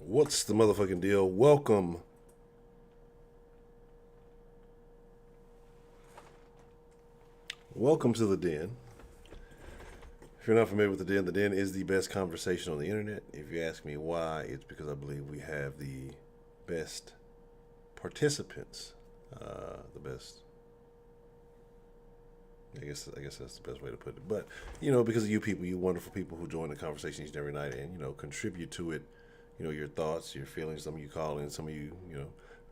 What's the motherfucking deal? Welcome to the Den. If you're not familiar with the Den is the best conversation on the internet. If you ask me why, it's because I believe we have the best participants. The best. I guess that's the best way to put it. But because of you people, you wonderful people who join the conversation each and every night, and contribute to it. Your thoughts, your feelings. Some of you call in, some of you,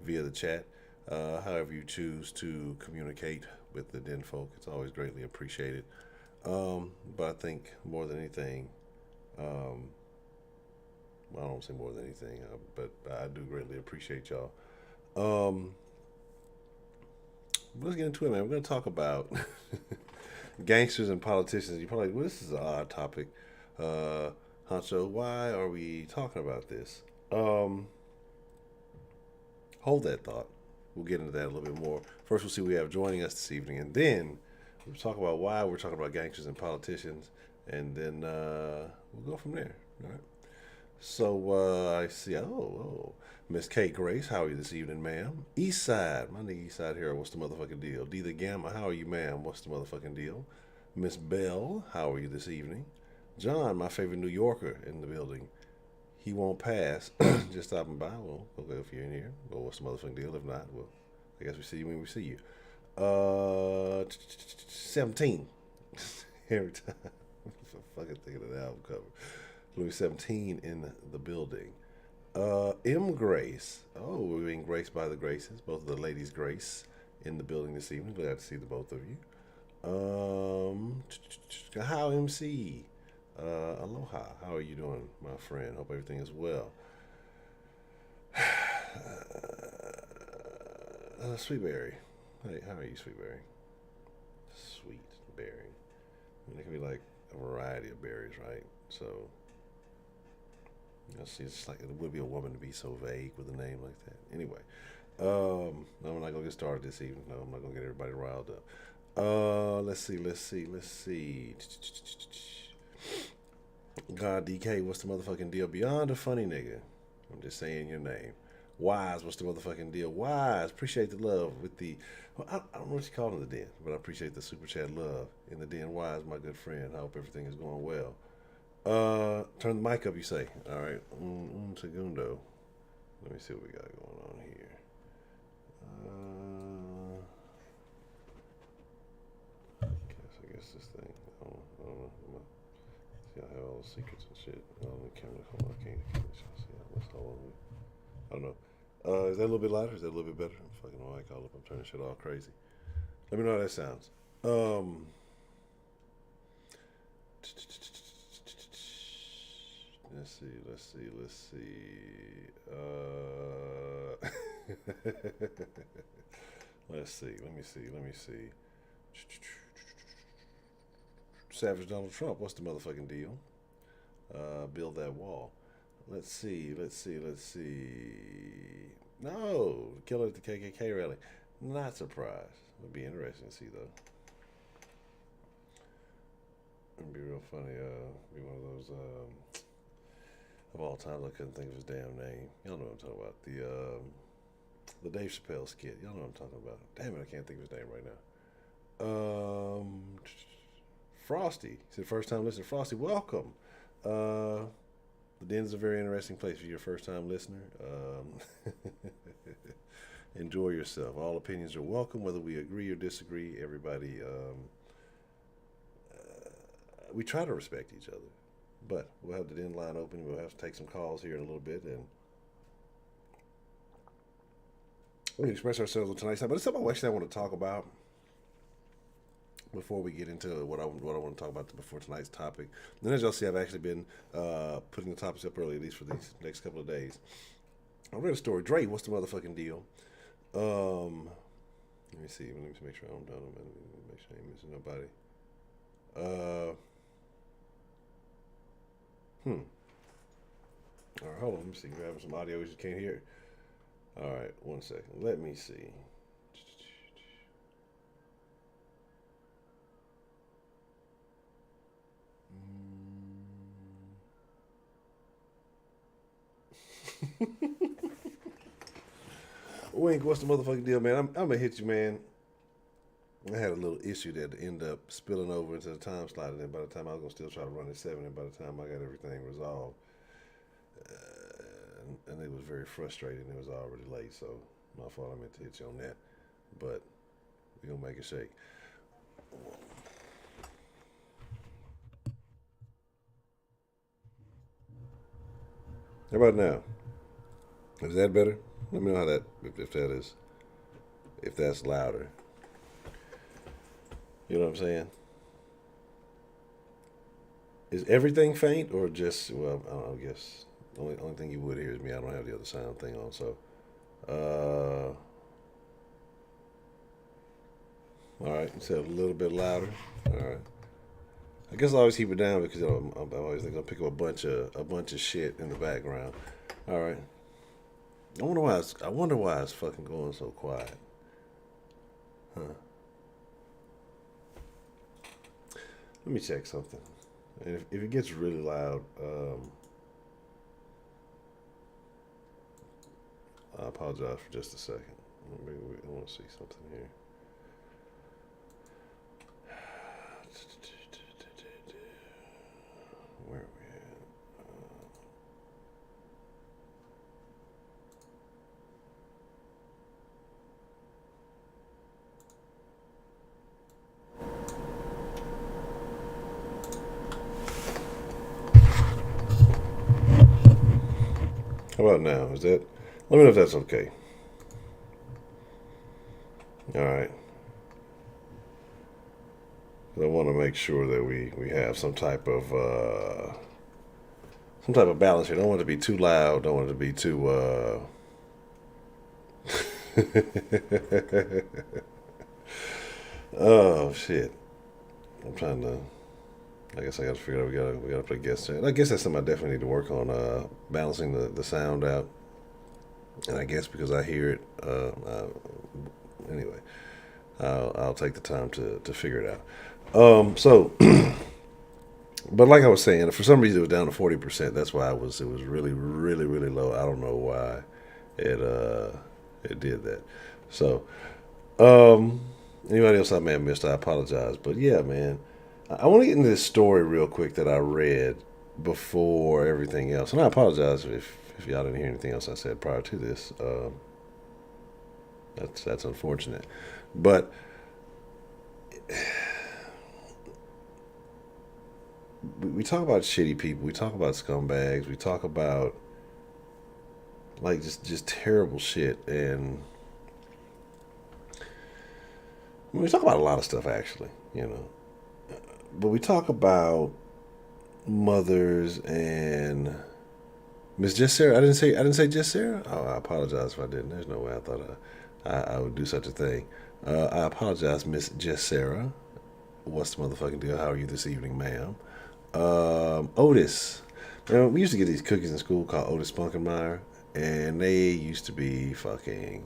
via the chat. However you choose to communicate with the Den folk, it's always greatly appreciated. But I think more than anything, um, well, I don't say more than anything, but I do greatly appreciate y'all. Um, let's get into it, man. We're going to talk about gangsters and politicians. You're probably like, well, this is an odd topic. Uh, Honcho, why are we talking about this? Um, Hold that thought. We'll get into that a little bit more. First, we'll see who we have joining us this evening, and then we'll talk about why we're talking about gangsters and politicians, and then we'll go from there. All right. So I see. Miss Kate Grace, how are you this evening, ma'am? East Side, my nigga East Side here. What's the motherfucking deal? D the Gamma, how are you, ma'am? What's the motherfucking deal? Miss Bell, how are you this evening? John, my favorite New Yorker in the building. He won't pass. Just stopping by. Well, okay, if you're in here. Well, what's the motherfucking deal? If not, well, I guess we see you when we see you. 17. Every time. I'm fucking thinking of the album cover. Louis 17 in the building. M. Grace. Oh, we're being graced by the Graces. Both of the ladies Grace in the building this evening. Glad to see the both of you. How MC? Aloha. How are you doing, my friend? Hope everything is well. Sweetberry. Hey, how are you, Sweetberry? Sweet berry. I mean, it can be like a variety of berries, right? So, see, it's like it would be a woman to be so vague with a name like that. Anyway, no, I'm not gonna get started this evening. No, I'm not gonna get everybody riled up. Let's see. God, DK, what's the motherfucking deal? Beyond a funny nigga. I'm just saying your name. Wise, what's the motherfucking deal? Wise, appreciate the love with the. Well, I don't know what you call it in the den, but I appreciate the super chat love in the den. Wise, my good friend. I hope everything is going well. Turn the mic up, you say. All right. Un segundo. Let me see what we got going on here. I guess this thing. I don't know. See, I have all the secrets and shit. Oh, the camera. Hold on, I can't see. Let's hold on. I don't know. Is that a little bit louder? Is that a little bit better? I'm fucking on mic all up. I'm turning shit all crazy. Let me know how that sounds. Um, let's see. Let's see. Let me see. Savage Donald Trump. What's the motherfucking deal? Build that wall. Let's see. No, killer at the KKK rally. Not surprised. It'd be interesting to see though. It'd be real funny. Be one of those. Of all times, I couldn't think of his damn name. Y'all know what I'm talking about. The Dave Chappelle skit. Y'all know what I'm talking about. Damn it, I can't think of his name right now. Frosty. He said first time listener. Frosty, welcome. Uh, the Den is a very interesting place for your first time listener. Enjoy yourself. All opinions are welcome, whether we agree or disagree. Everybody, we try to respect each other. But we'll have the Den line open. We'll have to take some calls here in a little bit, and we express ourselves on tonight's time. But it's something actually I want to talk about before we get into what I want to talk about before tonight's topic. And as y'all see, I've actually been putting the topics up early, at least for these next couple of days. I read a story. Dre, what's the motherfucking deal? Let me see. Let me make sure I'm done. Let me make sure I ain't missing nobody. Uh, All right, hold on. Let me see. We're having some audio issues. You can't hear. All right, one second. Let me see. Wink, what's the motherfucking deal, man? I'm gonna hit you, man. I had a little issue that ended up spilling over into the time slot, and then by the time I was gonna still try to run at 7, and by the time I got everything resolved, and it was very frustrating. It was already late, so my fault. I meant to hit you on that, but we gonna make it shake. How about now? Is that better? Let me know how that if that is if that's louder. You know what I'm saying? Is everything faint or just well? I don't know. I guess the only thing you would hear is me. I don't have the other sound thing on, so. All right, you said a little bit louder. All right. I guess I'll always keep it down because I'm always gonna pick up a bunch of shit in the background. All right. I wonder why it's fucking going so quiet. Huh. Let me check something. And if it gets really loud, I apologize for just a second. I want to see something here. Where are we at? How about now? Is that? Let me know if that's okay. All right. I want to make sure that we have some type of balance here. Don't want it to be too loud. Don't want it to be too. Oh shit! I'm trying to. I guess I got to figure out. We gotta put guests in. I guess that's something I definitely need to work on. Balancing the sound out. And I guess because I hear it. Anyway, I'll take the time to figure it out. So. But like I was saying, for some reason it was down to 40%. That's why it was really really really low. I don't know why it did that. So um, anybody else I may have missed, I apologize. But yeah, man, I want to get into this story real quick that I read before everything else, and I apologize if y'all didn't hear anything else I said prior to this. That's unfortunate, but we talk about shitty people. We talk about scumbags. We talk about like just terrible shit, and we talk about a lot of stuff actually, you know. But we talk about mothers and Miss Just Sarah. I didn't say Just Sarah. Oh, I apologize if I didn't. There's no way I thought I would do such a thing. I apologize, Miss Just Sarah. What's the motherfucking deal? How are you this evening, ma'am? Otis. You know, we used to get these cookies in school called Otis Spunkenmeyer, and they used to be fucking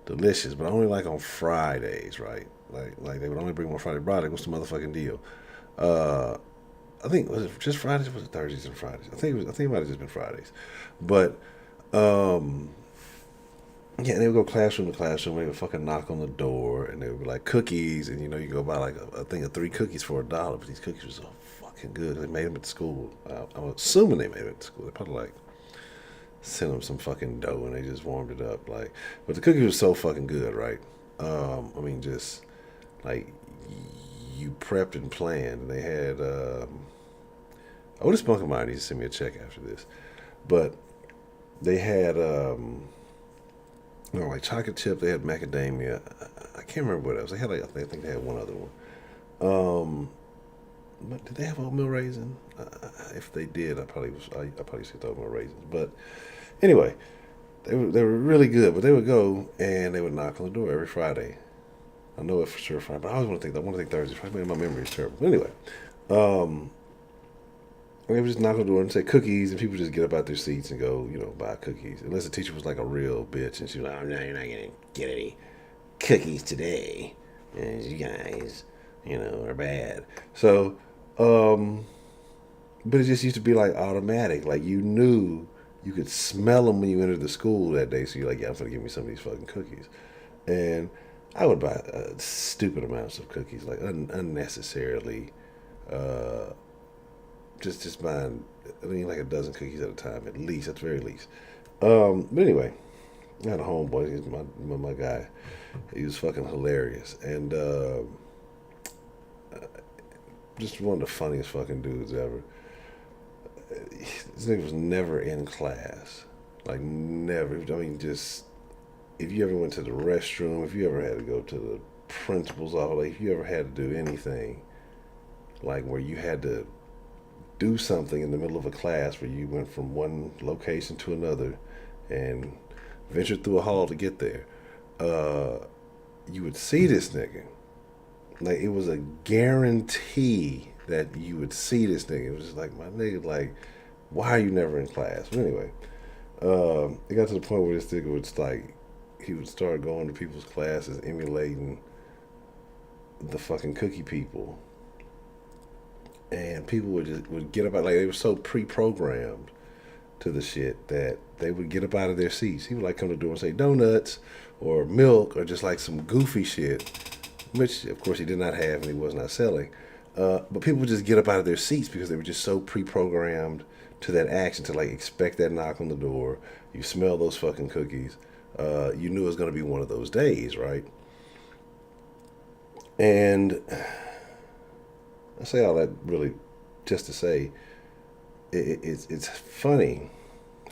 delicious, but only like on Fridays, right? Like they would only bring one Friday. Friday, what's the motherfucking deal? Uh, I think was it just Fridays? Or was it Thursdays and Fridays? I think it might have just been Fridays, but um, yeah, and they would go classroom to classroom. They would fucking knock on the door, and they would be like cookies, and you go buy like a thing of 3 cookies for $1. But these cookies were so fucking good. They made them at the school. I'm assuming they made it at the school. They probably like sent them some fucking dough, and they just warmed it up. Like, but the cookies were so fucking good, right? I mean, just like you prepped and planned, and they had. Otis Spunkenmeyer needs to send me a check after this, but they had. Like chocolate chip. They had macadamia. I can't remember what else. They had like I think they had one other one. But did they have oatmeal raisin? If they did, I probably skipped oatmeal raisins. But anyway, they were really good. But they would go and they would knock on the door every Friday. I know it for sure Friday, but I always want to think Thursday. Friday. My memory is terrible. But anyway, um, they would just knock on the door and say cookies, and people just get up out their seats and go, buy cookies. Unless the teacher was like a real bitch, and she was like, "Oh no, you're not gonna get any cookies today, and you guys, are bad." So, but it just used to be like automatic. Like you knew you could smell them when you entered the school that day. So you're like, yeah, I'm gonna give me some of these fucking cookies, and I would buy stupid amounts of cookies, like unnecessarily. Uh, just buying, I mean, like a dozen cookies at a time, at least, at the very least. But anyway, I had a homeboy. He's my guy. He was fucking hilarious, and just one of the funniest fucking dudes ever. This nigga was never in class, like never. I mean, just if you ever went to the restroom, if you ever had to go to the principal's office, like if you ever had to do anything, like where you had to do something in the middle of a class where you went from one location to another and ventured through a hall to get there, uh, you would see this nigga. Like it was a guarantee that you would see this nigga. It was just like my nigga, like, why are you never in class? But anyway, it got to the point where this nigga would like he would start going to people's classes, emulating the fucking cookie people, and people would get up out like they were so pre-programmed to the shit that they would get up out of their seats. He would like come to the door and say donuts or milk or just like some goofy shit, which of course he did not have and he was not selling. But people would just get up out of their seats because they were just so pre-programmed to that action to like expect that knock on the door. You smell those fucking cookies. You knew it was going to be one of those days, right? And I say all that really just to say it's funny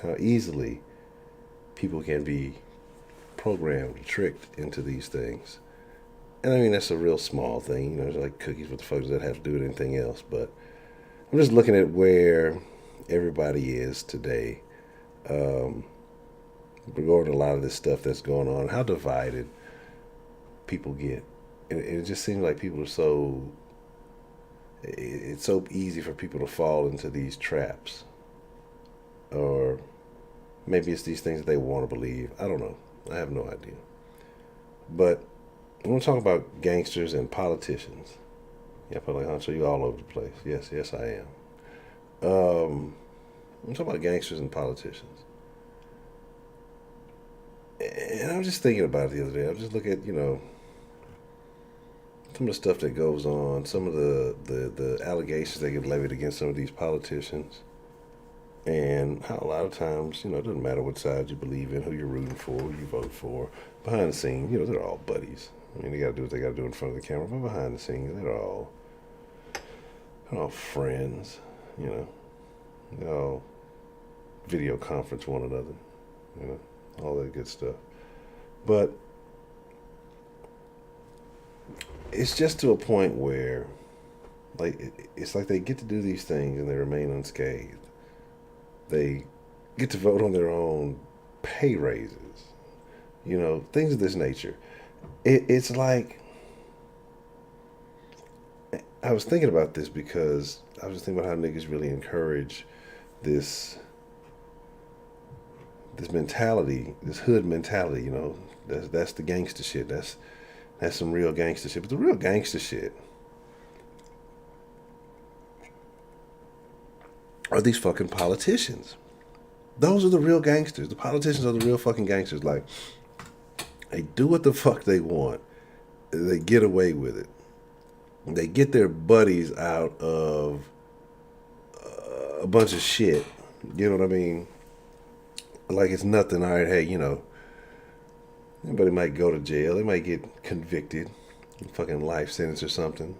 how easily people can be programmed, tricked into these things. And I mean, that's a real small thing. You know, it's like cookies, what the fuck does that have to do with anything else? But I'm just looking at where everybody is today, regarding a lot of this stuff that's going on, how divided people get. And it just seems like people are so, it's so easy for people to fall into these traps. Or maybe it's these things that they want to believe. I don't know. I have no idea. But I want to talk about gangsters and politicians. Yeah, Ed Honcho, you all over the place. Yes, yes, I am. I'm talking about gangsters and politicians. And I was just thinking about it the other day. I was just looking at, some of the stuff that goes on, some of the allegations that get levied against some of these politicians, and how a lot of times, it doesn't matter what side you believe in, who you're rooting for, who you vote for. Behind the scenes, they're all buddies. I mean, they got to do what they got to do in front of the camera, but behind the scenes, they're all friends. They all video conference one another. All that good stuff. But it's just to a point where, like, it's like they get to do these things and they remain unscathed. They get to vote on their own pay raises, things of this nature. It's like, I was thinking about this because I was just thinking about how niggas really encourage this mentality, this hood mentality. That's the gangster shit. That's some real gangster shit. But the real gangster shit are these fucking politicians. Those are the real gangsters. The politicians are the real fucking gangsters. Like, they do what the fuck they want. They get away with it. They get their buddies out of a bunch of shit. You know what I mean? Like it's nothing. All right, hey, anybody might go to jail. They might get convicted, fucking life sentence or something.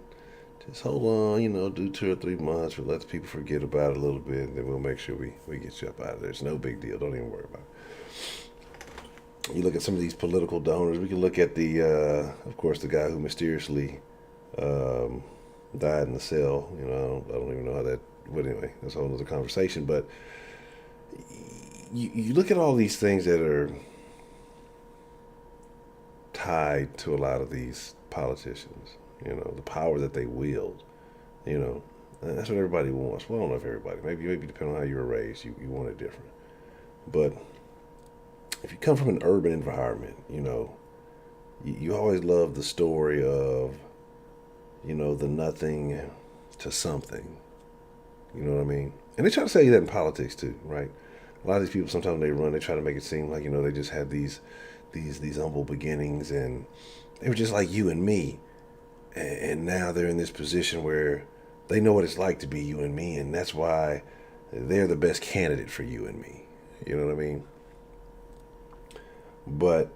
Just hold on, do 2 or 3 months. We'll let the people forget about it a little bit, and then we'll make sure we get you up out of there. It's no big deal. Don't even worry about it. You look at some of these political donors. We can look at of course, the guy who mysteriously died in the cell. I don't even know how that. But anyway, that's a whole other conversation. But you look at all these things that are tied to a lot of these politicians. The power that they wield. And that's what everybody wants. Well, I don't know if everybody. Maybe depending on how you were raised, you want it different. But if you come from an urban environment, you always love the story of, the nothing to something. You know what I mean? And they try to say that in politics too, right? a lot of these people sometimes they try to make it seem like they just had these humble beginnings and they were just like you and me, and now they're in this position where they know what it's like to be you and me, and that's why they're the best candidate for you and me. You know what I mean? But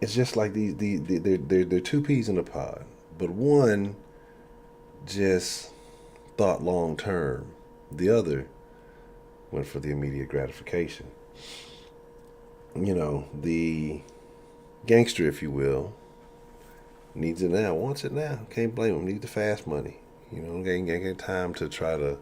it's just like they're two peas in a pod, but one just thought long term, the other went for the immediate gratification. The gangster, if you will, needs it now, wants it now. Can't blame him. Needs the fast money. Ain't got time to try to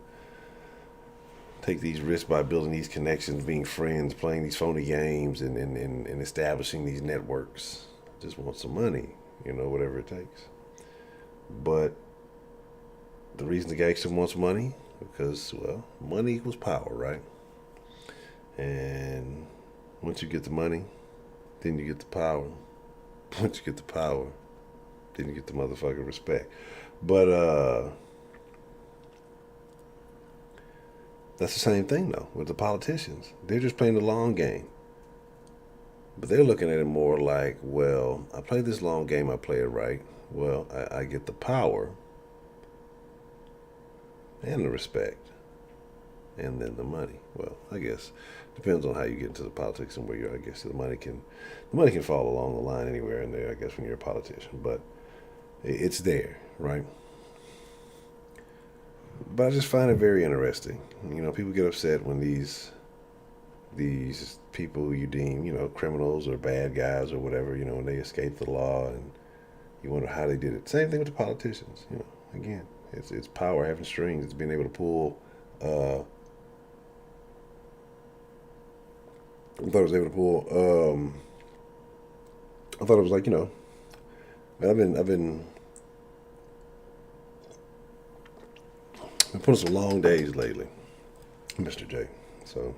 take these risks by building these connections, being friends, playing these phony games, and establishing these networks. Just want some money, whatever it takes. But the reason the gangster wants money, because, well, money equals power, right? And once you get the money, then you get the power. Once you get the power, then you get the motherfucking respect. But that's the same thing though with the politicians. They're just playing the long game. But they're looking at it more like, well, I play this long game, I play it right. Well, I get the power and the respect and then the money. Well, I guess depends on how you get into the politics and where you're. I guess the money can fall along the line anywhere in there, I guess, when you're a politician. But it's there, right? But I just find it very interesting. People get upset when these people who you deem, criminals or bad guys or whatever, when they escape the law, and you wonder how they did it. Same thing with the politicians. Again, it's power, having strings. It's being able to pull. I thought I was able to pull. I thought it was like, man, I've been putting some long days lately, Mr. J. So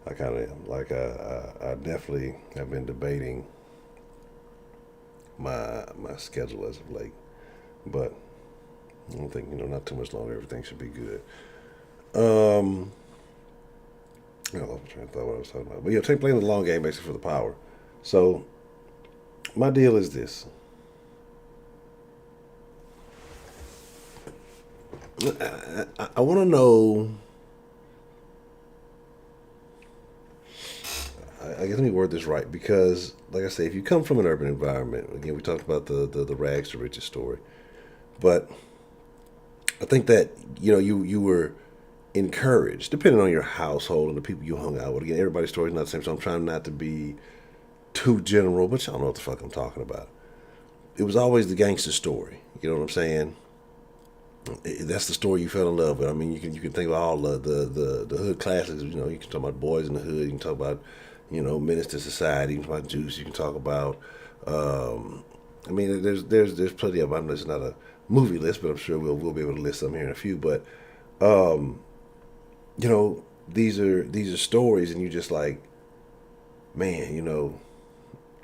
I kind of am. Like I definitely have been debating my schedule as of late, but I don't think not too much longer. Everything should be good. I lost my train of thought what I was talking about, but yeah, playing the long game basically for the power. So my deal is this. I want to know. I guess let me word this right, because, like I say, if you come from an urban environment, again, we talked about the rags to riches story, but I think that you were encouraged, depending on your household and the people you hung out with. Again, everybody's story is not the same, so I'm trying not to be too general, but y'all know what the fuck I'm talking about. It was always the gangster story. You know what I'm saying? That's the story you fell in love with. I mean, you can think about all the hood classics. You can talk about Boys in the Hood. You can talk about Menace to Society. You can talk about Juice. You can talk about. I mean, there's plenty of. I know it's not a movie list, but I'm sure we'll be able to list some here in a few. But these are stories, and you just like, man,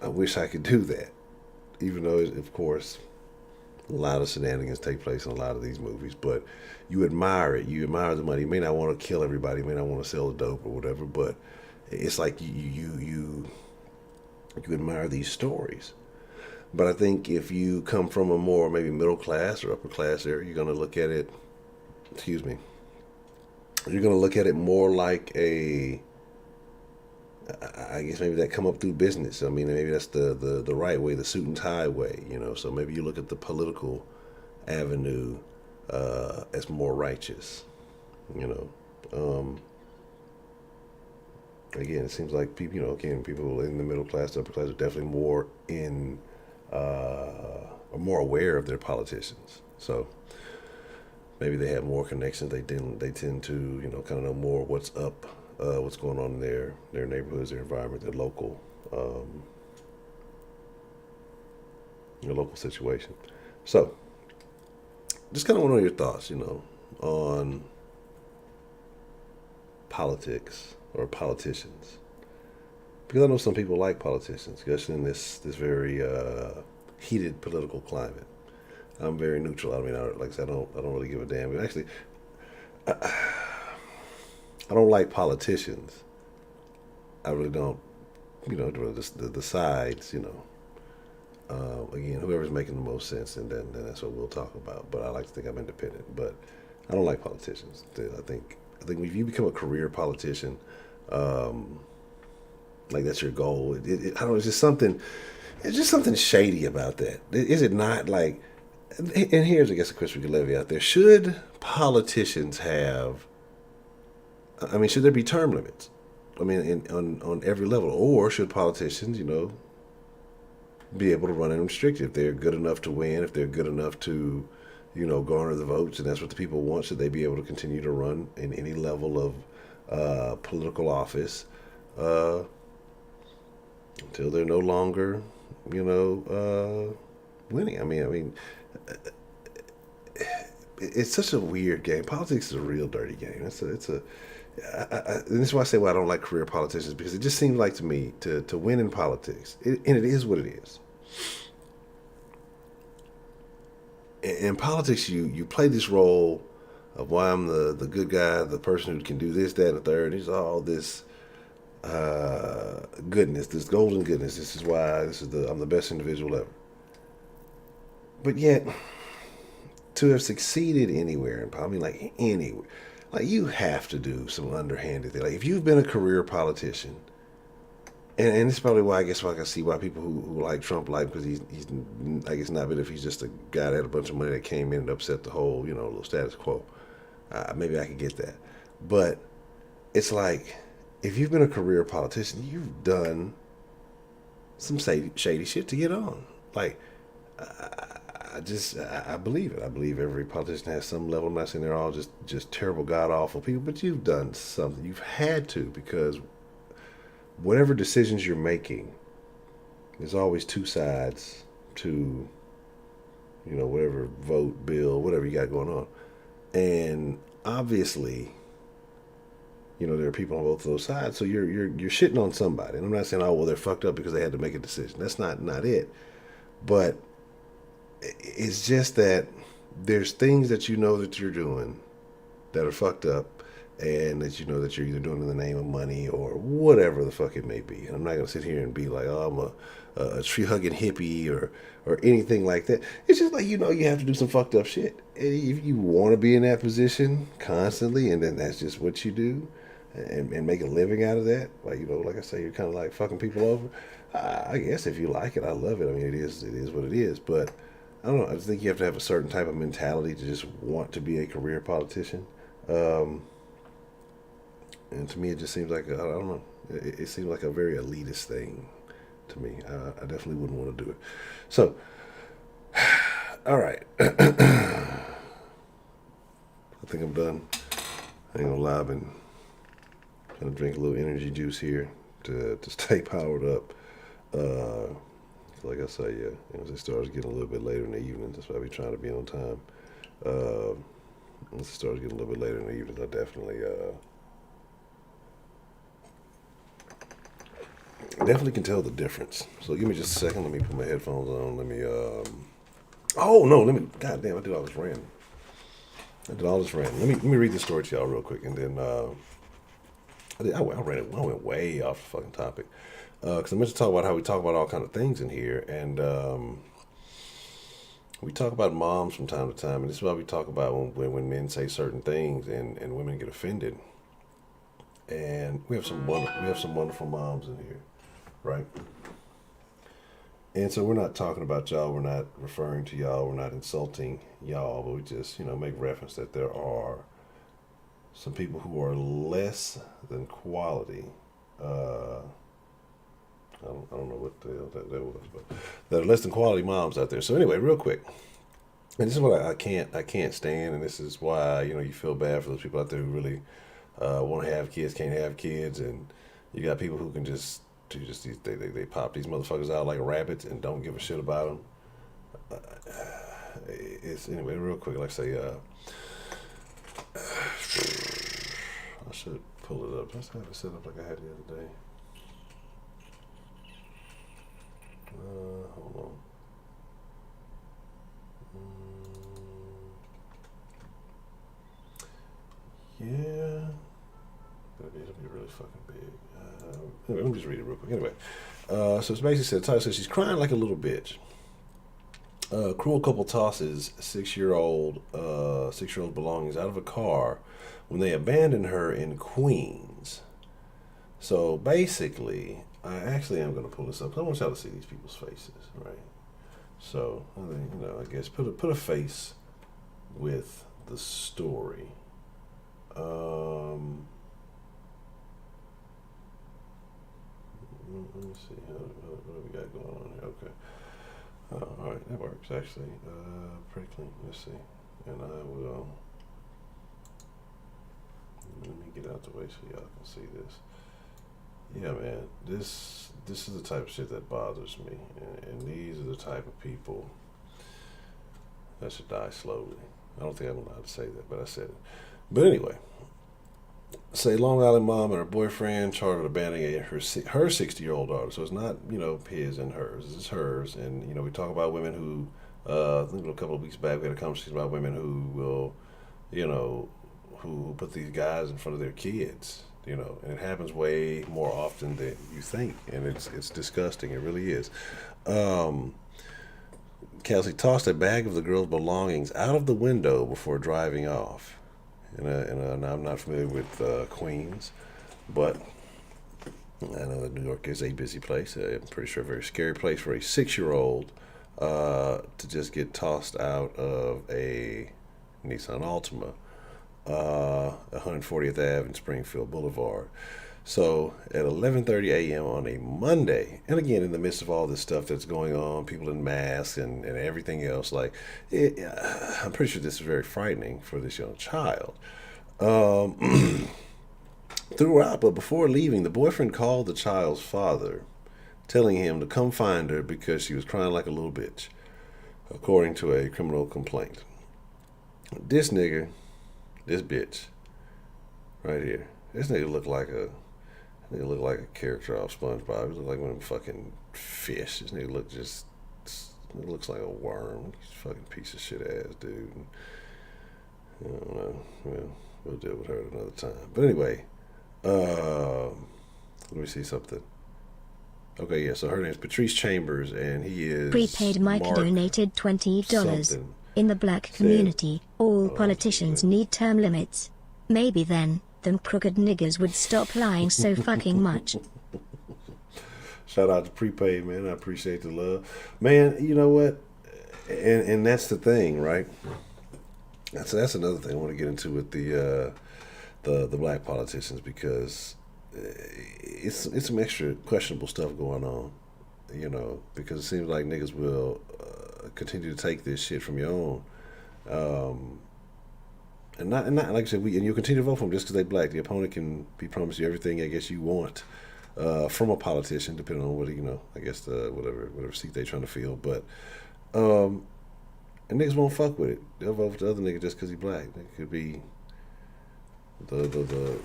I wish I could do that. Even though, of course, a lot of shenanigans take place in a lot of these movies, but you admire it. You admire the money. You may not want to kill everybody. You may not want to sell the dope or whatever, but it's like you admire these stories. But I think if you come from a more maybe middle class or upper class area, you're going to look at it. Excuse me. You're going to look at it more like I guess maybe that come up through business. I mean, maybe that's the right way, the suit and tie way, So maybe you look at the political avenue as more righteous, Again, it seems like people, people in the middle class, the upper class are definitely more are more aware of their politicians. So maybe they have more connections. They tend to, kind of know more what's up. What's going on in their neighborhoods, their environment, their local situation. So, just kind of want to know your thoughts, on politics or politicians, because I know some people like politicians, especially in this very heated political climate. I'm very neutral. I mean, like I said, I don't really give a damn. But actually, I don't like politicians. I really don't. You know, the sides. You know, again, whoever's making the most sense, and then that's what we'll talk about. But I like to think I'm independent. But I don't like politicians. I think if you become a career politician, um, like that's your goal. I don't know. It's just something. It's just something shady about that. Is it not? Like, and here's I guess a question we could levy out there: should politicians have? I mean, should there be term limits? I mean, on every level, or should politicians, be able to run unrestricted if they're good enough to win, if they're good enough to, garner the votes, and that's what the people want? Should they be able to continue to run in any level of political office uh, until they're no longer, winning? I mean, it's such a weird game. Politics is a real dirty game. And this is why I say why I don't like career politicians, because it just seems like to me to win in politics, and it is what it is. In politics, you play this role of why I'm the good guy, the person who can do this, that, and the third. There's all this goodness, this golden goodness. I'm the best individual ever. But yet, to have succeeded anywhere, and I mean like anywhere, like you have to do some underhanded thing. Like if you've been a career politician, and it's probably why I can see why people who like Trump like, because he's I guess not, but if he's just a guy that had a bunch of money that came in and upset the whole little status quo, maybe I could get that. But it's like if you've been a career politician, you've done some shady shit to get on. Like I believe it. I believe every politician has some level. I'm not saying they're all just terrible, god awful people, but you've done something. You've had to, because whatever decisions you're making, there's always two sides to whatever vote, bill, whatever you got going on, and obviously there are people on both of those sides. So you're shitting on somebody, and I'm not saying, oh well, they're fucked up because they had to make a decision. That's not it, but it's just that there's things that that you're doing that are fucked up, and that that you're either doing in the name of money or whatever the fuck it may be. And I'm not gonna sit here and be like, oh, I'm a tree hugging hippie or anything like that. It's just like you have to do some fucked up shit. And if you want to be in that position constantly, and then that's just what you do, and make a living out of that, like like I say, you're kind of like fucking people over. I guess if you like it, I love it. I mean, it is what it is, but I don't know. I just think you have to have a certain type of mentality to just want to be a career politician. And to me, it just seems like I don't know. It seems like a very elitist thing to me. I definitely wouldn't want to do it. So, all right. I think I'm done. I ain't gonna lie, I've been trying to drink a little energy juice here to stay powered up. Like I say, yeah, it starts getting a little bit later in the evening. That's why I be trying to be on time. Once it starts getting a little bit later in the evening, I definitely can tell the difference. So give me just a second. Let me put my headphones on. Let me. Oh no! Let me. God damn! I did all this random. Let me read this story to y'all real quick, and then I ran it. I went way off the fucking topic. Because I meant to talk about how we talk about all kind of things in here, and we talk about moms from time to time, and this is why we talk about when men say certain things and women get offended. And we have some wonderful moms in here, right? And so we're not talking about y'all. We're not referring to y'all. We're not insulting y'all. But we just make reference that there are some people who are less than quality. I don't know what the hell that was, but there are less than quality moms out there. So anyway, real quick, and this is what I can't stand, and this is why you feel bad for those people out there who really want to have kids, can't have kids, and you got people who can they pop these motherfuckers out like rabbits and don't give a shit about them. It's anyway, real quick, like I say, I should pull it up. Let's have it set up like I had the other day. Hold on. Yeah. fucking big. Anyway, let me just read it real quick. Anyway, so it's basically said, the title says she's crying like a little bitch. Cruel couple tosses six-year-old belongings out of a car when they abandon her in Queens. So basically, I actually am going to pull this up because I want y'all to see these people's faces, right? So I think, I guess put a face with the story. Let me see what do we got going on here. Okay. All right, that works actually. Pretty clean. Let's see, and I will. Let me get out the way so y'all can see this. Yeah, man, this is the type of shit that bothers me, and these are the type of people that should die slowly. I don't think I'm allowed to say that, but I said it. But anyway, say Long Island mom and her boyfriend chartered abandoning her 60-year-old daughter. So it's not his and hers. It's hers, and we talk about women who. I think a couple of weeks back we had a conversation about women who will, who put these guys in front of their kids. And it happens way more often than you think, and it's disgusting. It really is. Kelsey tossed a bag of the girl's belongings out of the window before driving off. And I'm not familiar with Queens, but I know that New York is a busy place. I'm pretty sure a very scary place for a 6-year-old to just get tossed out of a Nissan Altima, 140th Ave and Springfield Boulevard. So at 11:30 a.m. on a Monday, and again in the midst of all this stuff that's going on, people in masks and everything else, I'm pretty sure this is very frightening for this young child. Throughout, but before leaving, the boyfriend called the child's father, telling him to come find her because she was crying like a little bitch, according to a criminal complaint. This bitch, right here, this nigga look like a character off SpongeBob. He look like one of them fucking fish. This nigga looks like a worm. He's a fucking piece of shit ass dude. I don't know. Well, we'll deal with her at another time. But anyway, let me see something. Okay, yeah, so her name's Patrice Chambers, and he is... Prepaid Mike donated $20. In the black community, all politicians need term limits. Maybe then, them crooked niggers would stop lying so fucking much. Shout out to Prepaid, man. I appreciate the love. Man, you know what? And that's the thing, right? That's another thing I want to get into with the black politicians, because it's some extra questionable stuff going on, because it seems like niggas will continue to take this shit from your own, and not like I said, and you'll continue to vote for them just because they black. The opponent can be promised you everything I guess you want from a politician, depending on what I guess whatever seat they trying to fill, but and niggas won't fuck with it. They'll vote for the other nigga just because he black. It could be the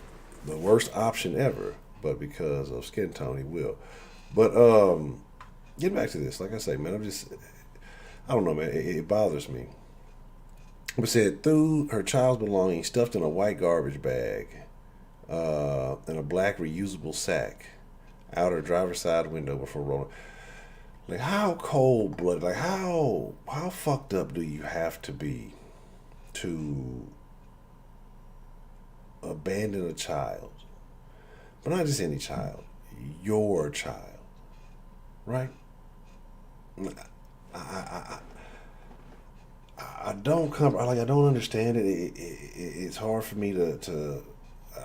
worst option ever, but because of skin tone, he will. But getting back to this, like I say, man, I don't know, man. It bothers me. But said threw her child's belongings stuffed in a white garbage bag and a black reusable sack out her driver's side window before rolling. Like, how cold-blooded, like how fucked up do you have to be to abandon a child? But not just any child, your child, right? I don't understand it. It's hard for me to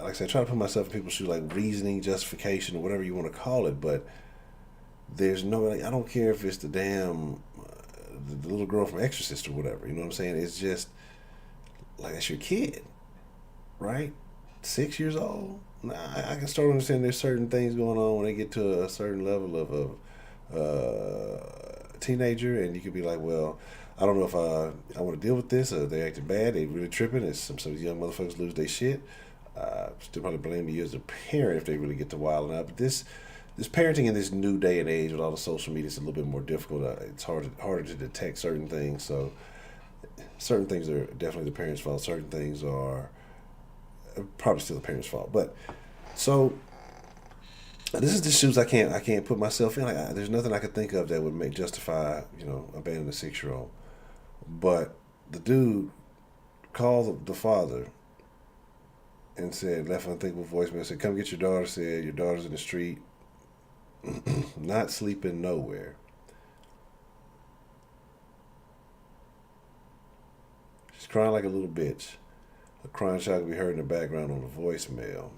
like I said, try to put myself in people's shoes, like reasoning, justification, or whatever you want to call it. But there's no, I don't care if it's the damn the little girl from Exorcist or whatever. You know what I'm saying? It's just like, that's your kid, right? 6 years old. Nah, I can start understanding there's certain things going on when they get to a certain level of teenager, and you could be like, well, I don't know if I want to deal with this, or they acting bad, they really tripping, and some of these young motherfuckers lose their shit. Still probably blame you as a parent if they really get to wilding out. But this parenting in this new day and age with all the social media is a little bit more difficult. It's harder to detect certain things. So certain things are definitely the parents' fault. Certain things are probably still the parents' fault. But so This is the shoes I can't put myself in. There's nothing I could think of that would make justify abandoning a 6-year-old. But the dude called the father and said, left an unthinkable voicemail. Said, "Come get your daughter." Said, "Your daughter's in the street, not sleeping nowhere." She's crying like a little bitch. A crying child could be heard in the background on the voicemail.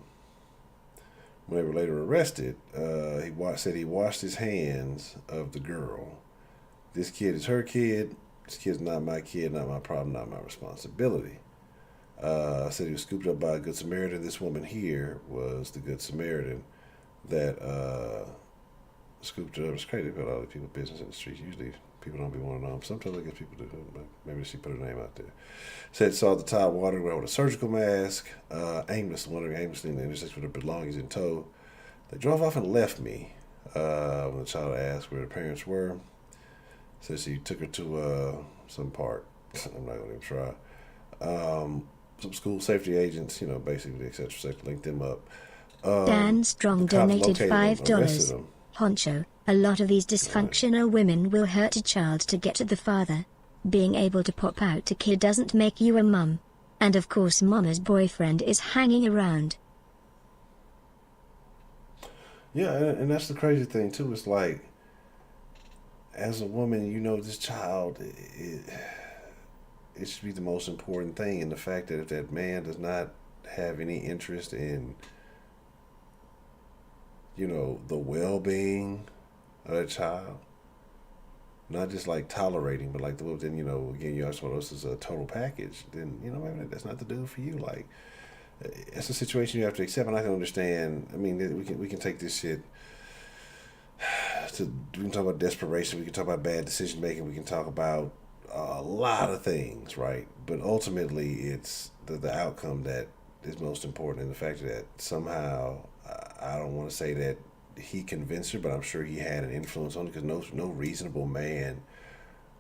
When they were later arrested, said he washed his hands of the girl. This kid is her kid. This kid's not my kid, not my problem, not my responsibility. Said he was scooped up by a Good Samaritan. This woman here was the Good Samaritan that scooped her up. It's crazy about all the people business in the streets. Usually people don't be wanting to know them. Sometimes I guess people do, but maybe she put her name out there. Said saw the top water with a surgical mask, wandering aimlessly in the intersection with her belongings in tow. They drove off and left me. When the child asked where the parents were, said she took her to some park. I'm not going to even try. Some school safety agents, basically, etc. Linked them up. Dan Strong donated $5. Honcho, a lot of these dysfunctional women will hurt a child to get to the father. Being able to pop out a kid doesn't make you a mum. And of course mama's boyfriend is hanging around. Yeah, and that's the crazy thing too. It's like, as a woman, this child, it should be the most important thing. And the fact that if that man does not have any interest in, the well-being of that child, not just like tolerating, but like then again, you ask what else is a total package. Then maybe that's not the dude for you. Like, it's a situation you have to accept, and I can understand. I mean, we can take this shit. We can talk about desperation. We can talk about bad decision making. We can talk about a lot of things, right? But ultimately, it's the outcome that is most important, and the fact that somehow I don't want to say that he convinced her, but I'm sure he had an influence on it, because no reasonable man,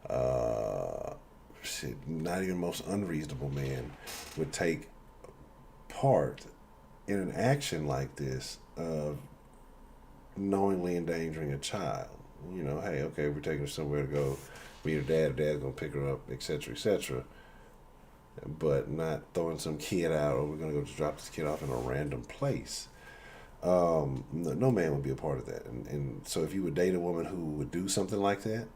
not even the most unreasonable man, would take part in an action like this of knowingly endangering a child. Hey, okay, we're taking her somewhere to go meet her dad. Her dad's gonna pick her up, etc., etc. But not throwing some kid out, or we're gonna go just drop this kid off in a random place. No man would be a part of that. And so if you would date a woman who would do something like that,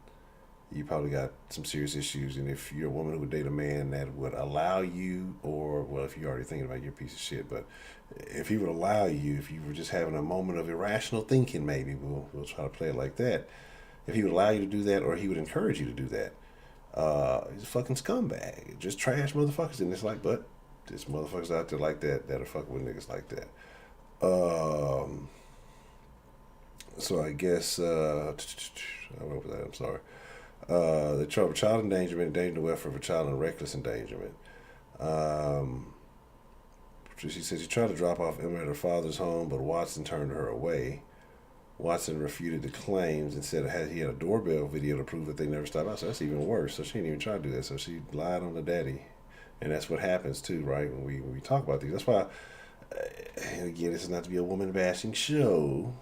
you probably got some serious issues. And if you're a woman who would date a man that would allow you, or, well, if you're already thinking about your piece of shit, but if he would allow you, if you were just having a moment of irrational thinking, maybe we'll try to play it like that. If he would allow you to do that, or he would encourage you to do that, he's a fucking scumbag. Just trash motherfuckers. And it's like, but there's motherfuckers out there like that are fucking with niggas like that. So I guess I went with that. I'm sorry. The trouble, child endangerment, endanger the welfare of a child, and reckless endangerment. She said she tried to drop off Emma at her father's home, but Watson turned her away. Watson refuted the claims and said he had a doorbell video to prove that they never stopped out. So that's even worse. So she didn't even try to do that. So she lied on the daddy, and that's what happens too, right? When we talk about these, that's why. And again, this is not to be a woman bashing show,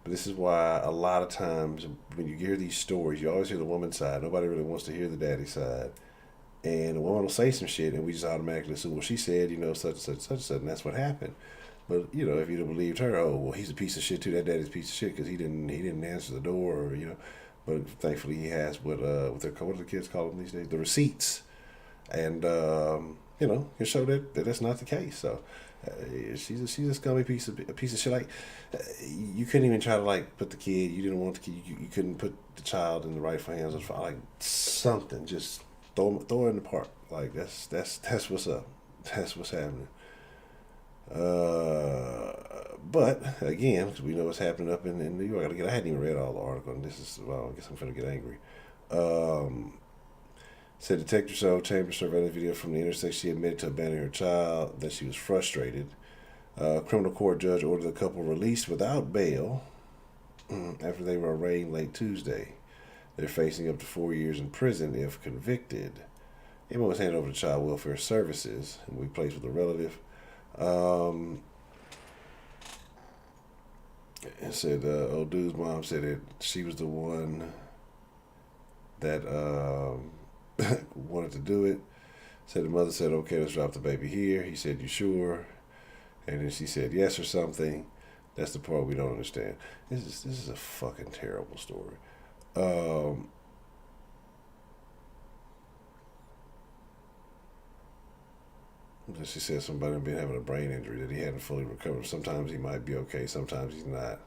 but this is why a lot of times when you hear these stories, you always hear the woman's side. Nobody really wants to hear the daddy side. And the woman will say some shit, and we just automatically assume, well, she said, such and such, such and such, and that's what happened. But if you'd have believed her, oh, well, he's a piece of shit too. That daddy's a piece of shit because he didn't answer the door, or But thankfully, he has what do the kids call them these days? The receipts, and can show that that's not the case. So. She's a scummy piece of shit. Like, you couldn't even try to put the kid. You didn't want the kid. You couldn't put the child in the rightful hands of the father. Like, something. Just throw her in the park. Like, that's what's up. That's what's happening. But again, because we know what's happening up in New York. I hadn't even read all the article, and this is, well, I guess I'm finna get angry. Said detective saw Chambers surveillance video from the intersection. She admitted to abandoning her child, that she was frustrated. Criminal court judge ordered the couple released without bail after they were arraigned late Tuesday. They're facing up to 4 years in prison if convicted. Emma was handed over to Child Welfare Services and we placed with a relative. And said, old dude's mom said that she was the one that wanted to do it. Said the mother said, okay, let's drop the baby here. He said, you sure? And then she said yes or something. That's the part we don't understand. This is a fucking terrible story. She said somebody had been having a brain injury that he hadn't fully recovered. Sometimes he might be okay, sometimes he's not.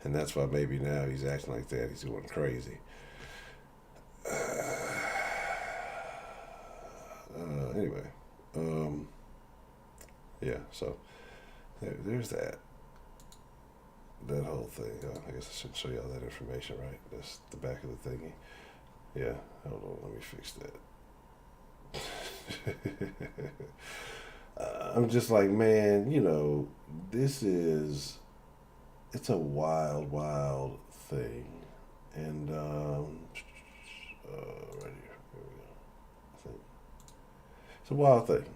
And that's why maybe now he's acting like that. He's going crazy. Anyway. Yeah, so there's that. That whole thing. I guess I should show y'all that information, right? That's the back of the thingy. Yeah, hold on, let me fix that. I'm just like, man, it's a wild, wild thing. And, right here we go. I think it's a wild thing.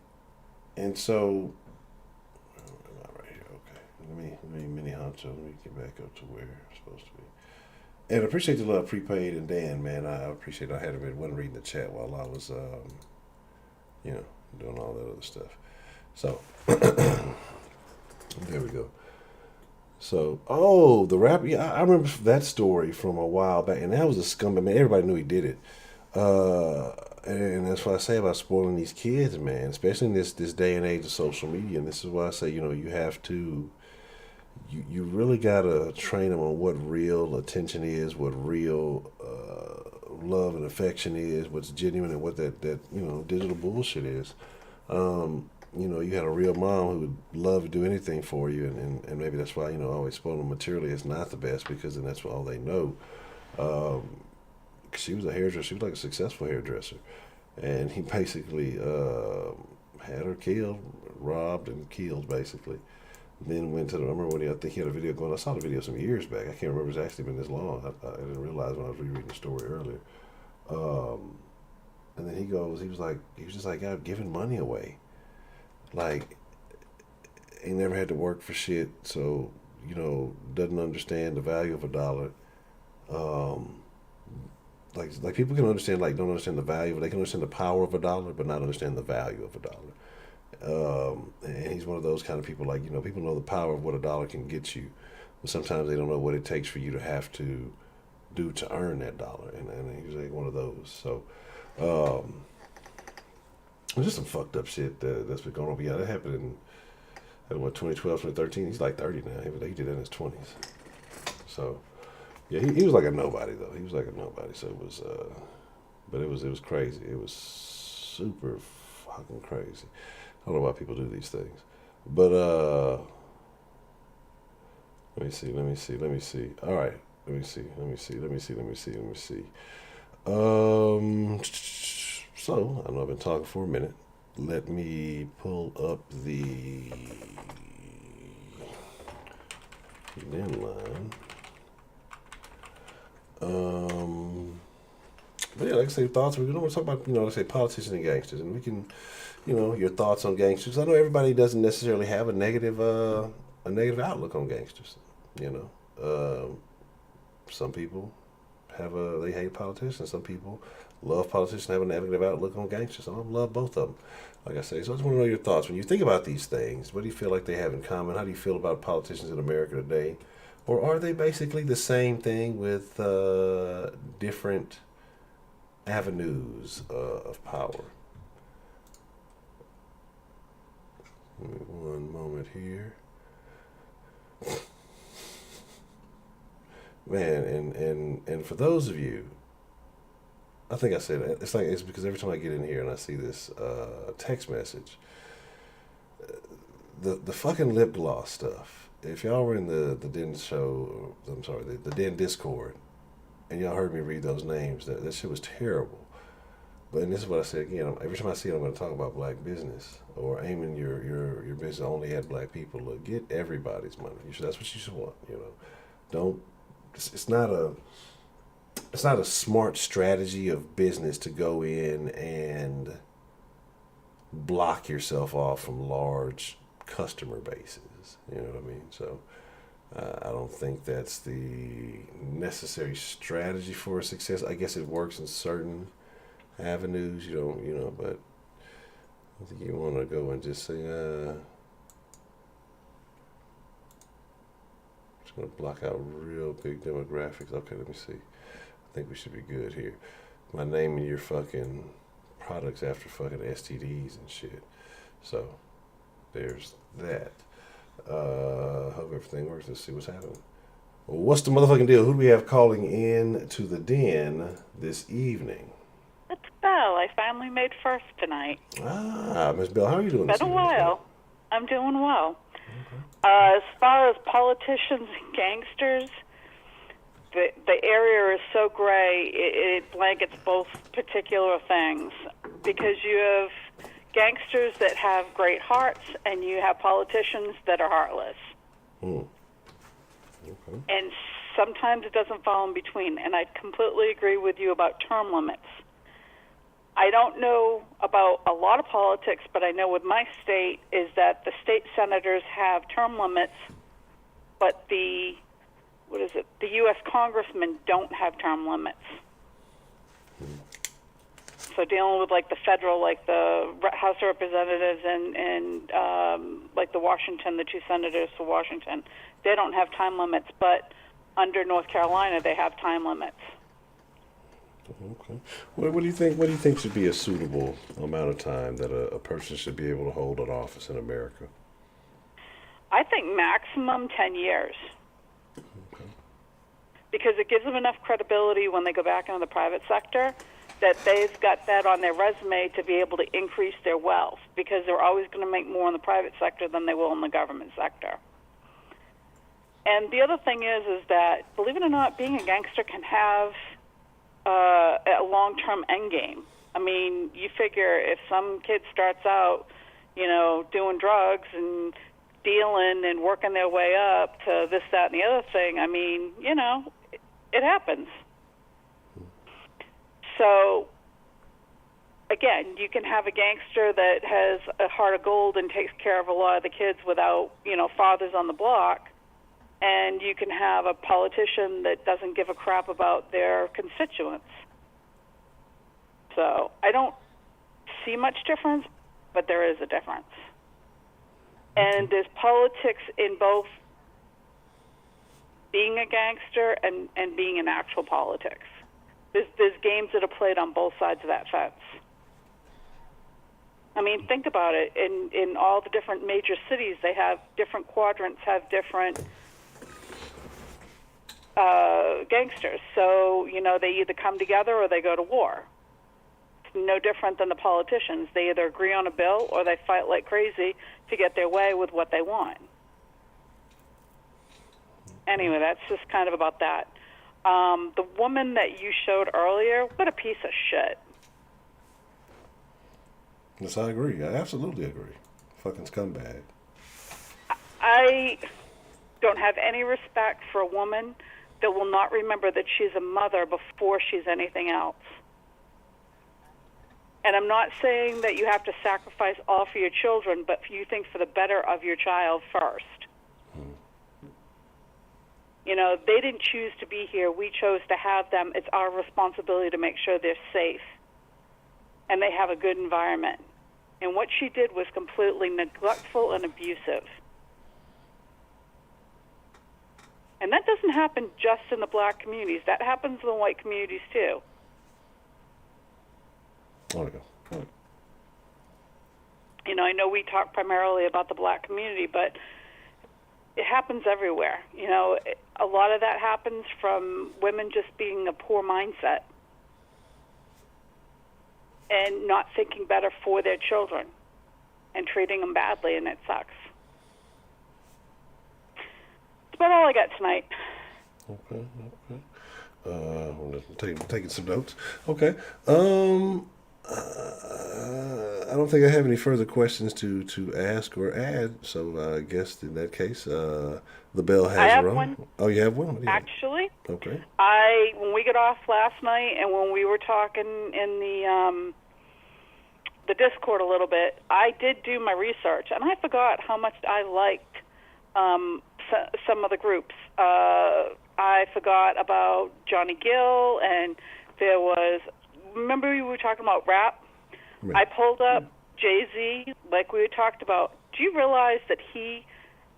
And so, not right here, okay. Let me mini honcho, let me get back up to where I'm supposed to be. And I appreciate the love, Prepaid and Dan, man. I appreciate I had one reading the chat while I was, doing all that other stuff. So, there we go. So, the rap, yeah, I remember that story from a while back, and that was a scumbag, man. Everybody knew he did it. And that's what I say about spoiling these kids, man, especially in this day and age of social media. And this is why I say, you have to, you really got to train them on what real attention is, what real love and affection is, what's genuine, and what that digital bullshit is. You had a real mom who would love to do anything for you, and maybe that's why, always spoil them materially is not the best, because then that's all they know. She was a hairdresser. She was like a successful hairdresser. And he basically had her killed, robbed and killed, basically. Then went to I remember when I think he had a video going. I saw the video some years back. I can't remember if it's actually been this long. I didn't realize when I was rereading the story earlier. And then he was just like, God, giving money away. Like, he never had to work for shit, so, doesn't understand the value of a dollar. Like people can understand, don't understand the value, but they can understand the power of a dollar, but not understand the value of a dollar. And he's one of those kind of people, people know the power of what a dollar can get you, but sometimes they don't know what it takes for you to have to do to earn that dollar. And he's like one of those. So, there's just some fucked up shit that's been going on. But yeah, that happened in 2012, 2013. He's like 30 now. He did that in his 20s. So, yeah, he was like a nobody, though. He was like a nobody. So it was, but it was crazy. It was super fucking crazy. I don't know why people do these things. But, let me see. All right. Let me see. So, I know I've been talking for a minute. Let me pull up the Denline. But yeah, like I say, thoughts. We don't want to talk about, let's say politicians and gangsters, and we can, your thoughts on gangsters. I know everybody doesn't necessarily have a negative outlook on gangsters. Some people they hate politicians. Some people love politicians and have a negative outlook on gangsters. I love both of them. Like I say, so I just want to know your thoughts. When you think about these things, what do you feel like they have in common? How do you feel about politicians in America today? Or are they basically the same thing with different avenues of power? Give me one moment here. Man, and for those of you, I think I said it, it's because every time I get in here and I see this text message, the fucking lip gloss stuff. If y'all were in the Den show, I'm sorry, the Den Discord, and y'all heard me read those names, that shit was terrible. But and this is what I say again. Every time I see it, I'm going to talk about black business or aiming your business only at black people. Look, get everybody's money. That's what you should want. Don't. It's not a smart strategy of business to go in and block yourself off from large customer bases. You know what I mean? So, I don't think that's the necessary strategy for success. I guess it works in certain avenues. You don't, but I think you want to go and just say, just going to block out real big demographics. Okay, let me see. I think we should be good here. My naming your fucking products after fucking STDs and shit. So there's that. Hope everything works. Let's see what's happening. Well, what's the motherfucking deal? Who do we have calling in to the den this evening? It's Belle. I finally made first tonight. Ah, Miss Belle, how are you doing? Been a while. I'm doing well. Okay. As far as politicians and gangsters, the area is so gray, it blankets both particular things, because you have gangsters that have great hearts and you have politicians that are heartless. Okay. And sometimes it doesn't fall in between, and I completely agree with you about term limits. I don't know about a lot of politics, but I know with my state is that the state senators have term limits, but the U.S. congressmen don't have term limits. So dealing with like the federal, like the House of Representatives and like the two senators for Washington, they don't have time limits, but under North Carolina they have time limits. Okay. What do you think? What do you think should be a suitable amount of time that a person should be able to hold an office in America? I think maximum 10 years. Okay. Because it gives them enough credibility when they go back into the private sector that they've got that on their resume to be able to increase their wealth, because they're always going to make more in the private sector than they will in the government sector. And the other thing is that, believe it or not, being a gangster can have a long-term end game. I mean, you figure if some kid starts out, doing drugs and dealing and working their way up to this, that, and the other thing, I mean, it happens. So, again, you can have a gangster that has a heart of gold and takes care of a lot of the kids without, fathers on the block. And you can have a politician that doesn't give a crap about their constituents. So I don't see much difference, but there is a difference. And there's politics in both being a gangster and being in actual politics. There's games that are played on both sides of that fence. I mean, think about it. In all the different major cities, they have different quadrants, have different gangsters. So, they either come together or they go to war. It's no different than the politicians. They either agree on a bill or they fight like crazy to get their way with what they want. Anyway, that's just kind of about that. The woman that you showed earlier, what a piece of shit. Yes, I agree. I absolutely agree. Fucking scumbag. I don't have any respect for a woman that will not remember that she's a mother before she's anything else. And I'm not saying that you have to sacrifice all for your children, but you think for the better of your child first. They didn't choose to be here. We chose to have them. It's our responsibility to make sure they're safe and they have a good environment. And what she did was completely neglectful and abusive. And that doesn't happen just in the black communities. That happens in the white communities, too. I know we talk primarily about the black community, but it happens everywhere. A lot of that happens from women just being a poor mindset and not thinking better for their children and treating them badly, and it sucks. That's about all I got tonight. Okay. I'm taking some notes. Okay. I don't think I have any further questions to ask or add. So I guess in that case, the bell has I have rung. one. Oh, you have one? Yeah. Actually. Okay. When we got off last night and when we were talking in the Discord a little bit, I did do my research and I forgot how much I liked some of the groups. I forgot about Johnny Gill, and there was. Remember we were talking about rap? Right. I pulled up Jay-Z, like we talked about. Do you realize that he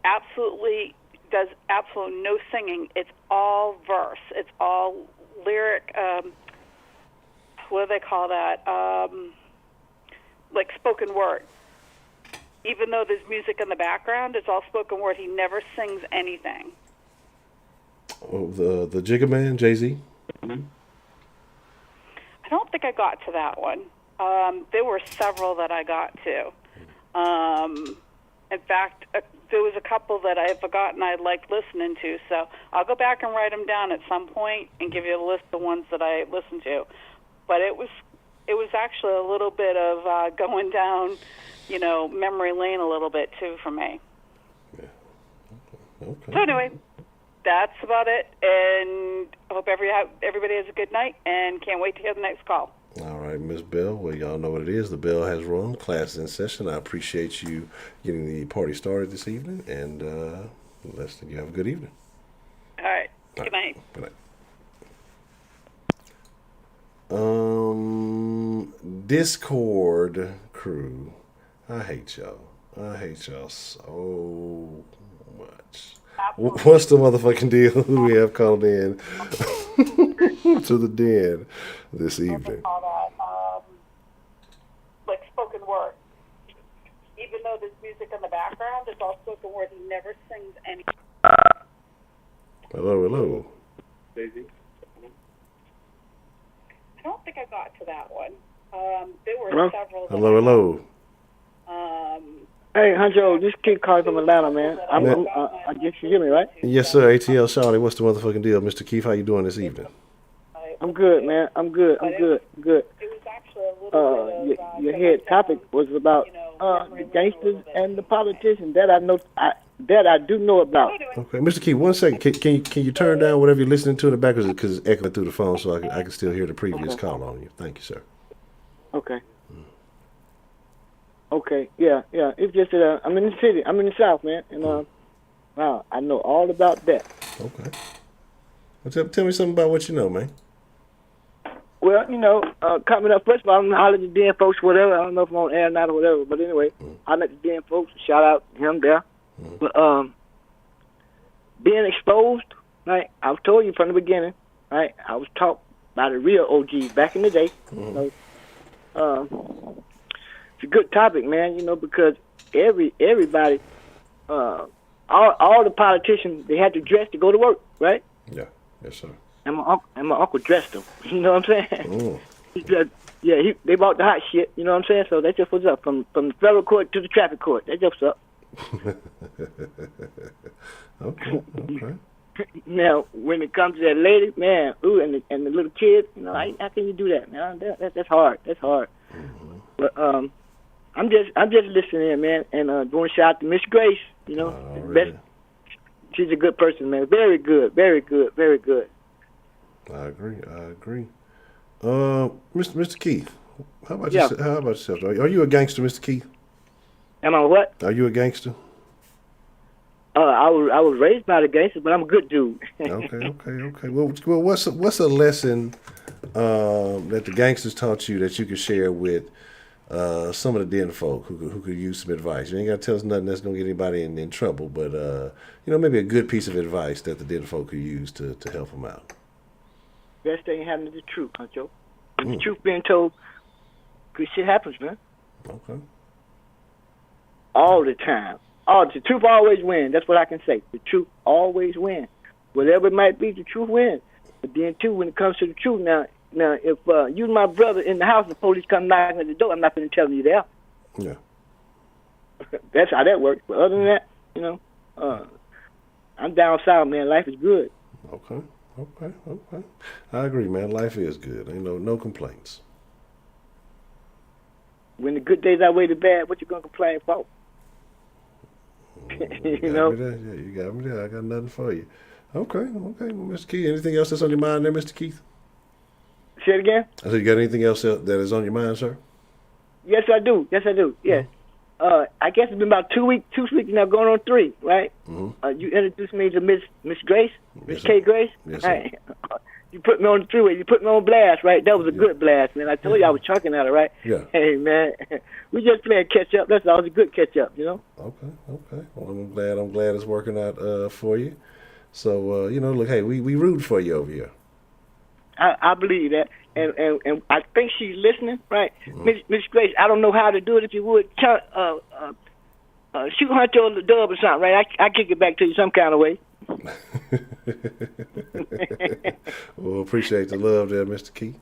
absolutely does absolutely no singing? It's all verse. It's all lyric. What do they call that? Like spoken word. Even though there's music in the background, it's all spoken word. He never sings anything. Oh, the Jigga Man, Jay-Z? I don't think I got to that one. There were several that I got to. In fact, there was a couple that I had forgotten I liked listening to, so I'll go back and write them down at some point and give you a list of ones that I listened to. But it was actually a little bit of going down, memory lane a little bit too for me. Yeah. Okay. So anyway, that's about it, and I hope everybody has a good night, and can't wait to hear the next call. All right, Miss Bell. Well, y'all know what it is. The bell has rung. Class is in session. I appreciate you getting the party started this evening, and you have a good evening. All right. Good night. Good night. Discord crew. I hate y'all. I hate y'all so much. Absolutely. What's the motherfucking deal? Who we have called in to the den this evening? Like spoken word. Even though there's music in the background, it's all spoken word. He never sings any. Hello, hello. Daisy. I don't think I got to that one. There were several. Hello, hello. Hey, Honcho, this kid calling from Atlanta, man. I guess you hear me, right? Yes, sir. ATL Shawty, what's the motherfucking deal? Mr. Keith, how you doing this evening? I'm good, man. I'm good. It was actually a little bit of, your head topic was about the gangsters and the politicians. That I know. That I do know about. Okay, Mr. Keith, 1 second. Can you turn down whatever you're listening to in the back because it's echoing through the phone, so I can still hear the previous call on you. Thank you, sir. Okay. Okay. Yeah. It's just that I'm in the city. I'm in the South, man, and wow, I know all about that. Okay. Well, tell me something about what you know, man. Well, coming up, first of all, I'm going to holler at the den folks, whatever. I don't know if I'm on air or not or whatever, but anyway, holler at the den folks, shout out to him there. But being exposed, right, I've told you from the beginning, right, I was taught by the real OGs back in the day. It's a good topic, man, because everybody, all the politicians, they had to dress to go to work, right? Yeah. Yes, sir. And my uncle dressed them. You know what I'm saying? They bought the hot shit. You know what I'm saying? So that's just what's up from the federal court to the traffic court. That's just what's up. Okay. Now, when it comes to that lady, man, and the little kids, how can you do that, man? That's hard. That's hard. But I'm just listening in, man, and doing a shout out to Miss Grace. Best. She's a good person, man. Very good. I agree. Mr. Keith, how about yourself? Are you a gangster, Mr. Keith? Am I what? Are you a gangster? I was raised by the gangsters, but I'm a good dude. Okay. Well, what's a lesson that the gangsters taught you that you could share with some of the den folk who could use some advice? You ain't got to tell us nothing that's going to get anybody in trouble, but maybe a good piece of advice that the den folk could use to help them out. Best thing happening is the truth, Honcho. The truth being told, good shit happens, man. Okay. All the time. The truth always wins. That's what I can say. The truth always wins. Whatever it might be, the truth wins. But then, too, when it comes to the truth, now if you and my brother in the house, the police come knocking at the door, I'm not going to tell you there. Yeah. That's how that works. But other than that, I'm down south, man. Life is good. Okay. I agree, man. Life is good. Ain't no complaints. When the good days outweigh the bad, what you gonna complain for? You got me there. Yeah, you got me there. I got nothing for you. Okay. Well, Mr. Keith, anything else that's on your mind there, Mr. Keith? Say it again? I said, you got anything else that is on your mind, sir? Yes, I do. Yes. I guess it's been about 2 weeks now, going on 3, right? Mm-hmm. You introduced me to Miss Grace, Miss K. Grace. Yes, right? You put me on the 3-way. You put me on blast, right? That was a good blast, man. I told you I was chucking at her, right? Yeah. Hey, man, we just playing catch up. That's all. It was a good catch up, you know. Okay. Well, I'm glad it's working out for you. So look, hey, we root for you over here. I believe that, and I think she's listening, right? Miss Grace, I don't know how to do it. If you would, shoot Honcho the dub or something, right? I kick it back to you some kind of way. Well, appreciate the love there, Mr. Key.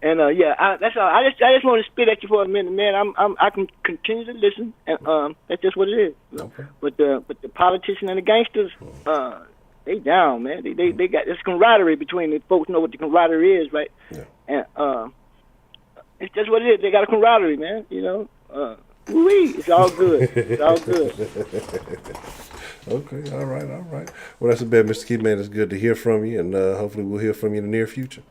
And that's all. I just want to spit at you for a minute, man. I can continue to listen, and that's just what it is. Okay. But the politicians and the gangsters, they down, man. They got this camaraderie between the folks. Know what the camaraderie is, right? Yeah. And it's just what it is. They got a camaraderie, man. You know. It's all good. It's all good. Okay, all right. Well, that's a bet, Mr. Key, man. It's good to hear from you, and hopefully we'll hear from you in the near future.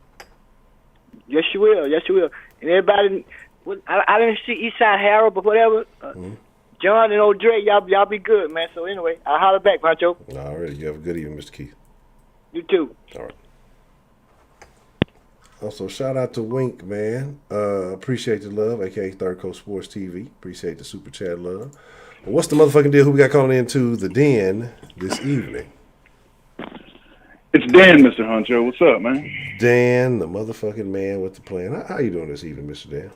Yes, you will. And everybody, I didn't see Eastside Harold, but whatever. John and old Dre, y'all be good, man. So anyway, I'll holler back, Honcho. All right. You have a good evening, Mr. Keith. You too. All right. Also, shout out to Wink, man. Appreciate the love, a.k.a. Third Coast Sports TV. Appreciate the super chat love. Well, what's the motherfucking deal? Who we got calling into the den this evening? It's Dan, Mr. Honcho. What's up, man? Dan, the motherfucking man with the plan. How you doing this evening, Mr. Dan?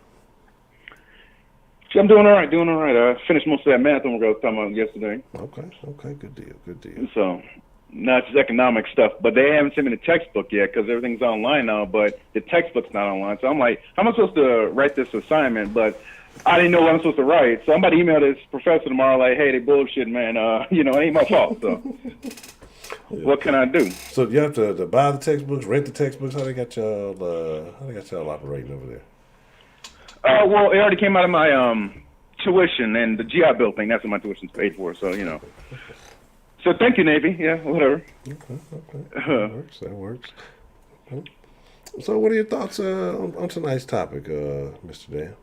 I'm doing all right. I finished most of that math homework I was talking about yesterday. Okay. Good deal. So, now it's just economic stuff. But they haven't sent me the textbook yet because everything's online now, but the textbook's not online. So I'm like, how am I supposed to write this assignment? But I didn't know what I'm supposed to write. So I'm about to email this professor tomorrow like, hey, they bullshit, man. It ain't my fault. So what can I do? So you have to buy the textbooks, rent the textbooks? How they got y'all operating over there? Well, it already came out of my tuition and the GI Bill thing. That's what my tuition's paid for. So, So thank you, Navy. Yeah, whatever. Okay. That works. Okay. So what are your thoughts on tonight's topic, Mr. Dan?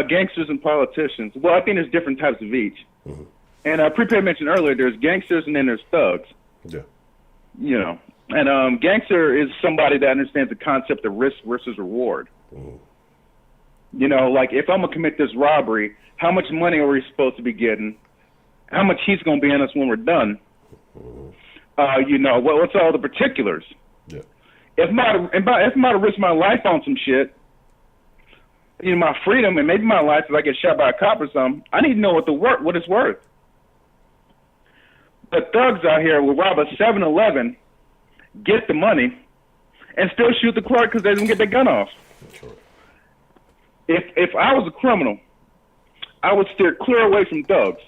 Gangsters and politicians. Well, I think there's different types of each. Mm-hmm. And Prepared mentioned earlier, there's gangsters and then there's thugs. Yeah. And gangster is somebody that understands the concept of risk versus reward. Mm-hmm. Like if I'm going to commit this robbery, how much money are we supposed to be getting? How much heat's going to be on us when we're done? What's all the particulars? Yeah. If I'm about to risk my life on some shit, my freedom and maybe my life if I get shot by a cop or something, I need to know what it's worth. But thugs out here will rob a 7-Eleven, get the money, and still shoot the clerk because they didn't get their gun off. Sure. If I was a criminal, I would steer clear away from thugs.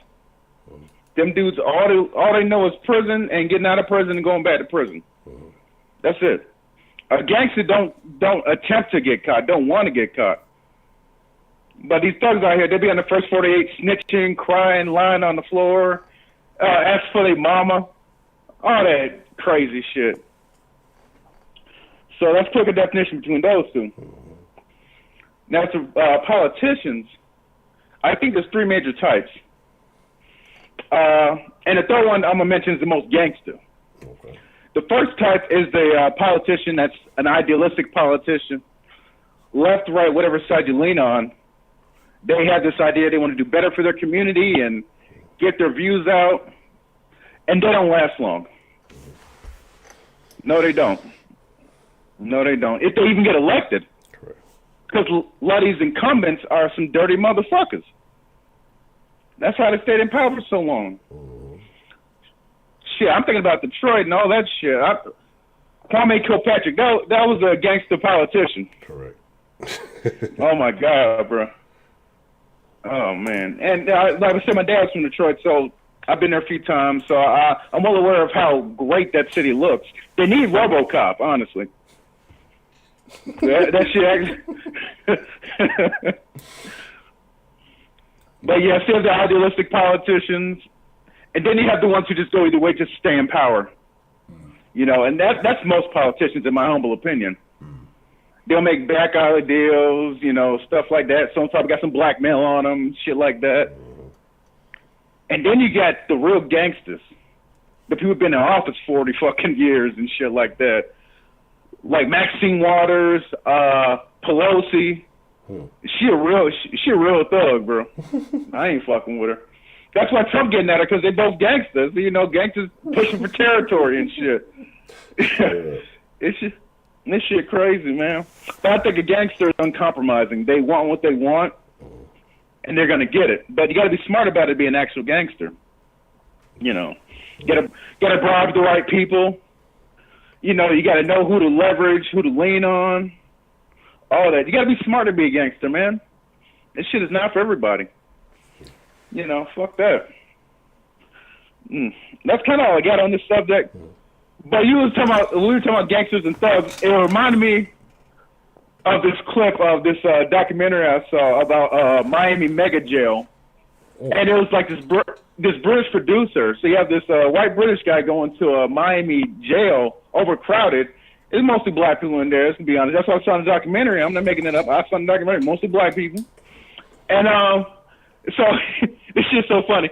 Them dudes, all they know is prison and getting out of prison and going back to prison. That's it. A gangster don't attempt to get caught, don't want to get caught. But these thugs out here, they be on the first 48 snitching, crying, lying on the floor, ask for their mama, all that crazy shit. So let's pick a definition between those two. Now, to politicians, I think there's 3 major types. And the third one I'm going to mention is the most gangster. Okay. The first type is the politician that's an idealistic politician. Left, right, whatever side you lean on, they have this idea they want to do better for their community and get their views out, and they don't last long. No, they don't. If they even get elected. Because a lot of these incumbents are some dirty motherfuckers. That's how they stayed in power for so long. Shit, I'm thinking about Detroit and all that shit. Kwame Kilpatrick, that was a gangster politician. Correct. Oh, my God, bro. Oh, man. And like I said, my dad's from Detroit, so I've been there a few times, so I'm well aware of how great that city looks. They need RoboCop, honestly. That shit actually... But yeah, still the idealistic politicians, and then you have the ones who just go either way just to stay in power. And that's most politicians, in my humble opinion. they'll make back dollar deals, you know, stuff like that. Sometimes got some blackmail on them, shit like that. And then you got the real gangsters, the people who've been in office 40 fucking years and shit like that. Like Maxine Waters, Pelosi. She a real thug, bro. I ain't fucking with her. That's why Trump getting at her, because they both gangsters. You know, gangsters pushing for territory and shit. This shit crazy, man. But I think a gangster is uncompromising. They want what they want, and they're gonna get it. But you got to be smart about it to be an actual gangster. You know, gotta bribe the right people. You know, you got to know who to leverage, who to lean on, all that. You got to be smart to be a gangster, man. This shit is not for everybody. You know, fuck that. That's kind of all I got on this subject. But we were talking about gangsters and thugs. It reminded me of this clip of this documentary I saw about Miami mega jail. And it was like this British producer. So you have this white British guy going to a Miami jail, overcrowded. It's mostly black people in there, let's be honest. That's why I saw in the documentary. I'm not making it up. I saw in the documentary, mostly black people. And so this shit's so funny.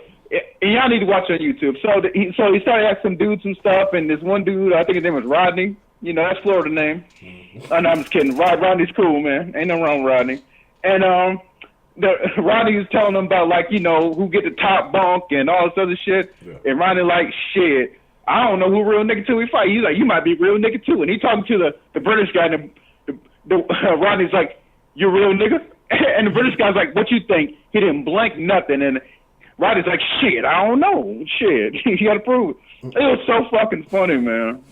And y'all need to watch it on YouTube. So he started asking some dudes some stuff, and this one dude, I think his name was Rodney. You know, that's Florida name. Oh, no, I'm just kidding. Rodney's cool, man. Ain't nothing wrong with Rodney. And Rodney was telling them about, like, you know, who get the top bunk and all this other shit. Yeah. And Rodney like, shit, I don't know who real nigga till we fight. He's like, you might be real nigga too. And he talking to the British guy, and Rodney's like, you real nigga? And the British guy's like, what you think? He didn't blink nothing. And Rodney's like, shit, I don't know. Shit, you gotta prove it. It was so fucking funny, man.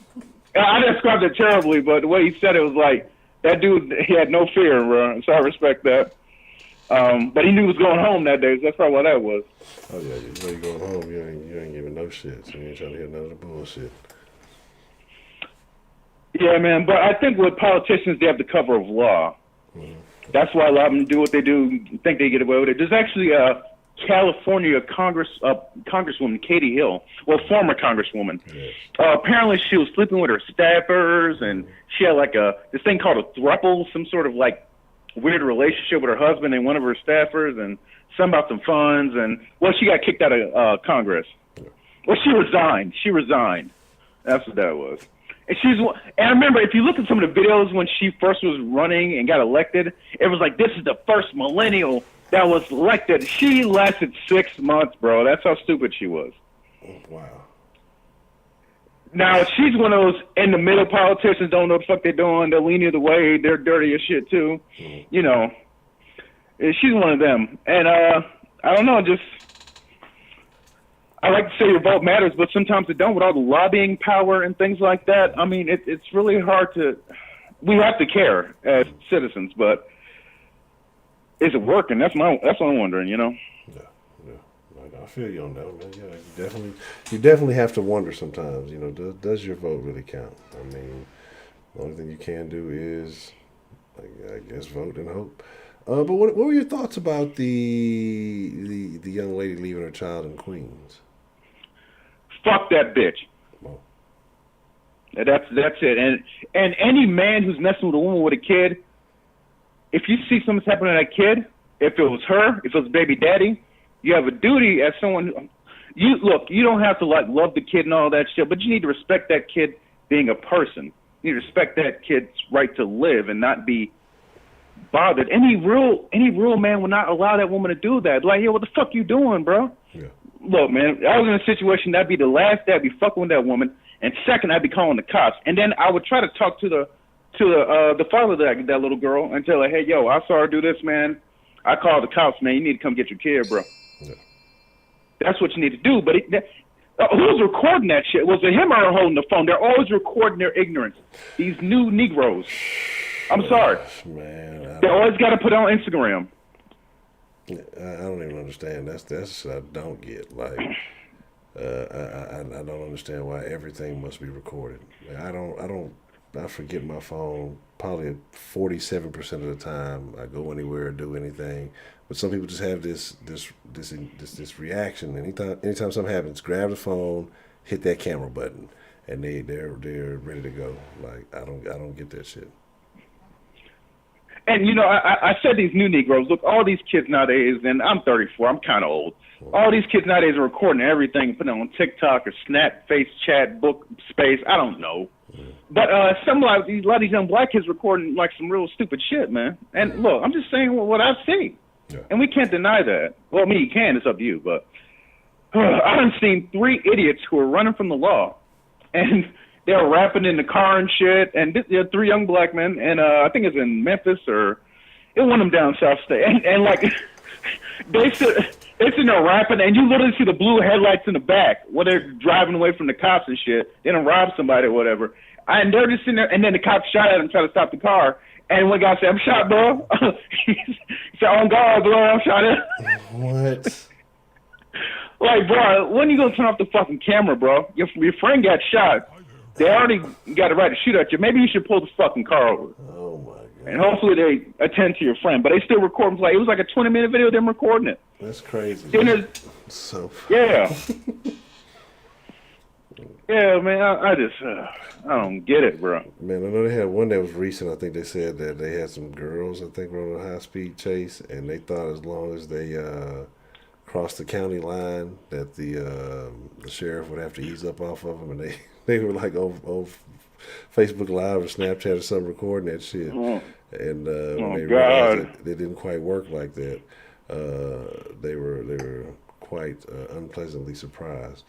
I described it terribly, but the way he said it was like, that dude, he had no fear, bro. So I respect that. But he knew he was going home that day, so that's probably what that was. Oh yeah, you know you're going home, you ain't giving no shit, so you ain't trying to hear none of the bullshit. Yeah, man, but I think with politicians, they have the cover of law. Mm-hmm. That's why a lot of them do what they do, think they get away with it. There's actually a California Congresswoman, Katie Hill, well, former Congresswoman. Yes. Apparently she was sleeping with her staffers, and she had like this thing called a throuple, some sort of like weird relationship with her husband and one of her staffers, and some about some funds, and well, she got kicked out of Congress. Yeah. Well, she resigned. That's what that was. And I remember, if you look at some of the videos when she first was running and got elected, it was like, this is the first millennial that was elected. She lasted 6 months, bro. That's how stupid she was. Wow. Now, she's one of those in-the-middle politicians, don't know what the fuck they're doing. They're leaning the way. They're dirty as shit, too. Mm-hmm. You know, she's one of them. And I don't know, I like to say your vote matters, but sometimes it don't with all the lobbying power and things like that. I mean, it's really hard to – we have to care as citizens, but is it working? That's what I'm wondering, you know? Yeah. I feel you on that, man. Yeah, you definitely have to wonder sometimes, you know, does your vote really count? I mean, the only thing you can do is, I guess, vote and hope. But what were your thoughts about the young lady leaving her child in Queens? Fuck that bitch. Oh. That's it. And any man who's messing with a woman with a kid, if you see something's happening to that kid, if it was her, if it was baby daddy, you have a duty as someone. You don't have to like love the kid and all that shit, but you need to respect that kid being a person. You need to respect that kid's right to live and not be bothered. Any real man would not allow that woman to do that. Like, yo, what the fuck you doing, bro? Yeah. Look, man, I was in a situation that'd be the last day I'd be fucking with that woman, and second I'd be calling the cops, and then I would try to talk to the father of that little girl and tell her, hey, yo, I saw her do this, man. I called the cops, man. You need to come get your kid, bro. Yeah. That's what you need to do. But who's recording that shit? Was it him or her holding the phone? They're always recording their ignorance. These new Negroes. I'm sorry. Man, they always got to put it on Instagram. I don't even understand. That's shit I don't get. Like, I don't understand why everything must be recorded. Like, I forget my phone probably 47% of the time. I go anywhere, do anything. But some people just have this reaction. Anytime something happens, grab the phone, hit that camera button, and they're ready to go. Like, I don't get that shit. And, you know, I said these new Negroes, look, all these kids nowadays, and I'm 34, I'm kind of old. All these kids nowadays are recording everything, putting it on TikTok or Snap, Face Chat, Book Space, I don't know. But a lot of these young black kids recording like some real stupid shit, man. And look, I'm just saying what I've seen. Yeah. And we can't deny that. Well, I mean, you can, it's up to you. But I done seen 3 idiots who are running from the law. And they're rapping in the car and shit. And they're 3 young black men. And I think it's in Memphis or it one of them down South State. And like, they sit there rapping, and you literally see the blue headlights in the back when they're driving away from the cops and shit. They done rob somebody or whatever. And they're just sitting there, and then the cops shot at him, trying to stop the car. And one guy said, "I'm shot, bro." He said, "On guard, bro, I'm shot at." What? Like, bro, when you gonna turn off the fucking camera, bro? Your friend got shot. They already got a right to shoot at you. Maybe you should pull the fucking car over. Oh my god. And hopefully they attend to your friend. But they still record. Like, it was like a 20-minute video of them recording it. That's crazy. So yeah. Yeah, man, I just, I don't get it, bro. Man, I know they had one that was recent. I think they said that they had some girls, I think, running a high-speed chase, and they thought as long as they crossed the county line that the sheriff would have to ease up off of them, and they were like on Facebook Live or Snapchat or something recording that shit. And when they realized that it didn't quite work like that, they were quite unpleasantly surprised.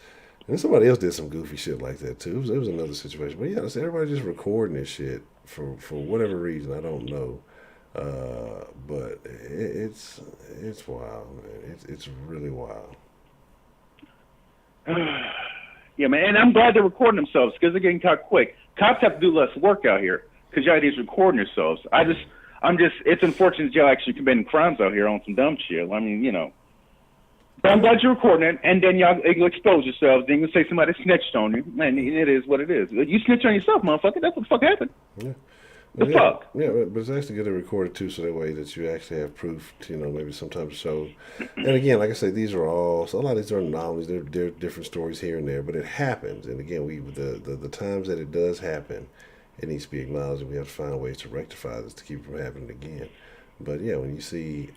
And somebody else did some goofy shit like that too. It was another situation. But yeah, everybody just recording this shit for whatever reason. I don't know. But it's wild, man. It's really wild. Yeah, man. And I'm glad they're recording themselves because they're getting caught quick. Cops have to do less work out here because y'all just recording yourselves. It's unfortunate y'all actually committing crimes out here on some dumb shit. I mean, you know. But I'm glad you're recording it, and then y'all expose yourselves. Then you say somebody snitched on you, and it is what it is. You snitch on yourself, motherfucker. That's what the fuck happened. Yeah. The fuck? Yeah, but it's actually good to record it too, so that way that you actually have proof to, maybe sometimes show. And again, like I say, these are all, so a lot of these are anomalies. They're different stories here and there, but it happens. And again, the times that it does happen, it needs to be acknowledged, and we have to find ways to rectify this to keep it from happening again. But yeah, when you see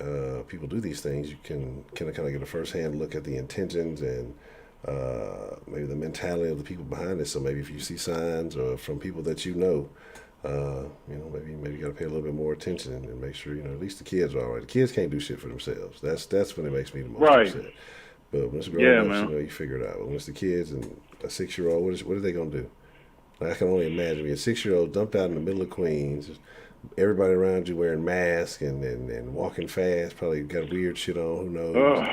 people do these things, you can kind of get a first-hand look at the intentions and maybe the mentality of the people behind it. So maybe if you see signs or from people that maybe you got to pay a little bit more attention and make sure at least the kids are all right. The kids can't do shit for themselves. That's when it makes me the most upset. But when it's grown ups, you figure it out. But when it's the kids and a 6-year-old, what are they gonna do? Like, I can only imagine being a 6-year-old dumped out in the middle of Queens. Everybody around you wearing masks and walking fast, probably got weird shit on, who knows?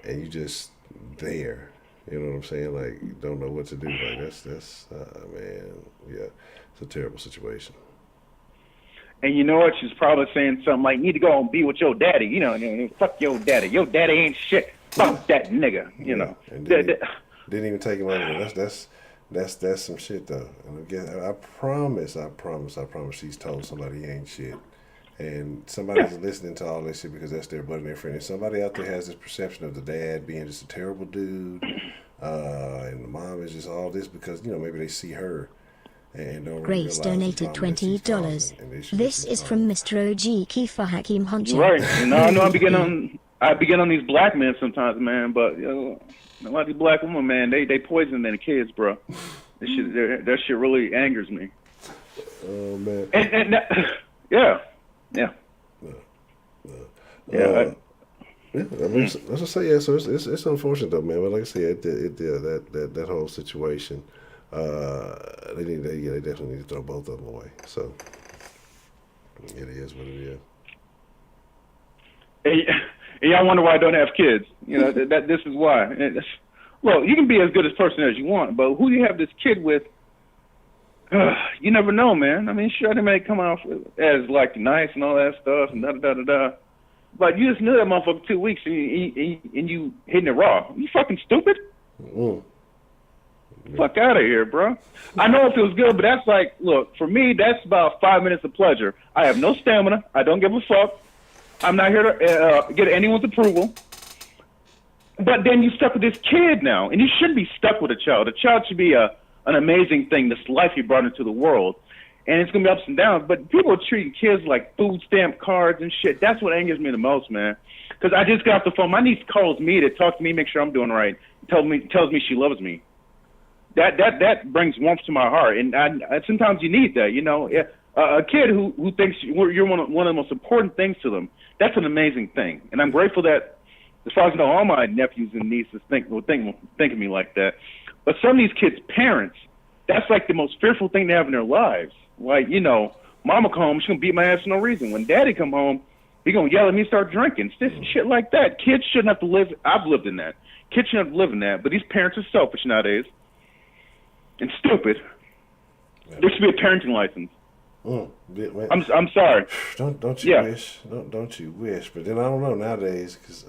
And you just there. You know what I'm saying? Like, you don't know what to do. Like, that's man, yeah, it's a terrible situation. And you know what? She's probably saying something like, "Need to go and be with your daddy." Fuck your daddy. Your daddy ain't shit. Fuck that nigga. And didn't even take him out. That's some shit though. And again, I promise she's told somebody he ain't shit. And somebody's listening to all this shit because that's their buddy and their friend. And somebody out there has this perception of the dad being just a terrible dude, and the mom is just all this because, maybe they see her and don't Grace donated $20. This is from Mr. Ojiki for Hakeem Honcho. Right. And I know I begin on these black men sometimes, man, but a lot of these black women, man, they poison their kids, bro. That shit really angers me. Oh man. And yeah. I mean, let's just say So it's unfortunate though, man. But like I said, that whole situation, they definitely need to throw both of them away. So it is what it is. And y'all wonder why I don't have kids. This is why. Look, you can be as good a person as you want, but who you have this kid with, you never know, man. I mean, sure, they may come out as, like, nice and all that stuff and da-da-da-da-da. But you just knew that motherfucker for 2 weeks and you hitting it raw. You fucking stupid? Fuck out of here, bro. I know it feels good, but that's like, look, for me, that's about 5 minutes of pleasure. I have no stamina. I don't give a fuck. I'm not here to get anyone's approval. But then you stuck with this kid now, and you shouldn't be stuck with a child. A child should be an amazing thing, this life you brought into the world. and it's gonna be ups and downs. But people are treating kids like food stamp cards and shit. That's what angers me the most, man. Because I just got off the phone. My niece calls me to talk to me, make sure I'm doing right. Tells me she loves me. That brings warmth to my heart, and sometimes you need that. You know, a kid who thinks you're one of the most important things to them. That's an amazing thing, and I'm grateful that, as far as I know, all my nephews and nieces think of me like that. But some of these kids' parents, that's like the most fearful thing they have in their lives. Like, you know, mama come home, she's gonna beat my ass for no reason. When daddy come home, he gonna yell at me and start drinking. Shit like that. Kids shouldn't have to live. I've lived in that. Kids shouldn't have to live in that. But these parents are selfish nowadays and stupid. Yeah. There should be a parenting license. I'm sorry. Don't you wish? Don't you wish? But then I don't know nowadays, because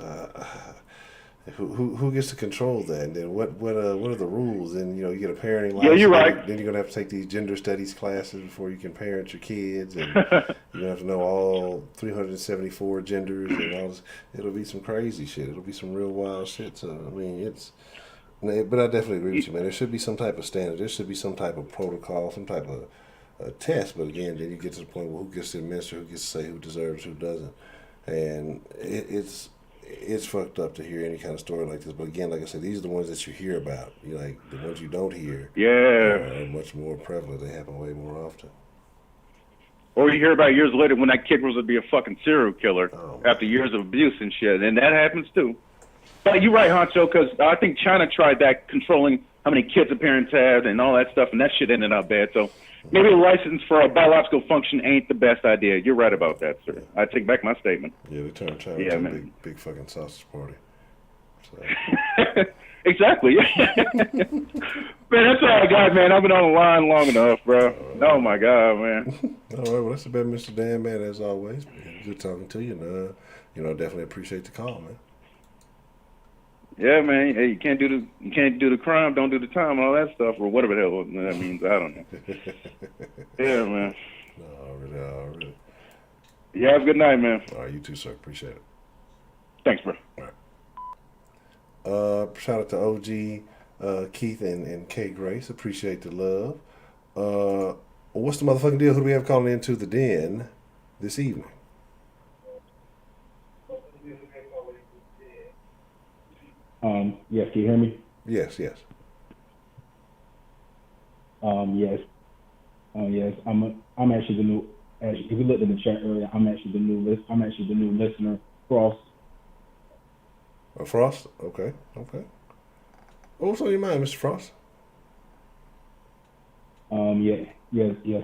who gets to control that? And then what are the rules? And you get a parenting license. Yeah, you're right. Then you're gonna have to take these gender studies classes before you can parent your kids, and you're gonna have to know all 374 genders and all this. It'll be some crazy shit. It'll be some real wild shit. So I mean, but I definitely agree with you, man. There should be some type of standard. There should be some type of protocol, some type of a test. But again, then you get to the point where who gets to administer, who gets to say who deserves, who doesn't, and it's fucked up to hear any kind of story like this. But again, like I said, these are the ones that you hear about. The ones you don't hear. Yeah. Are much more prevalent. They happen way more often. Or you hear about years later when that kid was to be a fucking serial killer after years of abuse and shit, and that happens too. But you're right, Honcho, because I think China tried that, controlling how many kids the parents have and all that stuff, and that shit ended up bad. So maybe a license for a biological function ain't the best idea. You're right about that, sir. Yeah. I take back my statement. Yeah, they turned China into a big fucking sausage party. So. Exactly. Man, that's all I got, man. I've been on the line long enough, bro. Oh, my God, man. All right, well, that's about Mr. Dan, man, as always. Good talking to you, and definitely appreciate the call, man. Yeah, man. Hey, you can't do the crime, don't do the time, all that stuff, or whatever the hell that means. I don't know. Yeah, man. All right. Yeah, have a good night, man. All right, you too, sir. Appreciate it. Thanks, bro. All right. Shout out to OG, Keith, and K Grace. Appreciate the love. What's the motherfucking deal? Who do we have calling into the den this evening? Yes, can you hear me? Yes. Yes. Yes. I'm actually the new. If you looked in the chat earlier, I'm actually the new listener, Frost. Frost. Okay. What's on your mind, Mr. Frost? Yes,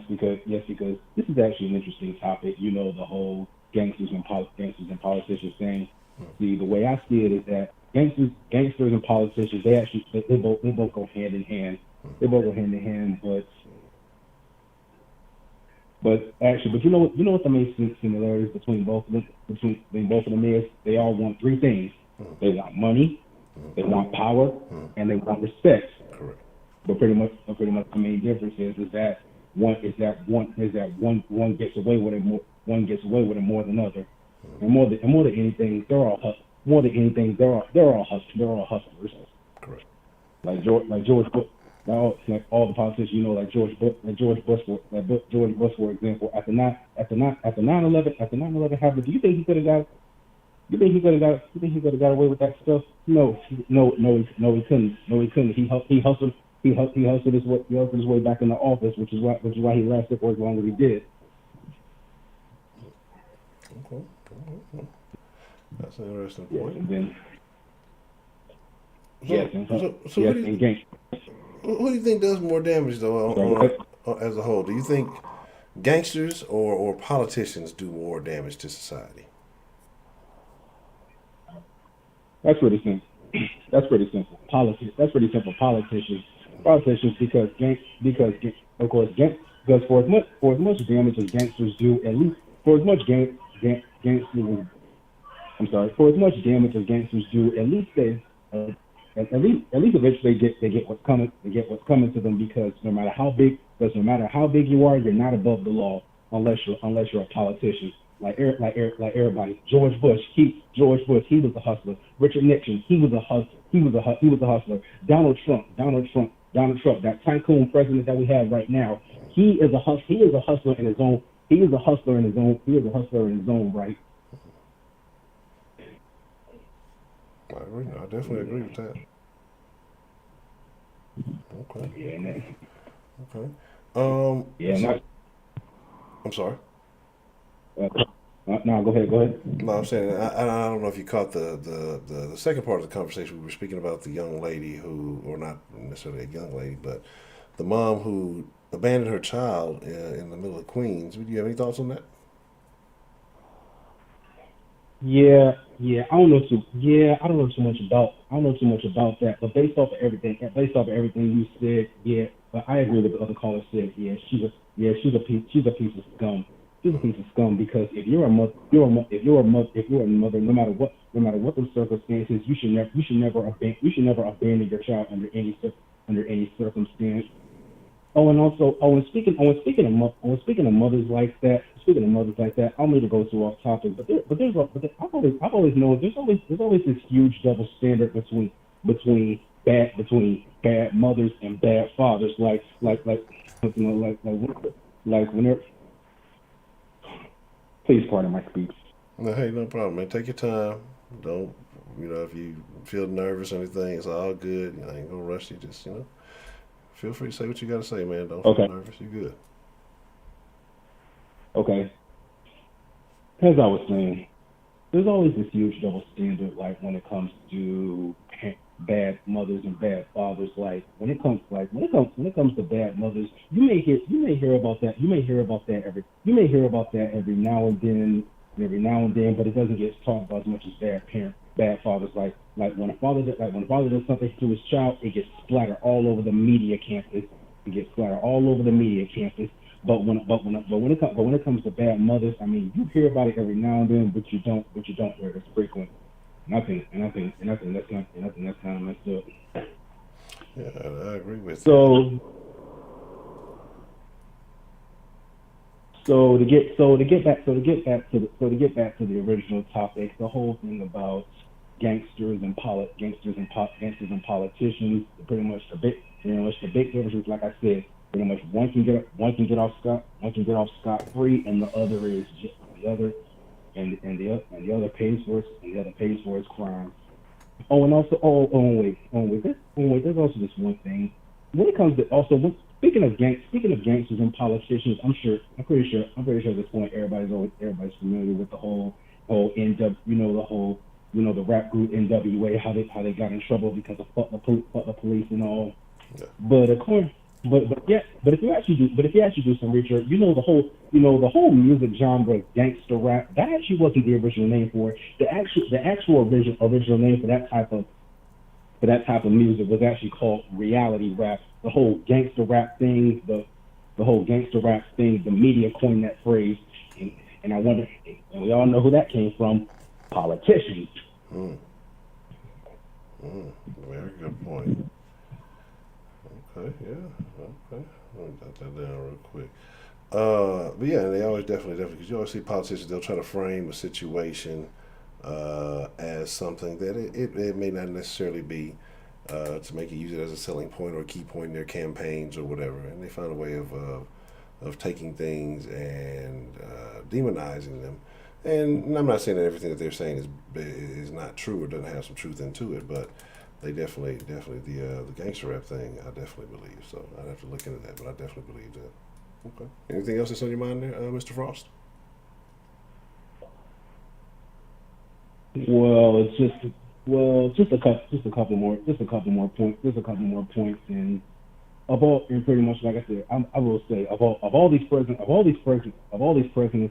because this is actually an interesting topic. The whole gangsters and politicians thing. See, the way I see it is that gangsters and politicians, they both go hand in hand. They both go hand in hand, but you know what the main similarities between both of them is? They all want three things. They want money, they want power, and they want respect. Correct. But pretty much the main difference is that one gets away with it more than other. And more than anything, they're all hustlers. Correct. Like George Bush, like all the politicians, like George Bush, for example, after 9/11 happened, do you think he could have got away with that stuff? No, he couldn't. He hustled his way back in the office, which is why he lasted for as long as he did. Okay. That's an interesting point. Who do you think does more damage, though, as a whole? Do you think gangsters or politicians do more damage to society? That's pretty simple. That's pretty simple. Politicians, because of course, for as much damage as gangsters do, at least for as much for as much damage as gangsters do, at least eventually they get what's coming to them, because no matter how big you are, you're not above the law unless you're a politician. Like everybody. George Bush, he was a hustler. Richard Nixon, he was a hustler. Donald Trump, that tycoon president that we have right now, he is a hustler in his own. He is a hustler in his own. He is a hustler in his own right. I agree. I definitely agree with that. Okay. Yeah, man. Okay. Yeah, so, I'm sorry. No, go ahead. No, I'm saying I don't know if you caught the second part of the conversation. We were speaking about the young lady who, or not necessarily a young lady, but the mom who abandoned her child in the middle of Queens. Do you have any thoughts on that? Yeah. I don't know too much about that. But based off of everything you said, yeah. But I agree with the other caller said. Yeah, she's a piece of scum. She's a piece of scum because if you're a mother, no matter what the circumstances, you should never abandon your child under any circumstance. And speaking of mothers like that, I'm going to go too off topic, but I've always known there's always this huge double standard between bad mothers and bad fathers, like whenever. Please pardon my speech. No, hey, no problem, man. Take your time. Don't, if you feel nervous or anything, it's all good. I ain't gonna rush you. Just, feel free to say what you gotta say, man. Don't feel nervous. You're good. Okay. As I was saying, there's always this huge double standard, like when it comes to bad mothers and bad fathers. Like when it comes to bad mothers, you may hear about that every now and then, but it doesn't get talked about as much as bad fathers. Like when a father does something to his child, it gets splattered all over the media campus. But when it comes to bad mothers, I mean, you hear about it every now and then, but you don't hear it as frequent. And I think that's kind of messed up. Yeah, I agree with you. So to get back to the original topic, the whole thing about gangsters and politicians, pretty much the big difference is, like I said, pretty much one can get off scot free, and the other is just the other. And the other pays for its crime. There's also this one thing. When it comes to speaking of gangsters and politicians, I'm pretty sure at this point everybody's familiar with the whole NW, the rap group NWA, how they got in trouble because of fuck the police and all. Yeah. But if you actually do some research, the whole music genre, gangster rap, that actually wasn't the original name for it. The actual original name for that type of music was actually called reality rap. The whole gangster rap thing, the media coined that phrase, and I wonder, and we all know who that came from, politicians. Very good point. Okay, yeah, okay. Let me jot that down real quick. But yeah, they always definitely, because you always see politicians, they'll try to frame a situation as something that it may not necessarily be, to make it use it as a selling point or a key point in their campaigns or whatever. And they find a way of taking things and demonizing them. And I'm not saying that everything that they're saying is not true or doesn't have some truth into it, but they definitely the gangster rap thing, I definitely believe. So I'd have to look into that, but I definitely believe that. Okay. Anything else that's on your mind there, Mr. Frost? Well, just a couple more points, and pretty much, like I said, I will say of all these presidents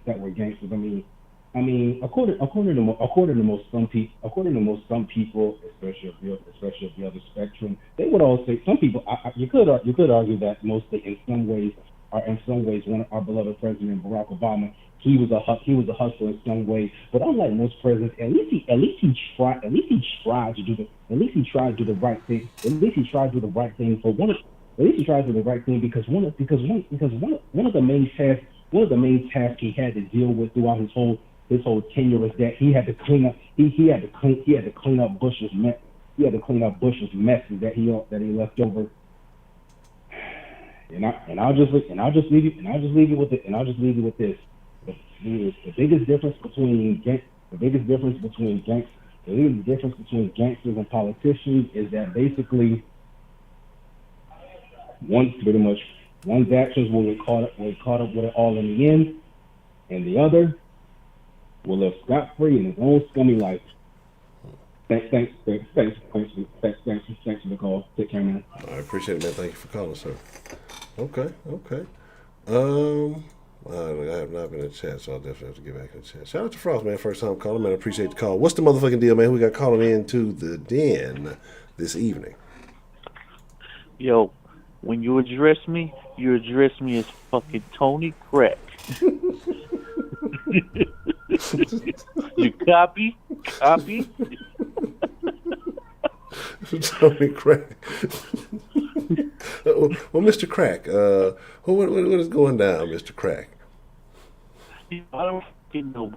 that were gangsters. I mean, according to most some people, especially of the other spectrum, they would all say, some people. You could argue that mostly in some ways, one of our beloved President Barack Obama, he was a hustler in some way. But unlike most presidents, at least he tried to do the right thing. At least he tried to do the right thing because one of the main tasks he had to deal with throughout his whole tenure was that he had to clean up Bush's messes that he left over. I'll just leave you with this. The biggest difference between gangsters and politicians is that basically one's actions will get caught up with it all in the end, and the other will live scot free in his own scummy life. Thanks for the call. Take care, man. I appreciate it, man. Thank you for calling, sir. Okay. I have not been in the chat, so I'll definitely have to get back in the chat. Shout out to Frost, man. First time calling, man. I appreciate the call. What's the motherfucking deal, man? Who we got calling in to the den this evening? Yo, when you address me as fucking Tony Crack. You copy? Tony Crack. Well, Mr. Crack, what is going down, Mr. Crack? I don't fucking know.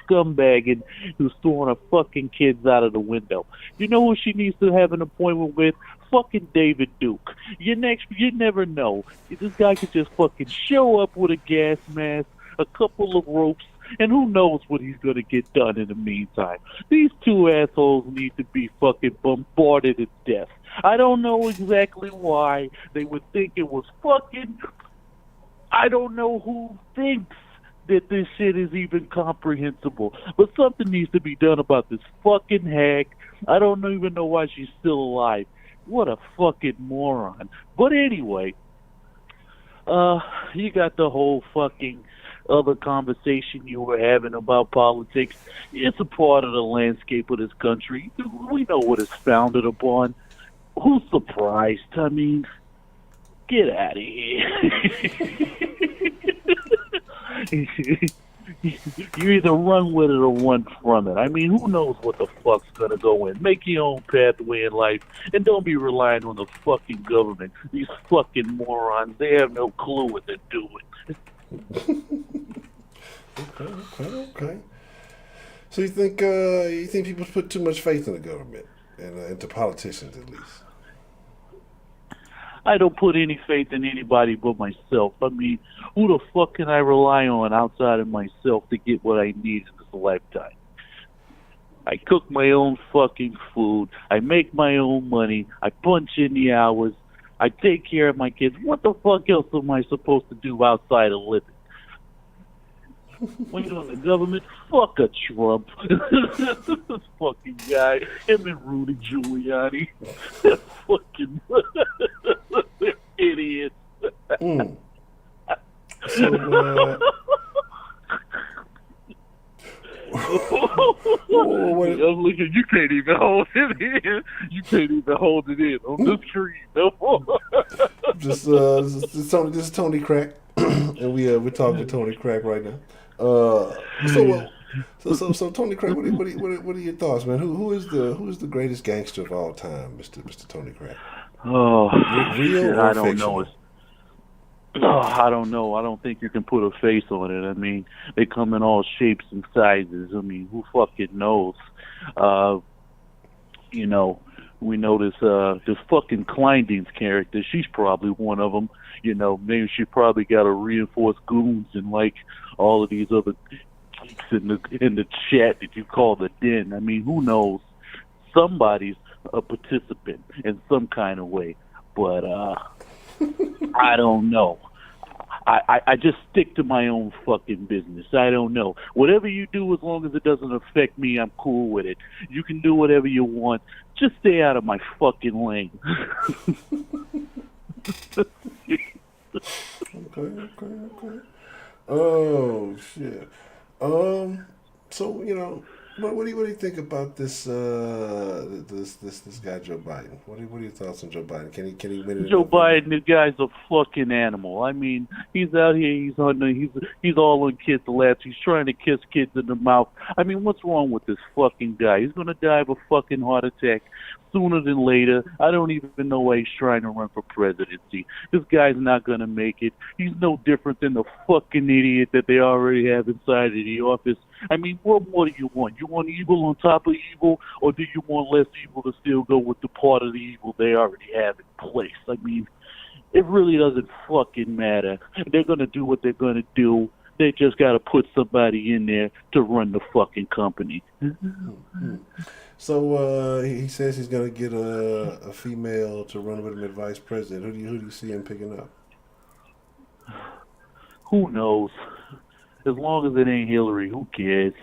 Scumbag who's throwing her fucking kids out of the window. You know who she needs to have an appointment with? Fucking David Duke. You never know. This guy could just fucking show up with a gas mask, a couple of ropes, and who knows what he's gonna get done in the meantime. These two assholes need to be fucking bombarded to death. I don't know exactly why they would think it was fucking... I don't know who thinks that this shit is even comprehensible. But something needs to be done about this fucking hag. I don't even know why she's still alive. What a fucking moron. But anyway, you got the whole fucking other conversation you were having about politics. It's a part of the landscape of this country. We know what it's founded upon. Who's surprised? I mean, get out of here. You either run with it or run from it. I mean, who knows what the fuck's gonna go in? Make your own pathway in life, and don't be relying on the fucking government. These fucking morons, they have no clue what they're doing. Okay. So you think people put too much faith in the government and into politicians, at least? I don't put any faith in anybody but myself. I mean, who the fuck can I rely on outside of myself to get what I need in this lifetime? I cook my own fucking food. I make my own money. I punch in the hours. I take care of my kids. What the fuck else am I supposed to do outside of living? When you're in the government, fuck a Trump. This fucking guy, him and Rudy Giuliani. They're fucking they're idiots. So, I'm looking, you can't even hold it in. You can't even hold it in on the screen. No. This is Tony Crack, and we're talking to Tony Crack right now. So Tony Crack, what are your thoughts, man? Who is the greatest gangster of all time, Mr. Tony Crack? Oh, real shit, or I don't fictional? know. I don't know. I don't think you can put a face on it. I mean, they come in all shapes and sizes. I mean, who fucking knows? You know, we know this fucking Kleindienst character. She's probably one of them. You know, maybe she probably got a reinforced goons and like all of these other geeks in the chat that you call the den. I mean, who knows? Somebody's a participant in some kind of way, but I don't know. I just stick to my own fucking business. I don't know. Whatever you do, as long as it doesn't affect me, I'm cool with it. You can do whatever you want. Just stay out of my fucking lane. Okay. Oh shit. So you know, what do you think about this this guy Joe Biden? What are your thoughts on Joe Biden? Can he win it? Joe Biden, the guy's a fucking animal. I mean, he's out here, he's all on kids' laps. He's trying to kiss kids in the mouth. I mean, what's wrong with this fucking guy? He's gonna die of a fucking heart attack sooner than later. I don't even know why he's trying to run for presidency. This guy's not gonna make it. He's no different than the fucking idiot that they already have inside of the office. I mean, what more do you want? You want evil on top of evil, or do you want less evil to still go with the part of the evil they already have in place? I mean, It really doesn't fucking matter. They're gonna do what they're gonna do. They just gotta put somebody in there to run the fucking company. So he says he's gonna get a female to run with him as vice president. Who do you see him picking up? Who knows? As long as it ain't Hillary, who cares?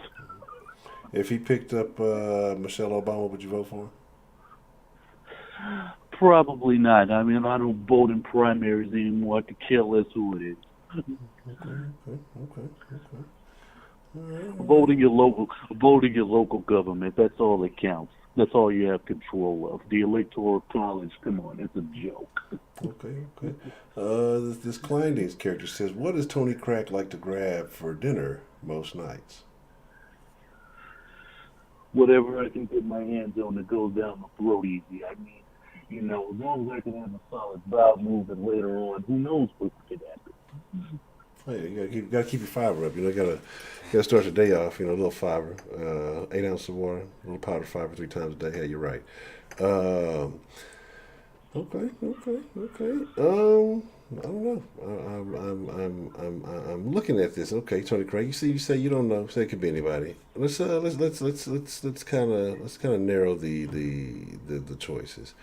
If he picked up Michelle Obama, would you vote for him? Probably not. I mean, I don't vote in primaries anymore. I could care less who it is. Okay. Voting your local government. That's all that counts. That's all you have control of. The electoral college. Come on, it's a joke. Okay. This Kleindien's character says, "What does Tony Crack like to grab for dinner most nights?" Whatever I can get my hands on that goes down the throat easy. I mean, as long as I can have a solid bowel movement later on, who knows what could happen. Hey, you gotta keep your fiber up. You gotta start your day off. A little fiber, 8 ounces of water, a little powdered fiber 3 times a day. Yeah, you're right. Okay. I don't know. I'm looking at this. Okay, Tony Craig. You say you don't know. Say it could be anybody. Let's kind of narrow the choices.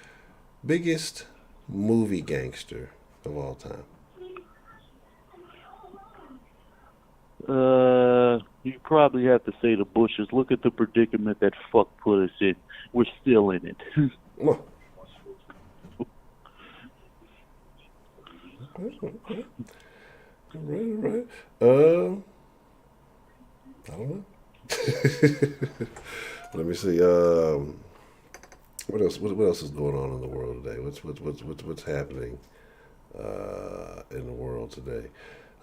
Biggest movie gangster of all time. You probably have to say the Bushes. Look at the predicament that fuck put us in. We're still in it. Oh. Okay. All right. I don't know. Let me see. What else? What else is going on in the world today? What's happening in the world today?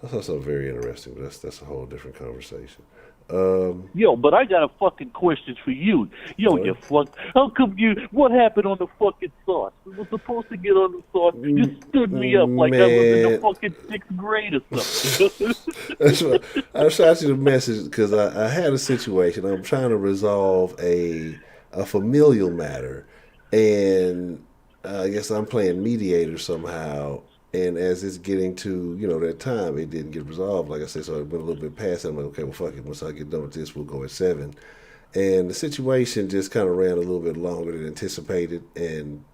I saw something very interesting, but that's a whole different conversation. But I got a fucking question for you. You fuck. How come what happened on the fucking sauce? We were supposed to get on the sauce. You stood me up like I was in the fucking 6th grade or something. That's what I shot you the message because I had a situation. I'm trying to resolve a familial matter, and I guess I'm playing mediator somehow. And as it's getting to, that time, it didn't get resolved. Like I said, so it went a little bit past. I'm like, okay, well, fuck it. Once I get done with this, we'll go at 7. And the situation just kind of ran a little bit longer than anticipated. And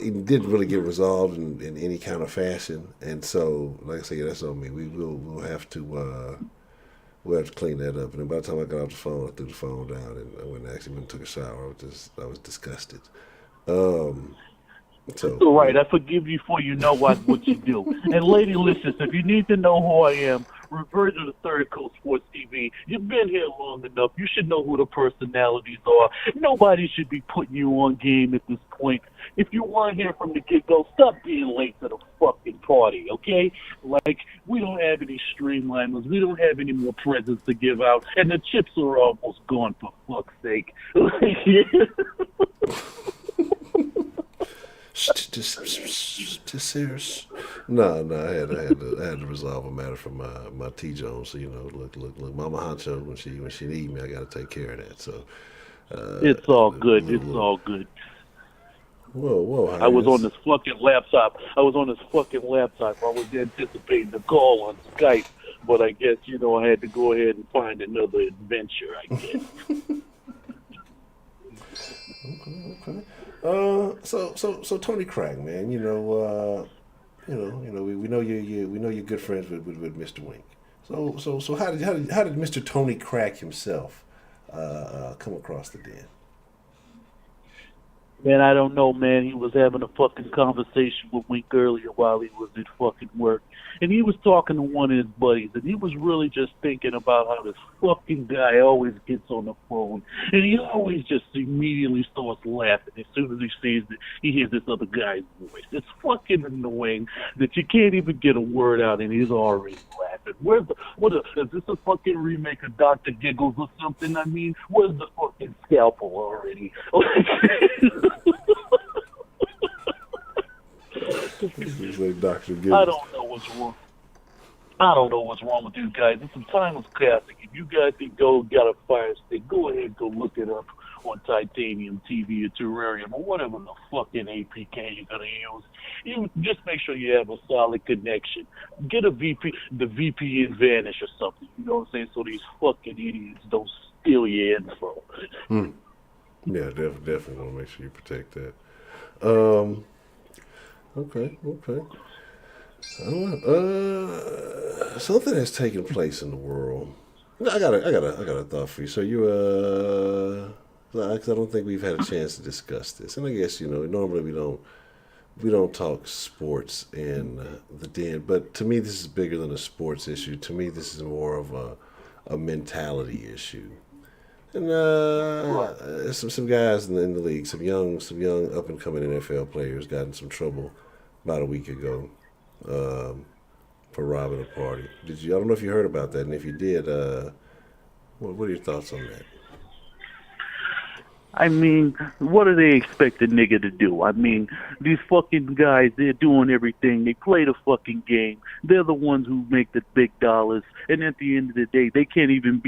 it didn't really get resolved in any kind of fashion. And so, like I said, that's on me. We'll have to clean that up. And then by the time I got off the phone, I threw the phone down and I went and took a shower. I was disgusted. All right, I forgive you for what you do. And lady listeners, if you need to know who I am, revert to the Third Coast Sports TV. You've been here long enough. You should know who the personalities are. Nobody should be putting you on game at this point. If you weren't here from the get-go, stop being late to the fucking party, okay? Like, we don't have any streamliners. We don't have any more presents to give out. And the chips are almost gone, for fuck's sake. Just serious. No, I had to resolve a matter for my T Jones. So look, Mama Honcho, when she need me, I got to take care of that. So it's all good. It's all good. Whoa! I was on this fucking laptop. I was anticipating the call on Skype, but I guess I had to go ahead and find another adventure. I guess. Okay. So Tony Craig, man, we know you're good friends with Mr. Wink. So how did Mr. Tony Craig himself come across the den? Man, I don't know, man. He was having a fucking conversation with Wink earlier while he was at fucking work. And he was talking to one of his buddies, and he was really just thinking about how this fucking guy always gets on the phone. And he always just immediately starts laughing as soon as he hears this other guy's voice. It's fucking annoying that you can't even get a word out, and he's already laughing. Is this a fucking remake of Dr. Giggles or something? I mean, where's the fucking scalpel already? Like Dr. Gibbs. I don't know what's wrong with you guys. It's a timeless classic. If you guys can got a fire stick, go ahead, go look it up. or titanium TV or terrarium or whatever the fucking APK you're gonna use. You just make sure you have a solid connection. Get a the VPN vanish or something. You know what I'm saying? So these fucking idiots don't steal your info. Yeah, definitely want to make sure you protect that. Okay. Something has taken place in the world. I got a thought for you. So because I don't think we've had a chance to discuss this, and I guess normally we don't talk sports in the den, but to me this is bigger than a sports issue. To me this is more of a mentality issue. And some guys in the league, some young up and coming NFL players got in some trouble about a week ago for robbing a party. I don't know if you heard about that, and if you did, what are your thoughts on that? I mean, what do they expect a nigga to do? I mean, these fucking guys, they're doing everything. They play the fucking game. They're the ones who make the big dollars. And at the end of the day, they can't even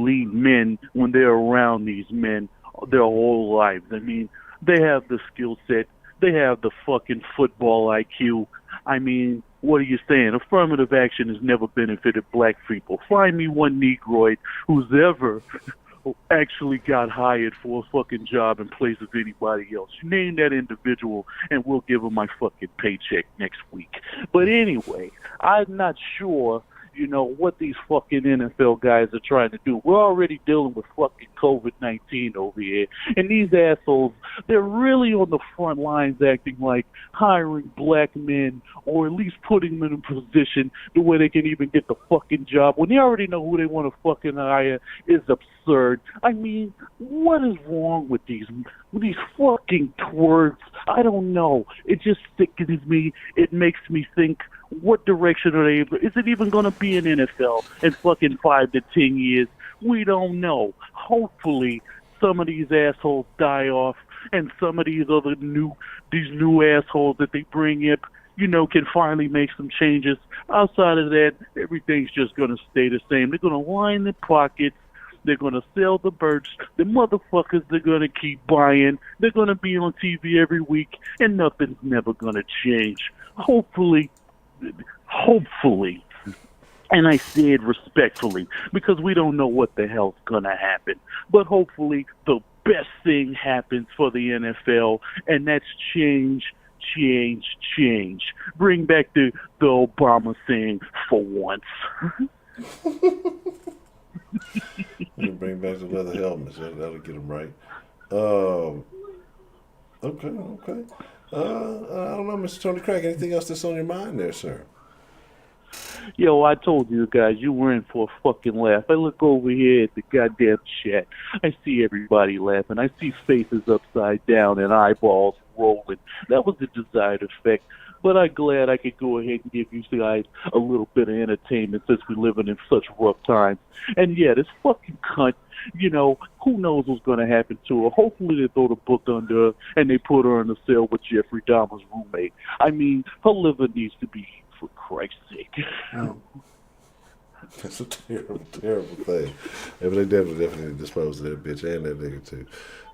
lead men when they're around these men their whole lives. I mean, they have the skill set. They have the fucking football IQ. I mean, what are you saying? Affirmative action has never benefited black people. Find me one Negroid who's ever actually got hired for a fucking job in place of anybody else. You name that individual and we'll give him my fucking paycheck next week. But anyway, I'm not sure, what these fucking NFL guys are trying to do. We're already dealing with fucking COVID-19 over here. And these assholes, they're really on the front lines acting like hiring black men or at least putting them in a position to where they can even get the fucking job when they already know who they want to fucking hire is absurd. I mean, what is wrong with these fucking twerps? I don't know. It just sickens me. It makes me think, what direction are they? Is it even going to be an NFL in fucking 5 to 10 years? We don't know. Hopefully, some of these assholes die off, and some of these new assholes that they bring in, can finally make some changes. Outside of that, everything's just going to stay the same. They're going to line their pockets. They're going to sell the birds. The motherfuckers, they're going to keep buying. They're going to be on TV every week, and nothing's never going to change. Hopefully, and I say it respectfully because we don't know what the hell's going to happen. But hopefully the best thing happens for the NFL, and that's change. Bring back the Obama saying, for once. Bring back the leather helmets. That'll get them right. Okay. I don't know, Mr. Tony Craig. Anything else that's on your mind there, sir? Yo, I told you guys, you were in for a fucking laugh. I look over here at the goddamn chat. I see everybody laughing. I see faces upside down and eyeballs rolling. That was the desired effect. But I'm glad I could go ahead and give you guys a little bit of entertainment since we're living in such rough times. And yeah, this fucking cunt, who knows what's going to happen to her. Hopefully they throw the book under her and they put her in a cell with Jeffrey Dahmer's roommate. I mean, her liver needs to be, for Christ's sake. That's a terrible, terrible thing. Yeah, but they definitely dispose of that bitch and that nigga too.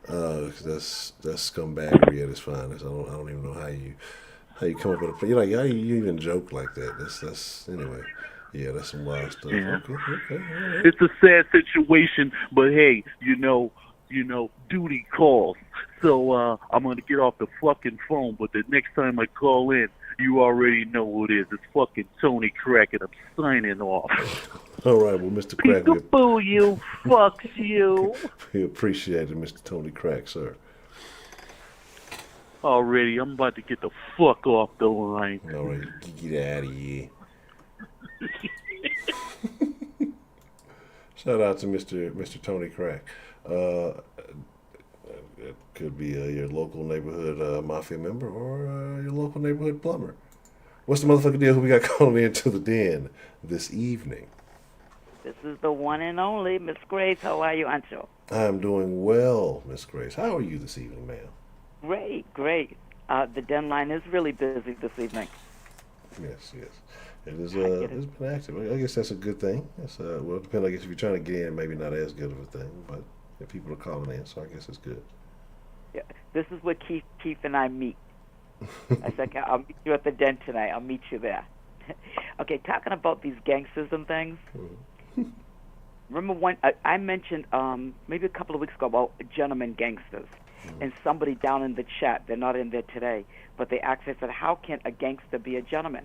That's scumbaggery at its finest. I don't even know how you come up with a, how you even joke like that. That's anyway. Yeah, that's some wild stuff. Yeah. Okay, all right. It's a sad situation, but hey, duty calls. So I'm gonna get off the fucking phone, but the next time I call in, you already know who it is. It's fucking Tony Crack, and I'm signing off. All right, well, Mr. Crack, peekaboo, you fuck you. We appreciate it, Mr. Tony Crack, sir. Already, I'm about to get the fuck off the line. All right, get out of here. Shout out to Mr. Tony Crack. It could be your local neighborhood mafia member or your local neighborhood plumber. What's the motherfucking deal? Who we got calling into the den this evening? This is the one and only Miss Grace. How are you, Honcho? I'm doing well, Miss Grace. How are you this evening, ma'am? Great. The Denline is really busy this evening. Yes. It is. It's been active. I guess that's a good thing. It's well, it depends. I guess if you're trying to get in, maybe not as good of a thing, but that people are calling in, so I guess it's good. Yeah, this is where Keith and I meet. I said, I'll meet you at the den tonight. I'll meet you there. Okay, talking about these gangsters and things. Remember I mentioned maybe a couple of weeks ago about gentlemen gangsters, and somebody down in the chat, they're not in there today, but they actually said, how can a gangster be a gentleman?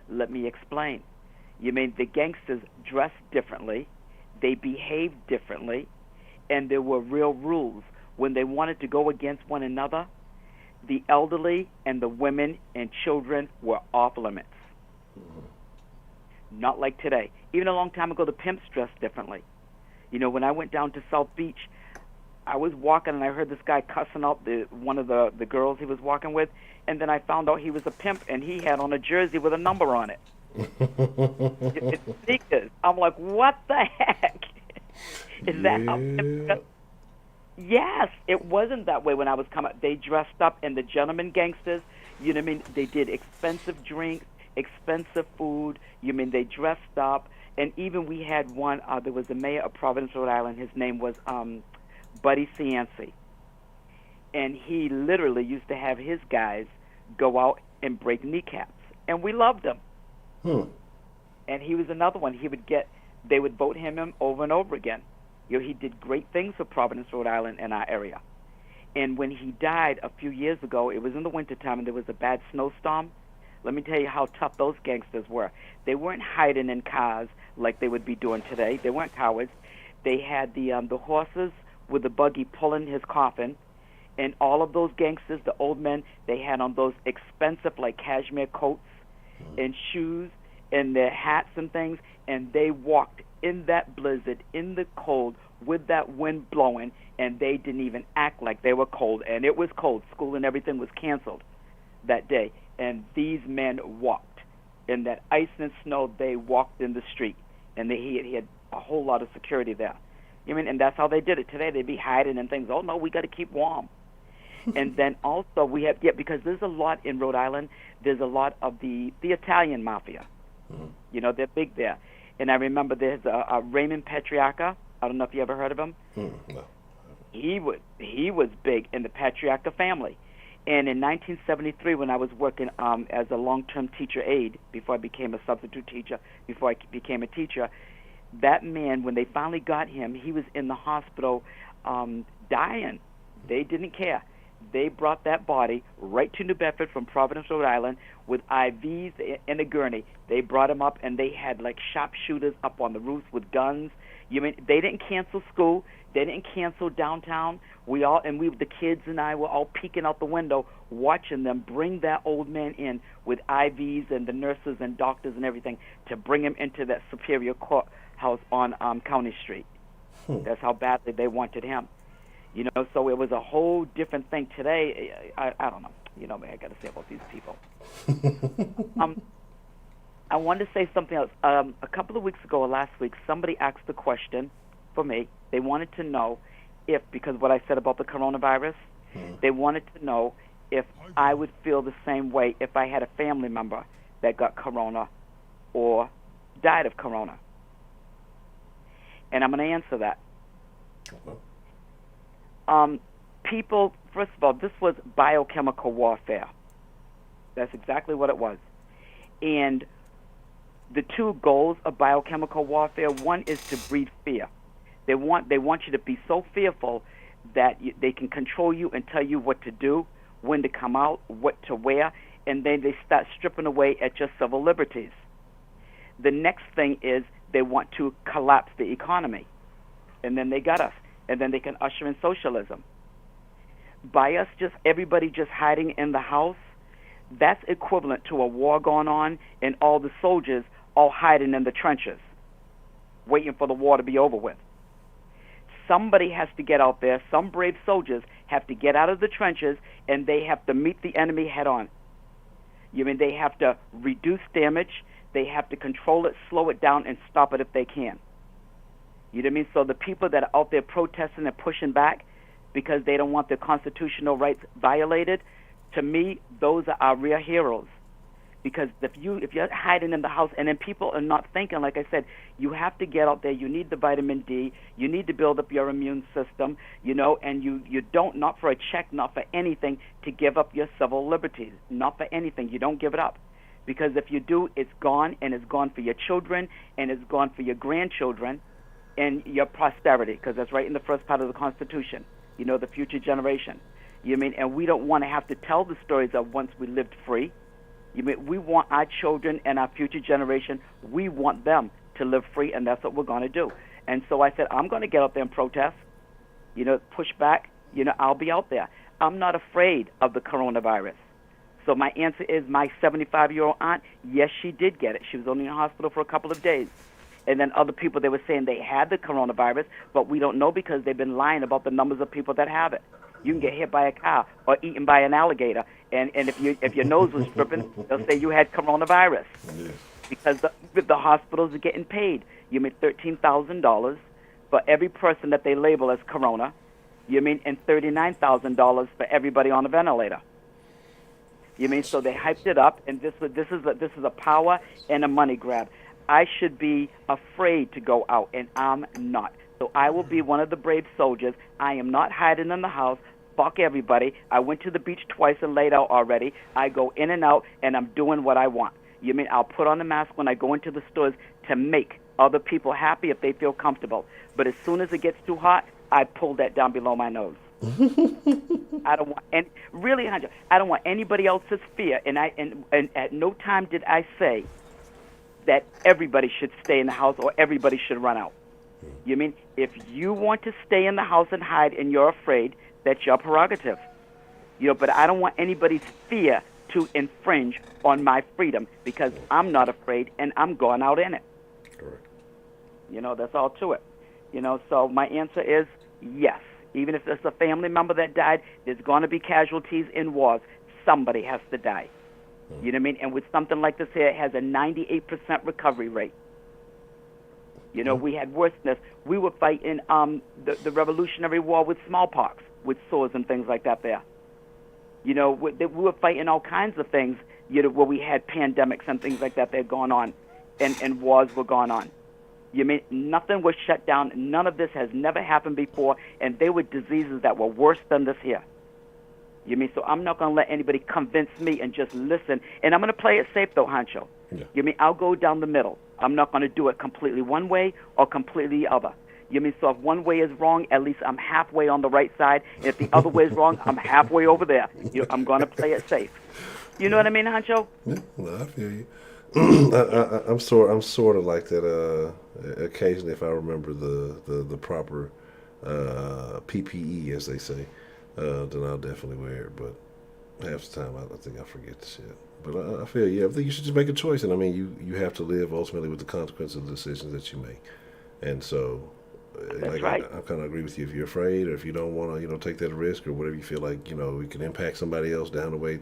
Let me explain. You mean the gangsters dress differently, they behave differently, and there were real rules. When they wanted to go against one another, the elderly and the women and children were off limits. Not like today. Even a long time ago, the pimps dressed differently. You know, when I went down to South Beach, I was walking and I heard this guy cussing out one of the girls he was walking with, and then I found out he was a pimp and he had on a jersey with a number on it. It's sneakers. I'm like, what the heck? Is that how pimps dress? Yes, it wasn't that way when I was coming. They dressed up, and the gentlemen gangsters, you know what I mean? They did expensive drinks, expensive food. You mean they dressed up, and even we had one. There was the mayor of Providence, Rhode Island. His name was Buddy Cianci, and he literally used to have his guys go out and break kneecaps, and we loved him. And he was another one. They would vote him in over and over again. You know, he did great things for Providence, Rhode Island, and our area. And when he died a few years ago, it was in the wintertime, and there was a bad snowstorm. Let me tell you how tough those gangsters were. They weren't hiding in cars like they would be doing today. They weren't cowards. They had the horses with the buggy pulling his coffin, and all of those gangsters, the old men, they had on those expensive like cashmere coats and shoes and their hats and things, and they walked in that blizzard, in the cold, with that wind blowing, and they didn't even act like they were cold. And it was cold. School and everything was canceled that day. And these men walked. In that ice and snow, they walked in the street. And he had a whole lot of security there. You mean, and that's how they did it. Today they'd be hiding and things. Oh, no, we got to keep warm. And then also we have, because there's a lot in Rhode Island, there's a lot of the Italian mafia. You know, they're big there. And I remember there's a Raymond Patriarca. I don't know if you ever heard of him. No. He was big in the Patriarca family. And in 1973, when I was working as a long-term teacher aide, before I became a substitute teacher, before I became a teacher, that man, when they finally got him, he was in the hospital dying. They didn't care. They brought that body right to New Bedford from Providence, Rhode Island, with IVs and a gurney. They brought him up, and they had like sharpshooters up on the roofs with guns. You mean they didn't cancel school? They didn't cancel downtown. The kids and I were all peeking out the window, watching them bring that old man in with IVs and the nurses and doctors and everything to bring him into that Superior Courthouse on County Street. That's how badly they wanted him. You know, so it was a whole different thing today. I don't know. You know, I got to say about these people. I wanted to say something else. A couple of weeks ago or last week, somebody asked the question for me. They wanted to know if, because what I said about the coronavirus, they wanted to know if I would feel the same way if I had a family member that got corona or died of corona. And I'm going to answer that. People, first of all, this was biochemical warfare. That's exactly what it was. And the two goals of biochemical warfare, one is to breed fear. They want you to be so fearful that they can control you and tell you what to do, when to come out, what to wear, and then they start stripping away at your civil liberties. The next thing is they want to collapse the economy, and then they got us, and then they can usher in socialism. By us everybody just hiding in the house, that's equivalent to a war going on and all the soldiers all hiding in the trenches, waiting for the war to be over with. Somebody has to get out there. Some brave soldiers have to get out of the trenches, and they have to meet the enemy head on. You mean they have to reduce damage, they have to control it, slow it down, and stop it if they can. You know what I mean? So the people that are out there protesting and pushing back because they don't want their constitutional rights violated, to me, those are our real heroes. Because if you're hiding in the house, and then people are not thinking, like I said, you have to get out there. You need the vitamin D. You need to build up your immune system, and you don't, not for a check, not for anything, to give up your civil liberties. Not for anything. You don't give it up. Because if you do, it's gone, and it's gone for your children, and it's gone for your grandchildren, and your posterity, because that's right in the first part of the Constitution, the future generation. And we don't want to have to tell the stories of once we lived free. We want our children and our future generation, we want them to live free, and that's what we're going to do. And so I said, I'm going to get out there and protest, push back, I'll be out there. I'm not afraid of the coronavirus. So my answer is, my 75-year-old aunt, yes, she did get it. She was only in the hospital for a couple of days. And then other people, they were saying they had the coronavirus, but we don't know because they've been lying about the numbers of people that have it. You can get hit by a car or eaten by an alligator, and if your nose was dripping, they'll say you had coronavirus. Yes. Because the hospitals are getting paid. You mean $13,000 for every person that they label as corona. And $39,000 for everybody on a ventilator. So they hyped it up, and this is a power and a money grab. I should be afraid to go out, and I'm not. So I will be one of the brave soldiers. I am not hiding in the house. Fuck everybody. I went to the beach twice and laid out already. I go in and out, and I'm doing what I want. I'll put on the mask when I go into the stores to make other people happy if they feel comfortable. But as soon as it gets too hot, I pull that down below my nose. I don't want I don't want anybody else's fear. And at no time did I say that everybody should stay in the house or everybody should run out. If you want to stay in the house and hide and you're afraid, that's your prerogative. But I don't want anybody's fear to infringe on my freedom, because I'm not afraid and I'm going out in it. Correct. That's all to it. So my answer is yes. Even if it's a family member that died, there's going to be casualties in wars. Somebody has to die. And with something like this here, it has a 98% recovery rate. We had worse than this. We were fighting the Revolutionary War with smallpox, with sores and things like that there. We were fighting all kinds of things, where we had pandemics and things like that going on, and wars were going on. Nothing was shut down. None of this has never happened before, and they were diseases that were worse than this here. So I'm not going to let anybody convince me and just listen. And I'm going to play it safe, though, Honcho. Yeah. I'll go down the middle. I'm not going to do it completely one way or completely the other. So if one way is wrong, at least I'm halfway on the right side. If the other way is wrong, I'm halfway over there. I'm going to play it safe. You know what I mean, Honcho? Yeah, I feel you. I'm sort of like that. Occasionally, if I remember the proper PPE, as they say, then I'll definitely wear it. But half the time, I think I forget the shit. But I feel you. I think you should just make a choice, and I mean, you have to live ultimately with the consequences of the decisions that you make. And so, that's right. I kind of agree with you. If you're afraid, or if you don't want to, take that risk, or whatever you feel like, it can impact somebody else down the way,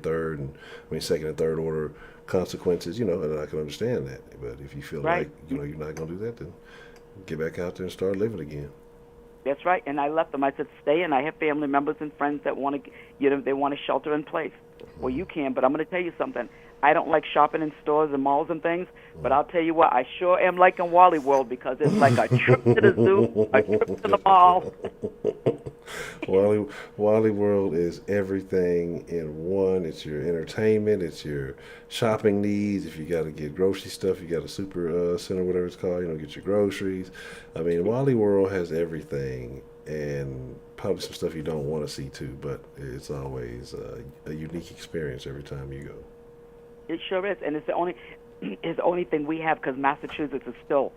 second and third order consequences, and I can understand that. But if you feel like, you're not going to do that, then get back out there and start living again. That's right. And I left them. I said, stay, and I have family members and friends that want to, they want to shelter in place. Well, you can, but I'm going to tell you something. I don't like shopping in stores and malls and things, but I'll tell you what, I sure am liking Wally World, because it's like a trip to the zoo, a trip to the mall. Wally World is everything in one. It's your entertainment, it's your shopping needs. If you got to get grocery stuff, you got a super center, whatever it's called, get your groceries. I mean, Wally World has everything, and probably some stuff you don't want to see too, but it's always a unique experience every time you go. It sure is, and it's the only thing we have, because Massachusetts is still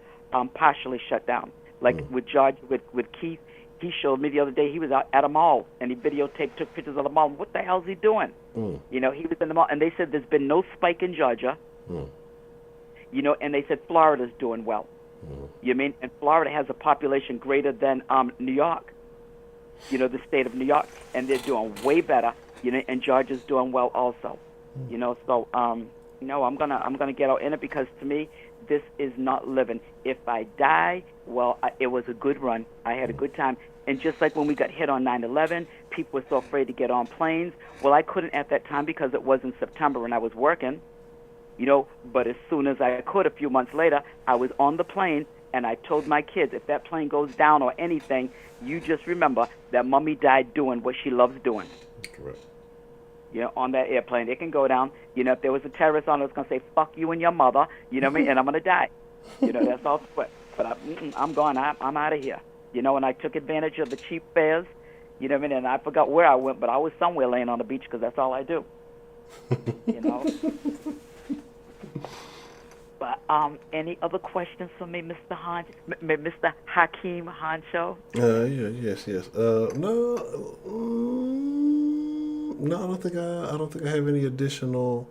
partially shut down. Like with George, with Keith, he showed me the other day he was out at a mall, and he videotaped, took pictures of the mall. What the hell's he doing? He was in the mall, and they said there's been no spike in Georgia. And they said Florida's doing well. And Florida has a population greater than New York. The state of New York, and they're doing way better. And Georgia's doing well also. So I'm gonna get out in it, because to me, this is not living. If I die, well, it was a good run. I had a good time. And just like when we got hit on 9/11, people were so afraid to get on planes. Well, I couldn't at that time because it was in September and I was working. But as soon as I could, a few months later, I was on the plane, and I told my kids, if that plane goes down or anything, you just remember that Mommy died doing what she loves doing. Correct. On that airplane. It can go down. If there was a terrorist on it, it's going to say, fuck you and your mother, and I'm going to die. That's all. But I'm gone. I'm out of here. And I took advantage of the cheap fares, and I forgot where I went, but I was somewhere laying on the beach because that's all I do. But any other questions for me, Mr. Hakeem Honcho? Yes. No, I don't think I have any additional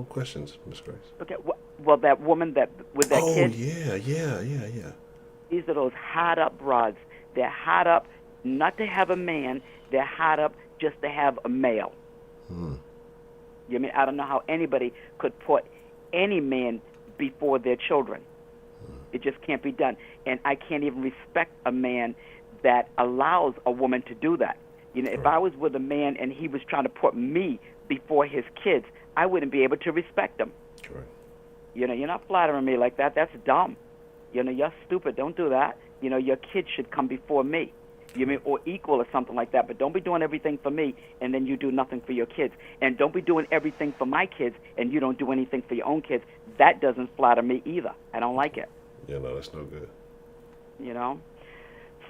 questions, Miss Grace. Okay. Well, that woman with that kid. Oh yeah. These are those hot up broads. They're hot up not to have a man. They're hot up just to have a male. I don't know how anybody could put any man before their children. It just can't be done. And I can't even respect a man that allows a woman to do that. If I was with a man and he was trying to put me before his kids, I wouldn't be able to respect him. Correct. You're not flattering me like that. That's dumb. You're stupid. Don't do that. Your kids should come before me. Or equal or something like that. But don't be doing everything for me and then you do nothing for your kids. And don't be doing everything for my kids and you don't do anything for your own kids. That doesn't flatter me either. I don't like it. Yeah, no, that's no good.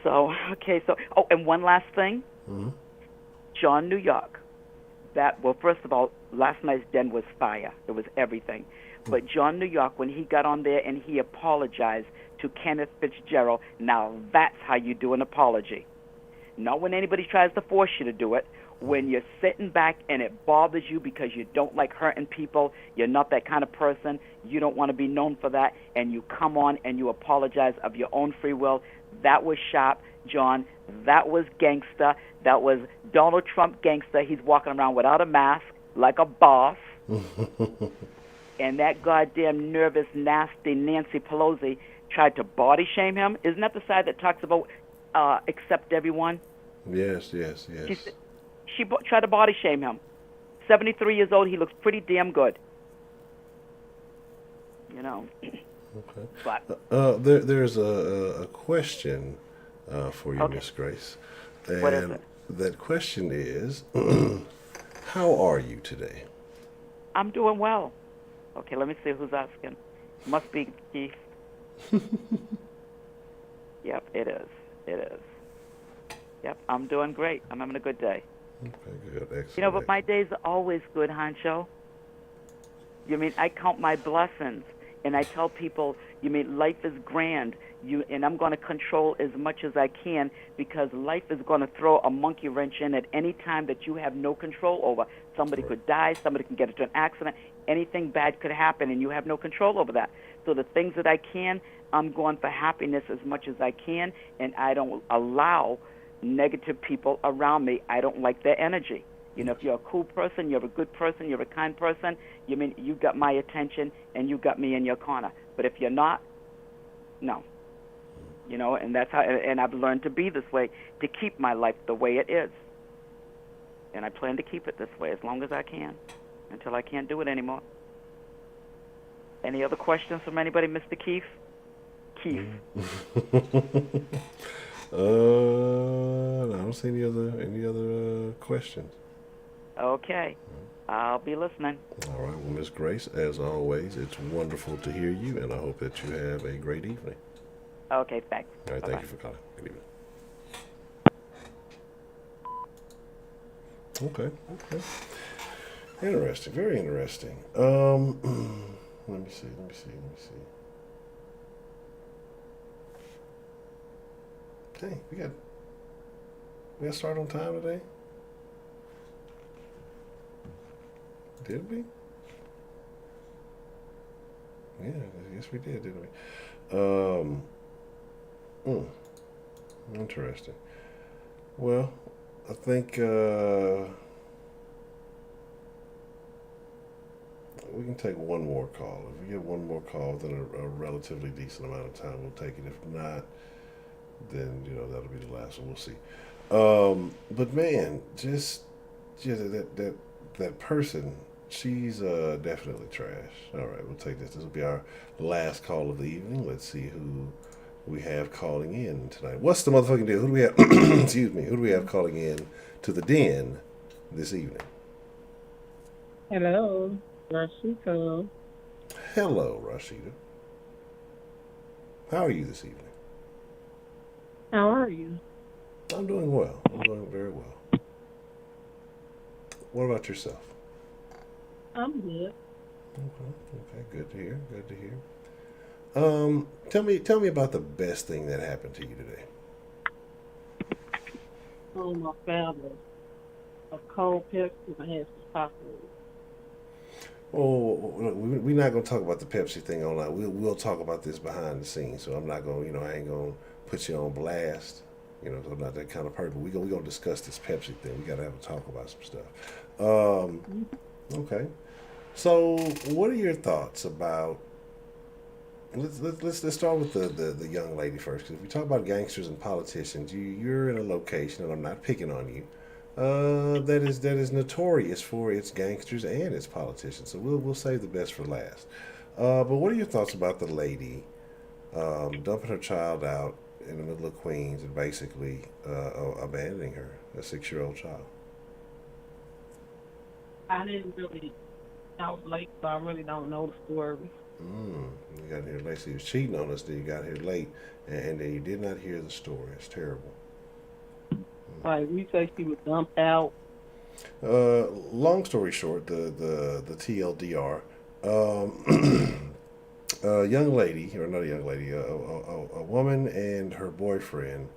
So, okay. And one last thing. Mm-hmm. John, New York. First of all, last night's den was fire. It was everything. But John, New York, when he got on there and he apologized to Kenneth Fitzgerald, now that's how you do an apology. Not when anybody tries to force you to do it. When you're sitting back and it bothers you because you don't like hurting people, you're not that kind of person, you don't want to be known for that, and you come on and you apologize of your own free will, that was sharp, John. That was gangster. That was Donald Trump gangster. He's walking around without a mask like a boss. And that goddamn nervous, nasty Nancy Pelosi tried to body shame him. Isn't that the side that talks about accept everyone? Yes. She tried to body shame him. 73 years old. He looks pretty damn good. Okay. But there's a question for you, Okay. Miss Grace. What is it? That question is, how are you today? I'm doing well. Okay, let me see who's asking. Must be Keith. Yep, it is. Yep, I'm doing great. I'm having a good day. Okay, good. Excellent. But my days are always good, Honcho. I count my blessings, and I tell people, life is grand. And I'm going to control as much as I can because life is going to throw a monkey wrench in at any time that you have no control over. Somebody could die, somebody can get into an accident, anything bad could happen, and you have no control over that. So the things that I can, I'm going for happiness as much as I can, and I don't allow negative people around me. I don't like their energy. If you're a cool person, you're a good person, you're a kind person, you got my attention and you got me in your corner. But if you're not, no. And that's how, and I've learned to be this way, to keep my life the way it is. And I plan to keep it this way as long as I can, until I can't do it anymore. Any other questions from anybody, Mr. Keith? Keith. I don't see any other questions. Okay. I'll be listening. All right. Well, Miss Grace, as always, it's wonderful to hear you, and I hope that you have a great evening. Okay, thanks. All right. Bye-bye. Thank you for calling. Good evening. Okay. Interesting. Very interesting. Let me see. Dang, we got to start on time today? Did we? Yeah, yes we did, didn't we? Interesting. Well, I think we can take one more call. If we get one more call within a relatively decent amount of time, we'll take it. If not, then that'll be the last one. We'll see. But man, just that that person, she's definitely trash. All right, we'll take this. This will be our last call of the evening. Let's see who we have calling in tonight. What's the motherfucking deal? Who do we have? Excuse me. Who do we have calling in to the den this evening? Hello, Rashida. Hello, Rashida. How are you this evening? How are you? I'm doing well. I'm doing very well. What about yourself? I'm good. Okay, good to hear. Good to hear. Tell me about the best thing that happened to you today. Oh, my family. A cold Pepsi and I had some popcorn. Oh, we're not gonna talk about the Pepsi thing all night. We'll talk about this behind the scenes. So I'm not gonna, I ain't gonna put you on blast. I'm not that kind of person. We're gonna discuss this Pepsi thing. We gotta have a talk about some stuff. Okay. So, what are your thoughts about? Let's start with the young lady first. Because if we talk about gangsters and politicians, you're in a location, and I'm not picking on you. That is notorious for its gangsters and its politicians. So we'll save the best for last. But what are your thoughts about the lady dumping her child out in the middle of Queens and basically abandoning her, a 6-year-old child? I didn't really. I was late, so I really don't know the story. You got here late. So you was cheating on us. Then you got here late, and then you did not hear the story. It's terrible. Like, we say she was dumped out. Long story short, the TLDR, a young lady, or not a young lady, a woman and her boyfriend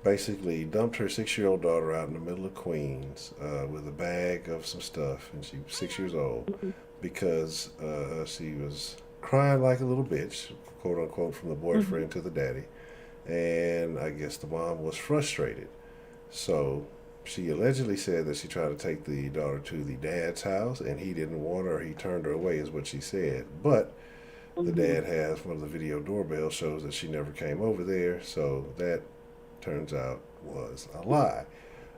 basically dumped her 6-year-old daughter out in the middle of Queens with a bag of some stuff, and she was 6 years old because she was crying like a little bitch, quote unquote, from the boyfriend to the daddy, and I guess the mom was frustrated. So she allegedly said that she tried to take the daughter to the dad's house, and he didn't want her. He turned her away, is what she said. But the dad has one of the video doorbell shows that she never came over there, so that turns out was a lie.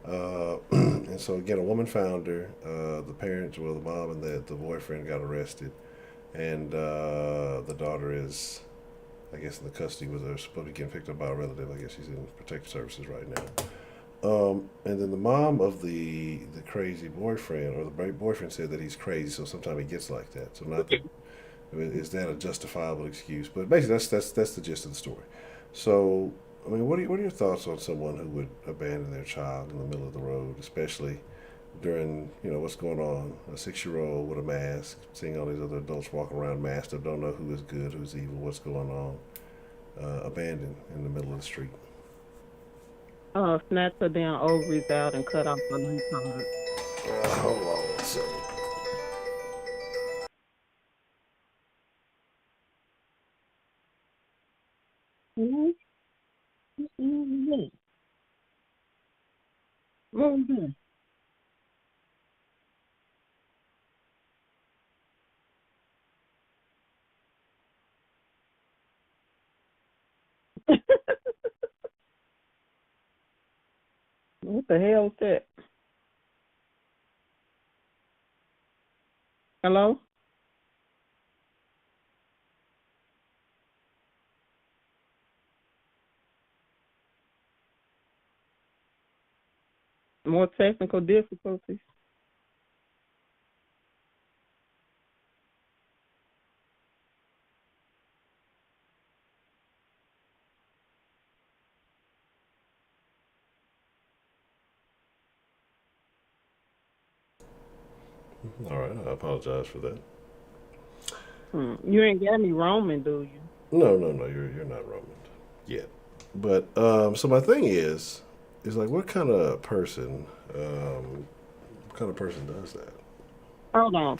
And so again, a woman found her. The parents, well, the mom and the boyfriend got arrested, and the daughter is, I guess, in the custody with her, supposed to be getting picked up by a relative. I guess she's in protective services right now. And then the mom of the crazy boyfriend, or the boyfriend, said that he's crazy, so sometimes he gets like that. So not that, is that a justifiable excuse? But basically, that's the gist of the story. So, I mean, what are your thoughts on someone who would abandon their child in the middle of the road, especially during what's going on? A 6-year-old with a mask, seeing all these other adults walking around masked up, don't know who is good, who's evil, what's going on. Abandoned in the middle of the street. Snatch her damn ovaries out and cut off her leotard. Hold on one second. What the hell is that? Hello? More technical difficulties. All right, I apologize for that. You ain't got me roaming, do you? No, you're not roaming yet. But so my thing is like, what kind of person does that? Hold on.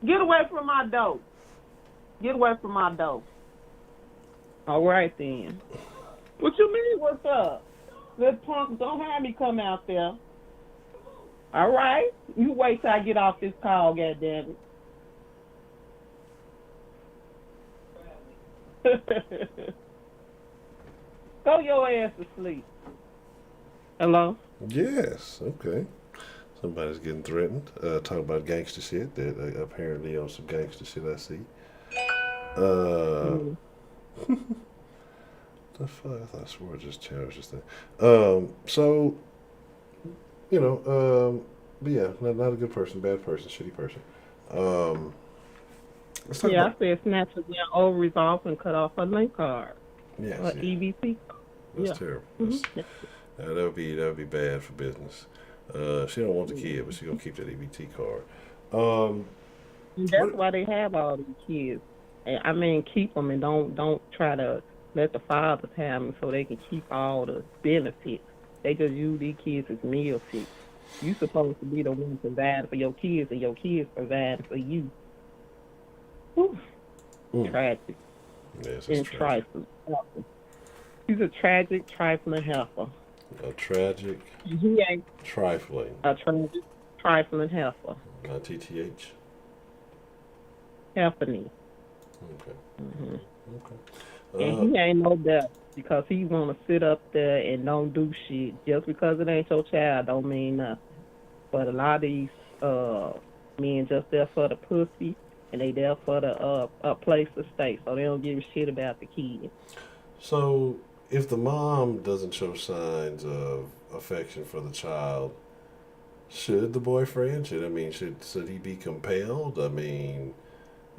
Get away from my door. Get away from my door. All right, then. What you mean, what's up? This punk, don't have me come out there. All right? You wait till I get off this call, goddammit. Go your ass to sleep. Hello? Yes, okay. Somebody's getting threatened. Talking about gangster shit. That apparently on some gangster shit I see. The fuck? I thought I swore I just challenged this thing. So, but yeah, not a good person, bad person, shitty person. Let's talk Yeah, about, I said snatch her damn ovaries off and cut off her link card. yes, Or yeah, EBT. that's Yeah. terrible. Mhm. That would be bad for business. She don't want the kid, but she gonna keep that EBT card. And that's What- why they have all these kids. And, I mean, keep them and don't try to let the fathers have them so they can keep all the benefits. They just use these kids as meal tickets. You supposed to be the one providing for your kids, and your kids providing for you. Whew. Tragic Yes, and it's tragic. trifling. He's a tragic, trifling heifer. A tragic, He ain't trifling, a tragic, trifling heifer. not TTH. Heiferny. Okay. And Okay. he ain't no better because he want to sit up there and don't do shit. Just because it ain't your child don't mean nothing. But a lot of these men just there for the pussy and they there for the a place to stay. So they don't give a shit about the kid. So, if the mom doesn't show signs of affection for the child, should the boyfriend? Should he be compelled? I mean,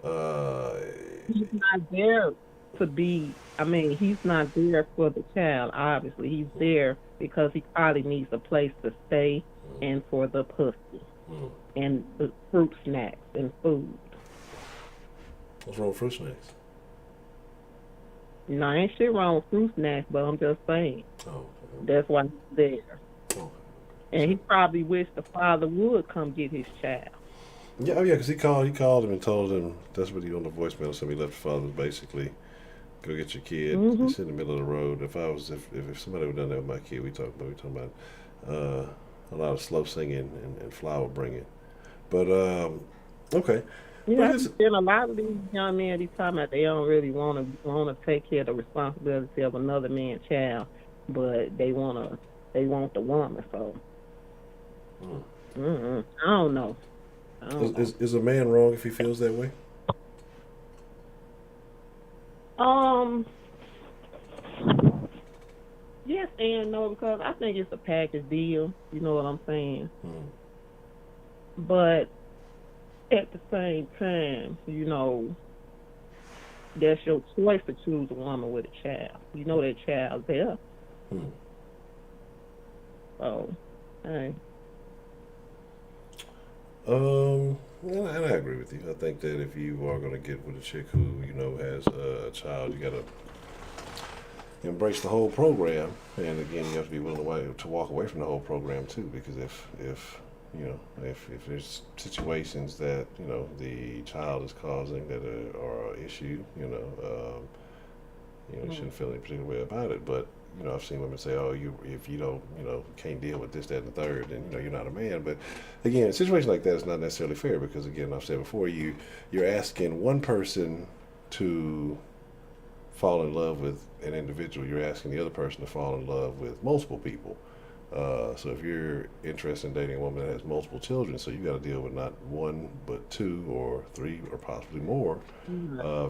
He's not there to be. I mean, he's not there for the child. Obviously, he's there because he probably needs a place to stay and for the pussy and the fruit snacks and food. what's wrong with fruit snacks? You know, ain't shit wrong with fruit snacks, but I'm just saying Oh, that's why he's there. okay. And he probably wished the father would come get his child. Yeah, oh yeah, because he called him and told him that's what he on the voicemail. So he left the father was basically, go get your kid. It's in the middle of the road. If somebody would have done that with my kid, we talking about a lot of slow singing and flower bringing. But okay. Yeah, and a lot of these young men, these talking about they don't really want to take care of the responsibility of another man's child, but they want the woman. So I don't know. Is a man wrong if he feels that way? Yes and no, because I think it's a package deal. You know what I'm saying? But at the same time, you know, that's your choice to choose a woman with a child. You know that child's there. So, hey. And I agree with you. I think that if you are going to get with a chick who, has a child, you got to embrace the whole program. And again, you have to be willing to walk away from the whole program too, because if there's situations that, the child is causing that are an issue, you shouldn't feel any particular way about it. But, I've seen women say, oh, if you don't, can't deal with this, that, and the third, then, you're not a man. But again, a situation like that is not necessarily fair because, again, I've said before, you're asking one person to fall in love with an individual. You're asking the other person to fall in love with multiple people. So if you're interested in dating a woman that has multiple children, so you got to deal with not one, but two or three or possibly more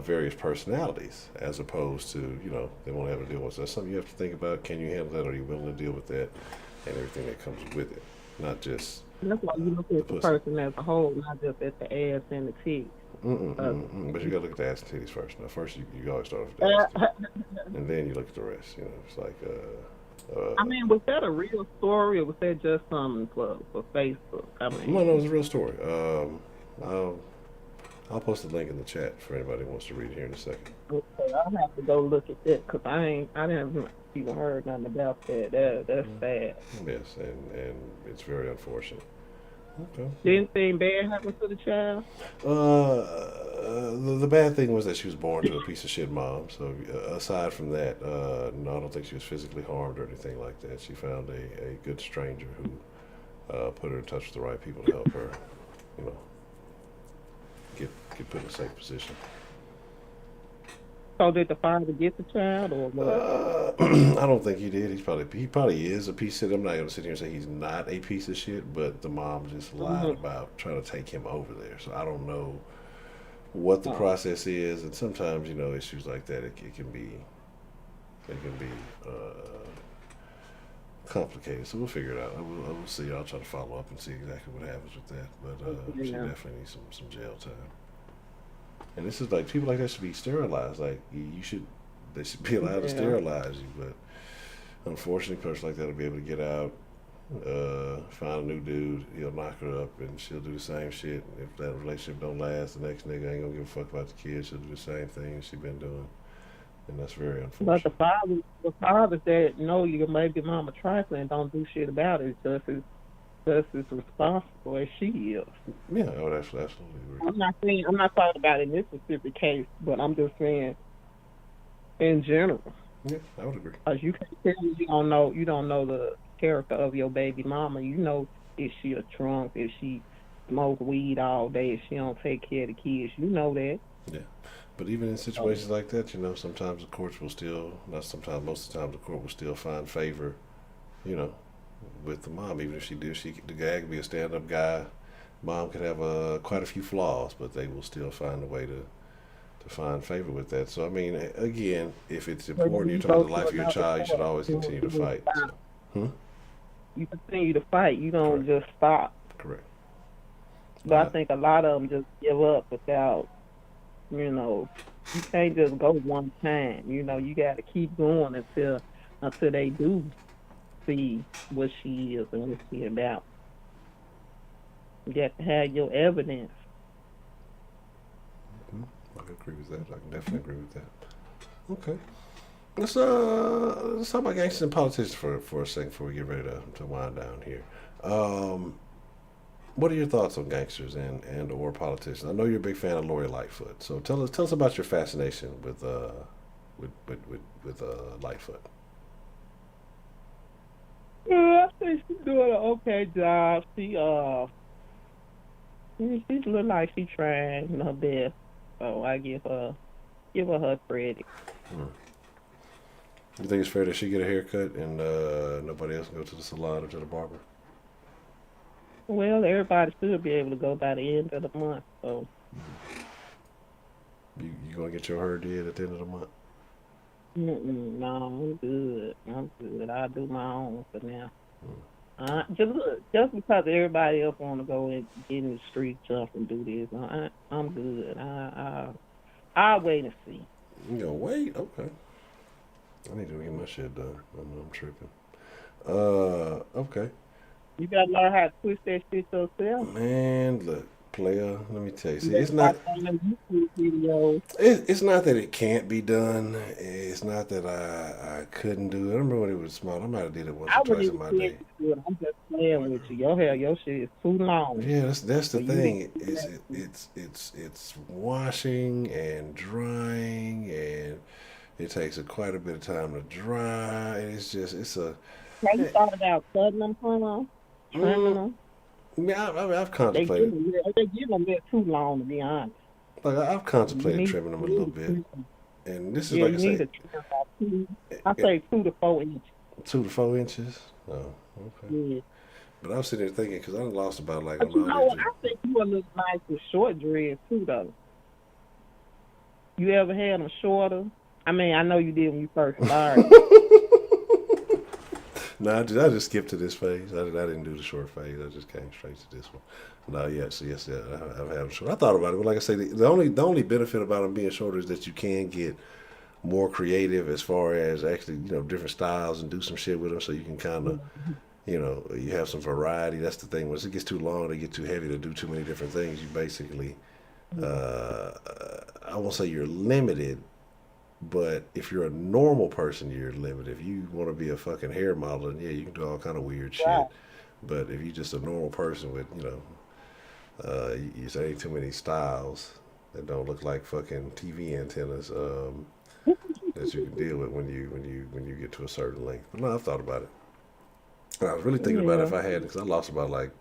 various personalities, as opposed to, they won't have to deal with. So that's something you have to think about. Can you handle that? Are you willing to deal with that and everything that comes with it? Not just that's why you look at the person as a whole, not just at the ass and the titties. But you got to look at the ass and titties first. Now, first you always start with the ass and then you look at the rest. It's like. I mean, was that a real story, or was that just something for Facebook? I mean, no, it was a real story. I'll post the link in the chat for anybody who wants to read it here in a second. Okay, I'll have to go look at that because I didn't even heard nothing about that. That's sad. Yes, and it's very unfortunate. Okay. Did anything bad happen to the child? The bad thing was that she was born to a piece of shit mom. So aside from that, no, I don't think she was physically harmed or anything like that. She found a good stranger who put her in touch with the right people to help her, get put in a safe position. So did the father get the child or what? I don't think he did. He probably is a piece of shit. I'm not gonna sit here and say he's not a piece of shit, but the mom just lied about trying to take him over there. So I don't know what the process is, and sometimes issues like that it can be complicated. So we'll figure it out. I will see. I'll try to follow up and see exactly what happens with that. But she definitely needs some jail time. And this is like people like that should be sterilized. Like they should be allowed to sterilize you. But unfortunately, a person like that will be able to get out, find a new dude. He'll knock her up, and she'll do the same shit. If that relationship don't last, the next nigga ain't gonna give a fuck about the kids. She'll do the same thing she been doing, and that's very unfortunate. But the father said, no, your baby mama trifling, don't do shit about it. Just as responsible as she is. Yeah, I would absolutely agree. I'm not talking about in this specific case, but I'm just saying in general. Yeah, I would agree. Because you can't tell me you don't know the character of your baby mama. You know if she a drunk, if she smoke weed all day, if she don't take care of the kids. You know that. Yeah. But even in situations like that, sometimes the courts will still, not sometimes, most of the time the court will still find favor, with the mom. Even if the guy could be a stand-up guy. Mom could have quite a few flaws, but they will still find a way to find favor with that. So, I mean, again, if it's important, you're talking about the life of your child, you should always continue to fight. So. You continue to fight. You don't just stop. Correct. But I think a lot of them just give up without, you can't just go one time. You got to keep going until they do see what she is and what she about. You got to have your evidence. I can agree with that. I can definitely agree with that. Okay. Let's talk about gangsters and politicians for a second before we get ready to wind down here. What are your thoughts on gangsters and or politicians? I know you're a big fan of Lori Lightfoot, so tell us about your fascination with Lightfoot. Yeah, I think she's doing an okay job. She look like she's trying her best, so I give her her credit. You think it's fair that she get a haircut and nobody else can go to the salon or to the barber? Well, everybody should be able to go by the end of the month. So you gonna get your hair did at the end of the month? No, I'm good. I'll do my own for now. Just because everybody else want to go and get in the street, jump and do this, I'm good. I'll wait and see. You gonna wait? Okay. I need to get my shit done. I'm tripping. Okay. You gotta learn how to twist that shit yourself. Man, look, player, let me tell you. See, it's not that it can't be done. It's not that I couldn't do it. I remember when it was small. I might have did it once or twice in my day. I'm just playing with you. Your shit is too long. Yeah, that's the thing. It's washing and drying, and it takes quite a bit of time to dry. Have you thought about cutting them from them? Trimming them? Yeah, I've contemplated. They give them that too long, to be honest. Like I've contemplated trimming them a little bit, and this is like I say 2 to 4 inches. 2 to 4 inches. Oh, okay. Yeah. But I'm sitting there thinking because I lost about like. But I think you would look nice with short dreads too, though. You ever had them shorter? I mean, I know you did when you first started. No, I just skipped to this phase. I didn't do the short phase. I just came straight to this one. No, yes, I've had them short. I thought about it, but like I say, the only benefit about them being shorter is that you can get more creative as far as actually, different styles and do some shit with them, so you can kind of, you have some variety. That's the thing. Once it gets too long, they get too heavy to do too many different things. You basically, I won't say you're limited. But if you're a normal person, you're limited. If you want to be a fucking hair model, then yeah, you can do all kind of weird shit. But if you're just a normal person with, you say too many styles that don't look like fucking TV antennas that you can deal with when you get to a certain length. But no, I've thought about it. And I was really thinking about it if I had, because I lost about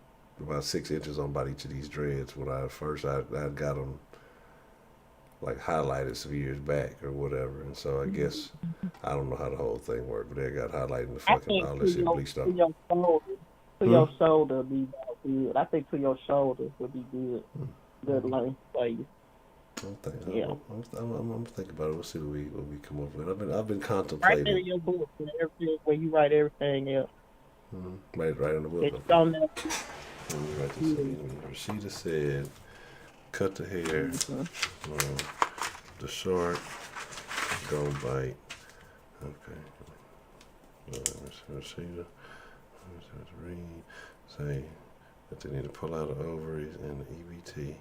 6 inches on about each of these dreads when I got them like highlighted some years back or whatever. And so I guess I don't know how the whole thing worked, but they got highlighted and the I fucking think all to that shit your bleached to off. your shoulder, to your shoulder would be good. I think to your shoulders would be good. Good length for you. Yeah. I'm thinking about it. We'll see what we come up with. I've been Right contemplating. there in your book, where you write everything else. Right on the book. It's on there. Let me write this in. Rashida said, cut the hair, the short, don't bite. Okay. Rashida, read, say that they need to pull out the ovaries and the EBT.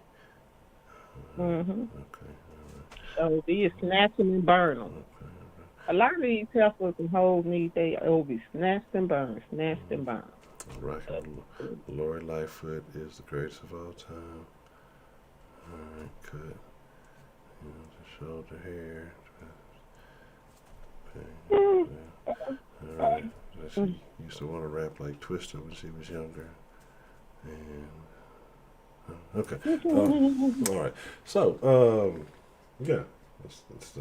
Okay. So these snatch them and burn them. Okay. A lot of these heifers and hoes need they ovaries snatched and burned, snatched and burned. Right. Lori Lightfoot is the greatest of all time. Alright, cut. The shoulder hair. Alright. She used to want to rap like Twista when she was younger. And okay. Alright. So, yeah. Let's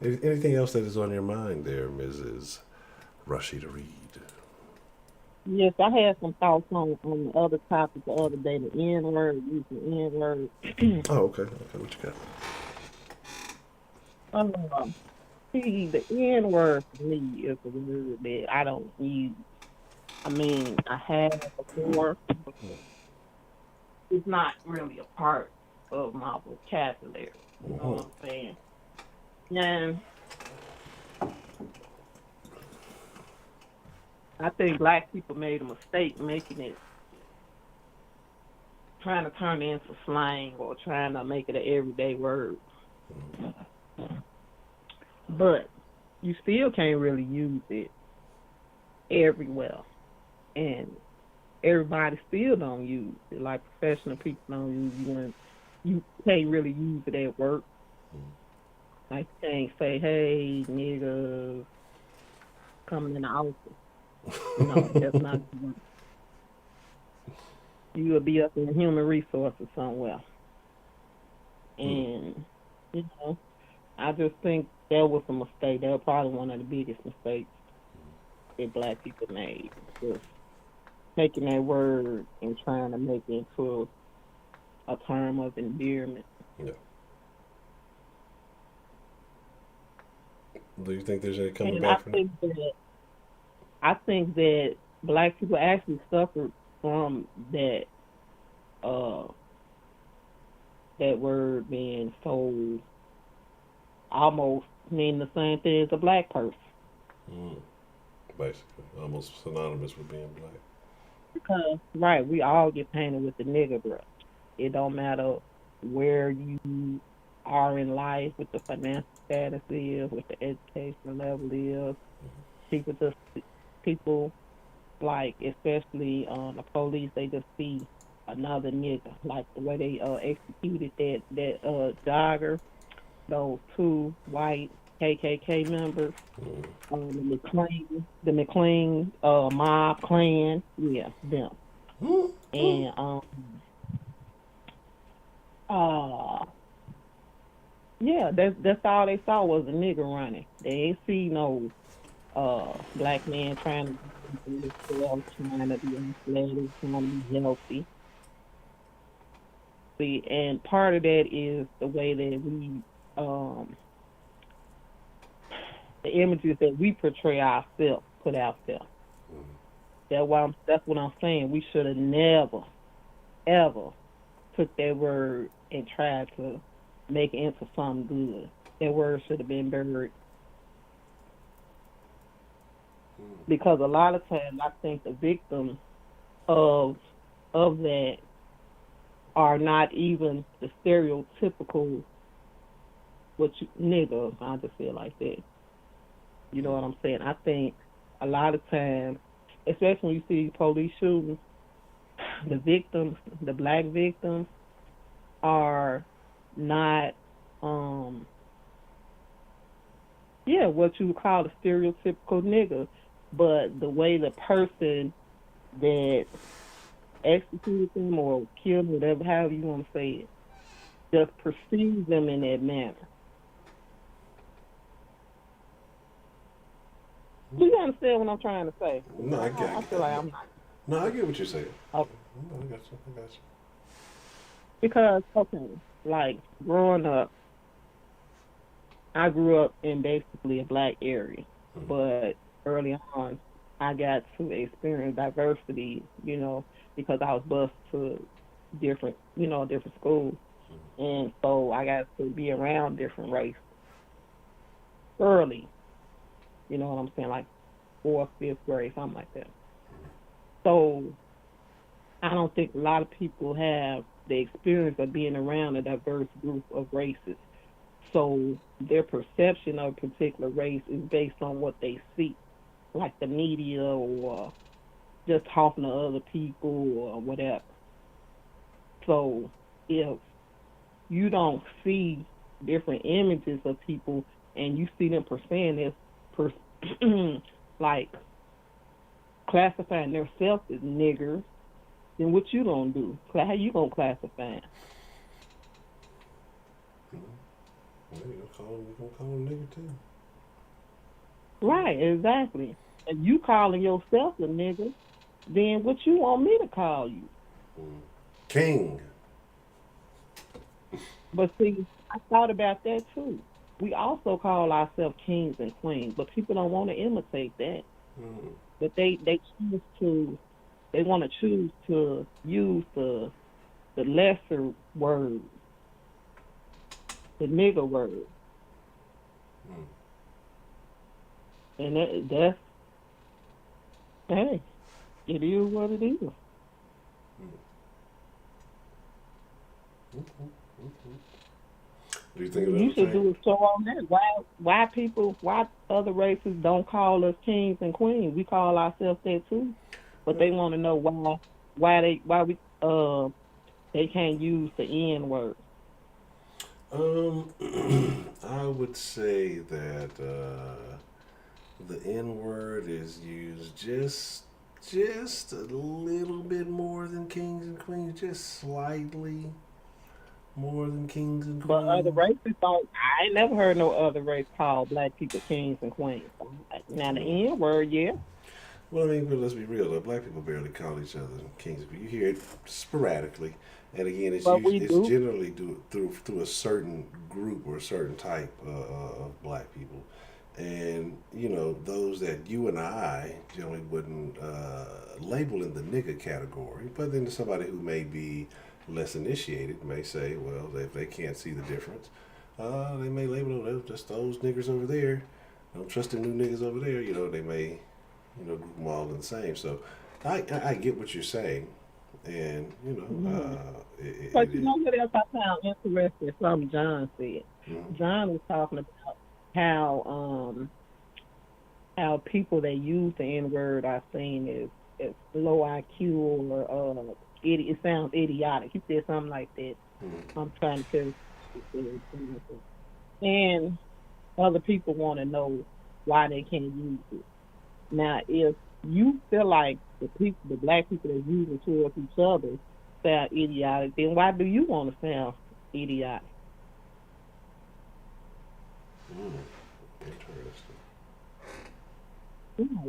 anything else that is on your mind there, Mrs. Rashida Reed? Yes, I had some thoughts on the other topic the other day, the N-word, use the N-word. Oh, okay. What you got? See, the N-word for me is a word that I don't use. I mean, I have before. It's not really a part of my vocabulary. You know what I'm saying? And I think black people made a mistake making it, trying to turn it into slang or trying to make it an everyday word. But you still can't really use it everywhere. And everybody still don't use it. Like professional people don't use it. When you can't really use it at work. Like you can't say, hey, nigga, coming in the office. You know, that's not good. You will be up in human resources somewhere. And, you know, I just think that was a mistake. That was probably one of the biggest mistakes that black people made. Just taking that word and trying to make it into a term of endearment. Yeah. Do you think there's any coming back from that? I think that black people actually suffered from that that word being sold almost mean the same thing as a black person. Basically, almost synonymous with being black. Because, right, we all get painted with the nigger brush. It don't matter where you are in life, what the financial status is, what the educational level is. People like, especially the police, they just see another nigga. Like the way they executed that jogger, those two white KKK members, the McLean mob clan, yeah, them. And yeah, that's all they saw was a nigga running. They ain't see no black man trying to be athletic, trying to be healthy. See, and part of that is the way that we the images that we portray ourselves, put out there. That's what I'm saying. We should have never, ever took that word and tried to make it into something good. That word should have been buried. Because a lot of times I think the victims of that are not even the stereotypical niggas. I just feel like that. You know what I'm saying? I think a lot of times, especially when you see police shootings, the victims, the black victims, are not, what you would call a stereotypical nigga, but the way the person that executed them or killed them, whatever, however you want to say it, just perceive them in that manner. Do you understand what I'm trying to say? No, I get it. I feel like I'm not. No, I get what you're saying. Okay. I got you. Because, okay, like growing up, I grew up in basically a black area, but early on, I got to experience diversity, because I was bused to different schools. And so I got to be around different races early. You know what I'm saying? Like 4th, 5th grade, something like that. So I don't think a lot of people have the experience of being around a diverse group of races. So their perception of a particular race is based on what they see, like the media or just talking to other people or whatever. So if you don't see different images of people and you see them portraying this, like classifying themselves as niggers, then what you gonna do? How you gonna classify them? Well, you're gonna call them nigger too. Right, exactly. If you calling yourself a nigger, then what you want me to call you? King. But see, I thought about that too. We also call ourselves kings and queens, but people don't want to imitate that. But they want to choose to use the lesser word, the nigger word. And that's, hey, it is what it is. Do you think you should do a show on that? Why other races don't call us kings and queens? We call ourselves that too, but they want to know why they can't use the N word. I would say that the N word is used just a little bit more than kings and queens, just slightly more than kings and queens. But other races don't. I ain't never heard no other race call black people kings and queens. Now the N word, yeah. Well, I mean, but let's be real. Though. Black people barely call each other kings. You hear it sporadically, and again, it's generally through a certain group or a certain type of black people. And, those that you and I generally wouldn't label in the nigger category, but then somebody who may be less initiated may say, well, if they can't see the difference, they may label them just those niggers over there. Don't trust them new niggas over there. They may, group them all in the same. So I get what you're saying. And, But you know what else I found interesting? Something John said. John was talking about how people that use the N-word are seen as low IQ or it sounds idiotic. He said something like that. I'm trying to tell you. And other people want to know why they can't use it. Now, if you feel like the black people that use it towards each other sound idiotic, then why do you want to sound idiotic? Interesting.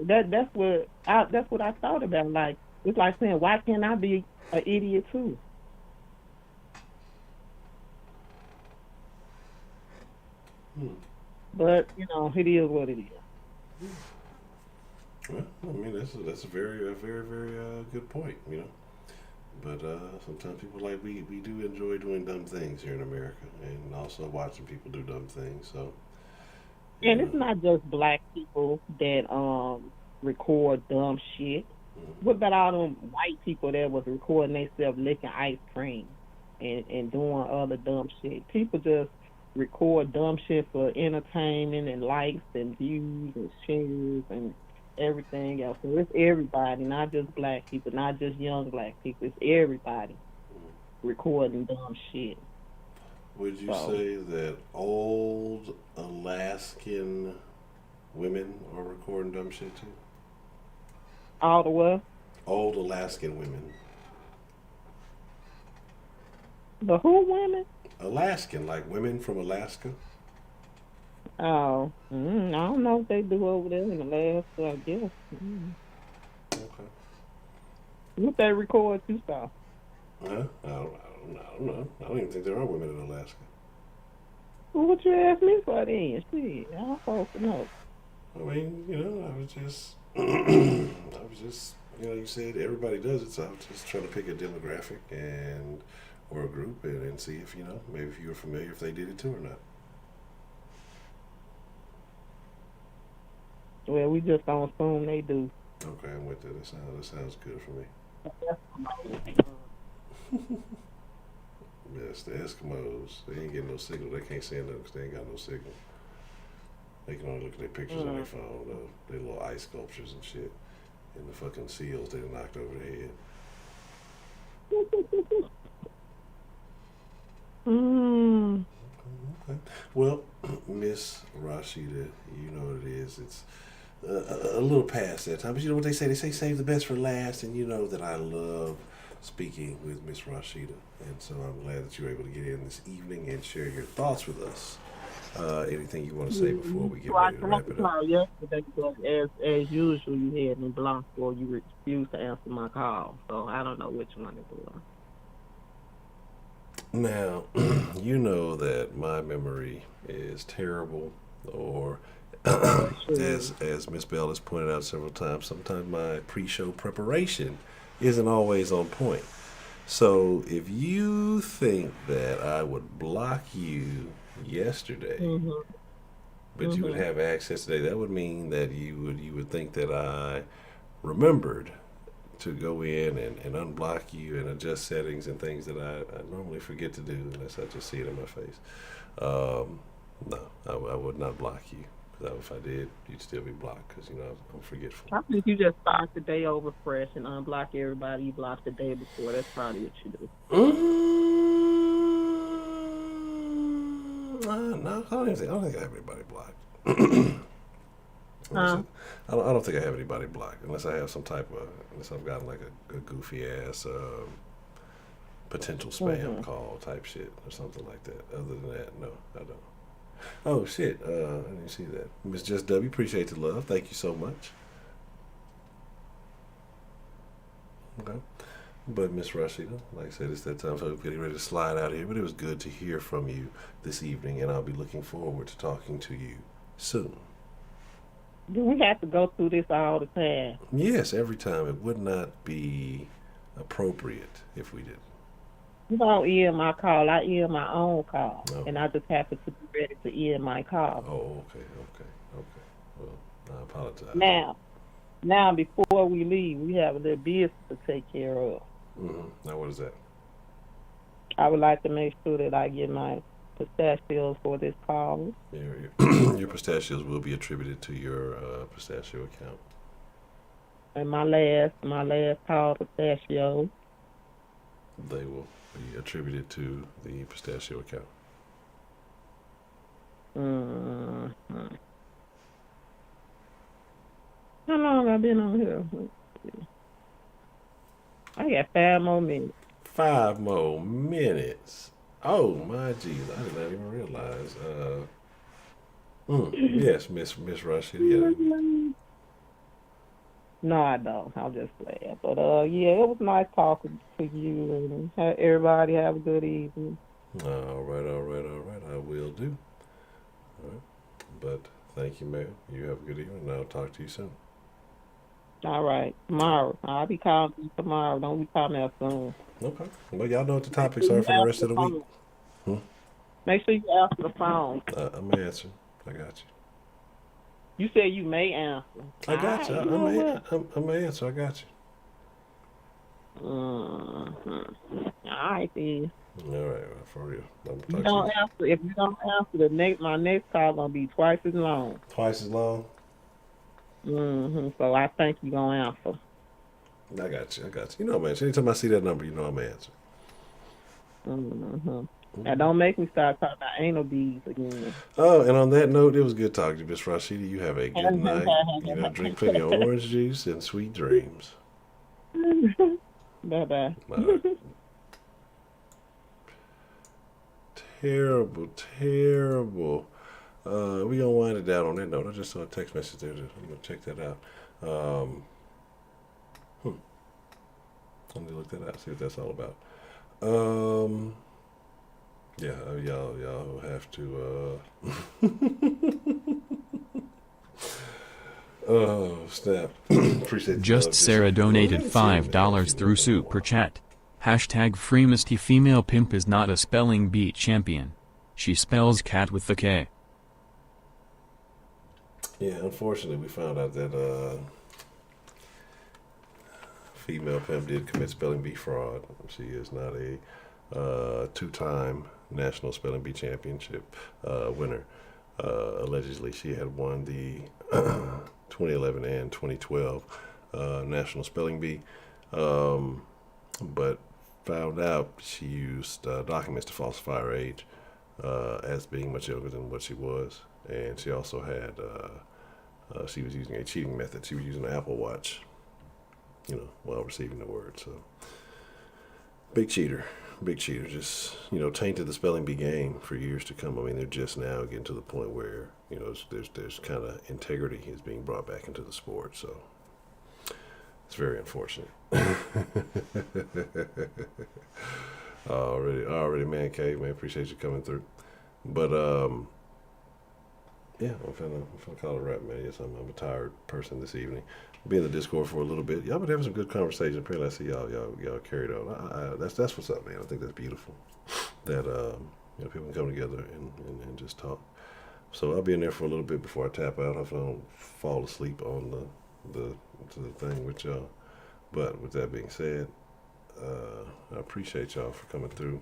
That's what I thought about. Like, it's like saying, why can't I be an idiot too? But it is what it is. Well, I mean, that's a very, very, very good point. But sometimes people we do enjoy doing dumb things here in America, and also watching people do dumb things. So. And it's not just black people that record dumb shit. What about all them white people that was recording themselves licking ice cream and doing other dumb shit? People just record dumb shit for entertainment and likes and views and shares and everything else. So it's everybody, not just black people, not just young black people. It's everybody recording dumb shit. Would you say that old Alaskan women are recording dumb shit too? All the what? Old Alaskan women. The who women? Alaskan, like women from Alaska. Oh, I don't know if they do over there in Alaska, I guess. Okay. What they record you saw? Huh? I don't know. I don't even think there are women in Alaska. Well, what you asked me for then? Shit, I'm supposed to know. I mean, I was just, you said everybody does it, so I was just trying to pick a demographic or a group and see if, maybe if you were familiar if they did it too or not. Well, we just don't assume they do. Okay, I'm with that. That sounds good for me. Yes, the Eskimos, they ain't getting no signal. They can't send them because they ain't got no signal. They can only look at their pictures on their phone, their little ice sculptures and shit, and the fucking seals they knocked over their head. Okay. Well, Miss Rashida, you know what it is. It's a little past that time, but you know what they say? They say save the best for last, and you know that I love speaking with Miss Rashida, and so I'm glad that you're able to get in this evening and share your thoughts with us. Anything you want to say before we get ready to wrap it up? Yesterday, but as usual, you had me blocked or you refused to answer my call, so I don't know which one it was. Now, you know that my memory is terrible, or as Miss Bell has pointed out several times, sometimes my pre-show preparation isn't always on point. So if you think that I would block you yesterday, but you would have access today, that would mean that you would think that I remembered to go in and unblock you and adjust settings and things that I normally forget to do unless I just see it in my face. No, I would not block you. If I did, you'd still be blocked because, I'm forgetful. I think you just start the day over fresh and unblock everybody you blocked the day before. That's probably what you do. No, I don't think I have anybody blocked. I don't think I have anybody blocked unless I have unless I've gotten like a goofy ass potential spam call type shit or something like that. Other than that, no, I don't. Oh shit! I didn't see that. Miss Just W, appreciate the love. Thank you so much. Okay, but Miss Rashida, like I said, it's that time, so we're getting ready to slide out of here. But it was good to hear from you this evening, and I'll be looking forward to talking to you soon. Do we have to go through this all the time? Yes, every time. It would not be appropriate if we didn't. You don't end my call. I end my own call. No. And I just happen to be ready to end my call. Oh, okay. Well, I apologize. Now, before we leave, we have a little business to take care of. Now, what is that? I would like to make sure that I get my pistachios for this call. Your pistachios will be attributed to your pistachio account. And my last call pistachios. They will be attributed to the pistachio account. How long have I been on here? I got 5 more minutes. 5 more minutes. Oh my Jesus! I did not even realize. Yes, Miss Rashida. No, I don't. I'll just play. But yeah, it was nice talking to you, and everybody have a good evening. All right. I will do. All right. But thank you, ma'am. You have a good evening, and I'll talk to you soon. All right. Tomorrow. I'll be calling you tomorrow. Don't be calling me soon. Okay. Well, y'all know what the topics are for the rest of the week. Make sure you answer the phone. I'm going to answer. I got you. You said you may answer. I got you. I'm going to answer. I got you. All right, then. All right, for real. If you don't answer, my next call going to be twice as long. Twice as long? So I think you're going to answer. I got you. You know, man, anytime I see that number, you know I'm answering. Now, don't make me start talking about anal beads again. Oh, and on that note, it was good talking to you, Miss Rashida. You have a good night. Drink plenty of orange juice and sweet dreams. Bye-bye. Bye. terrible, terrible. We gonna wind it down on that note. I just saw a text message there. I'm gonna check that out. Let me look that up. See what that's all about. Yeah, y'all have to. Oh snap! Appreciate the Just love. Sarah donated $5 through Super Chat. Hashtag Freemasty female pimp is not a spelling bee champion. She spells cat with the K. Yeah, unfortunately, we found out that female pimp did commit spelling bee fraud. She is not a two-time National Spelling Bee Championship winner. Allegedly, she had won the 2011 and 2012 National Spelling Bee, but found out she used documents to falsify her age as being much younger than what she was. And she also had, she was using a cheating method. She was using an Apple Watch, while receiving the word. So, big cheater, just, tainted the spelling bee game for years to come. I mean, they're just now getting to the point where, there's kind of integrity is being brought back into the sport. So, it's very unfortunate. already, man cave, man, appreciate you coming through. But, yeah, I'm finna call it a wrap, man. Yes, I'm a tired person this evening. Be in the Discord for a little bit. Y'all been having some good conversations. Apparently, I see y'all carried on. That's what's up, man. I think that's beautiful. That people can come together and just talk. So I'll be in there for a little bit before I tap out. Hopefully, I don't fall asleep on the thing with y'all. But with that being said, I appreciate y'all for coming through.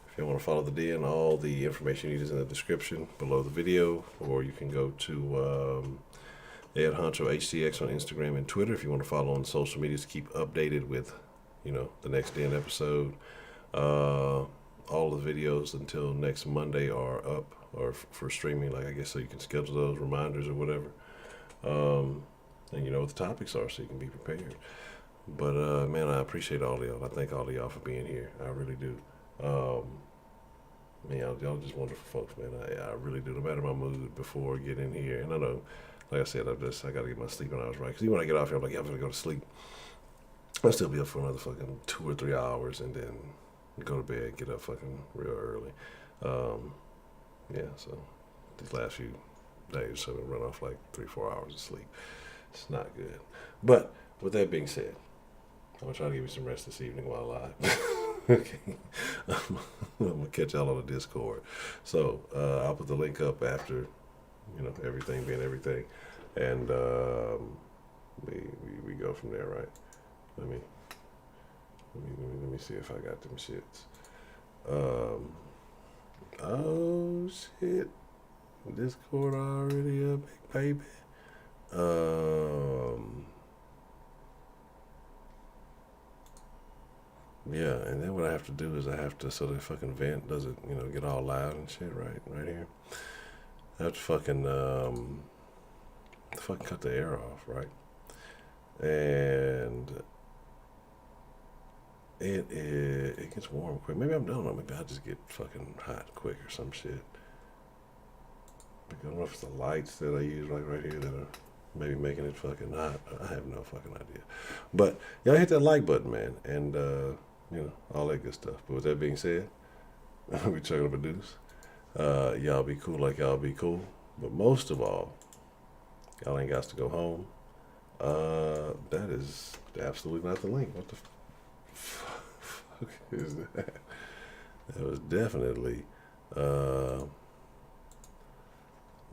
If you want to follow the Den, all the information you need is in the description below the video, or you can go to Ed Honcho HTX on Instagram and Twitter if you want to follow on social media to keep updated with, the next Den episode. All the videos until next Monday are up or for streaming, I guess, so you can schedule those reminders or whatever. And you know what the topics are, so you can be prepared. But man, I appreciate all of y'all. I thank all of y'all for being here. I really do. Man, y'all just wonderful folks, man. I really do. No matter my mood before I get in here, and I know, like I said, I got to get my sleeping hours right. Because even when I get off here, I'm like, yeah, I'm gonna go to sleep. I'll still be up for another fucking 2 or 3 hours, and then go to bed, get up fucking real early. Yeah, so these last few days, I've been running off like 3-4 hours of sleep. It's not good. But with that being said, I'm gonna try to give you some rest this evening while live. Okay, I'm gonna catch y'all on the Discord. So I'll put the link up after, everything being everything, and we go from there, right? Let me see if I got them shits. Oh shit, Discord already up, baby. Yeah, and then what I have to do is I have to, so the fucking vent doesn't, get all loud and shit, right here. I have to fucking cut the air off, right? And it gets warm quick. Maybe I'm done. Maybe I'll just get fucking hot quick or some shit. I don't know if it's the lights that I use right here that are maybe making it fucking hot. I have no fucking idea. But y'all hit that like button, man, and all that good stuff. But with that being said, we chugging up a deuce. Y'all be cool like y'all be cool. But most of all, y'all ain't got to go home. That is absolutely not the link. What the fuck is that? That was definitely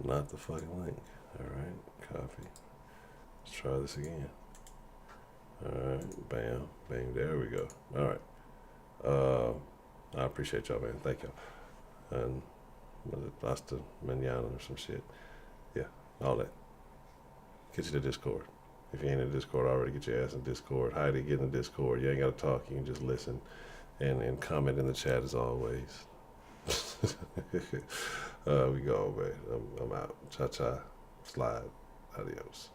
not the fucking link. Alright, copy. Let's try this again. Alright, bam, bang, there we go. Alright. I appreciate y'all, man. Thank y'all. And hasta mañana or some shit. Yeah, all that. Get you to Discord. If you ain't in the Discord already, get your ass in Discord. Heidi, get in the Discord. You ain't got to talk. You can just listen and comment in the chat as always. We go, man. I'm out. Cha-cha. Slide. Adios.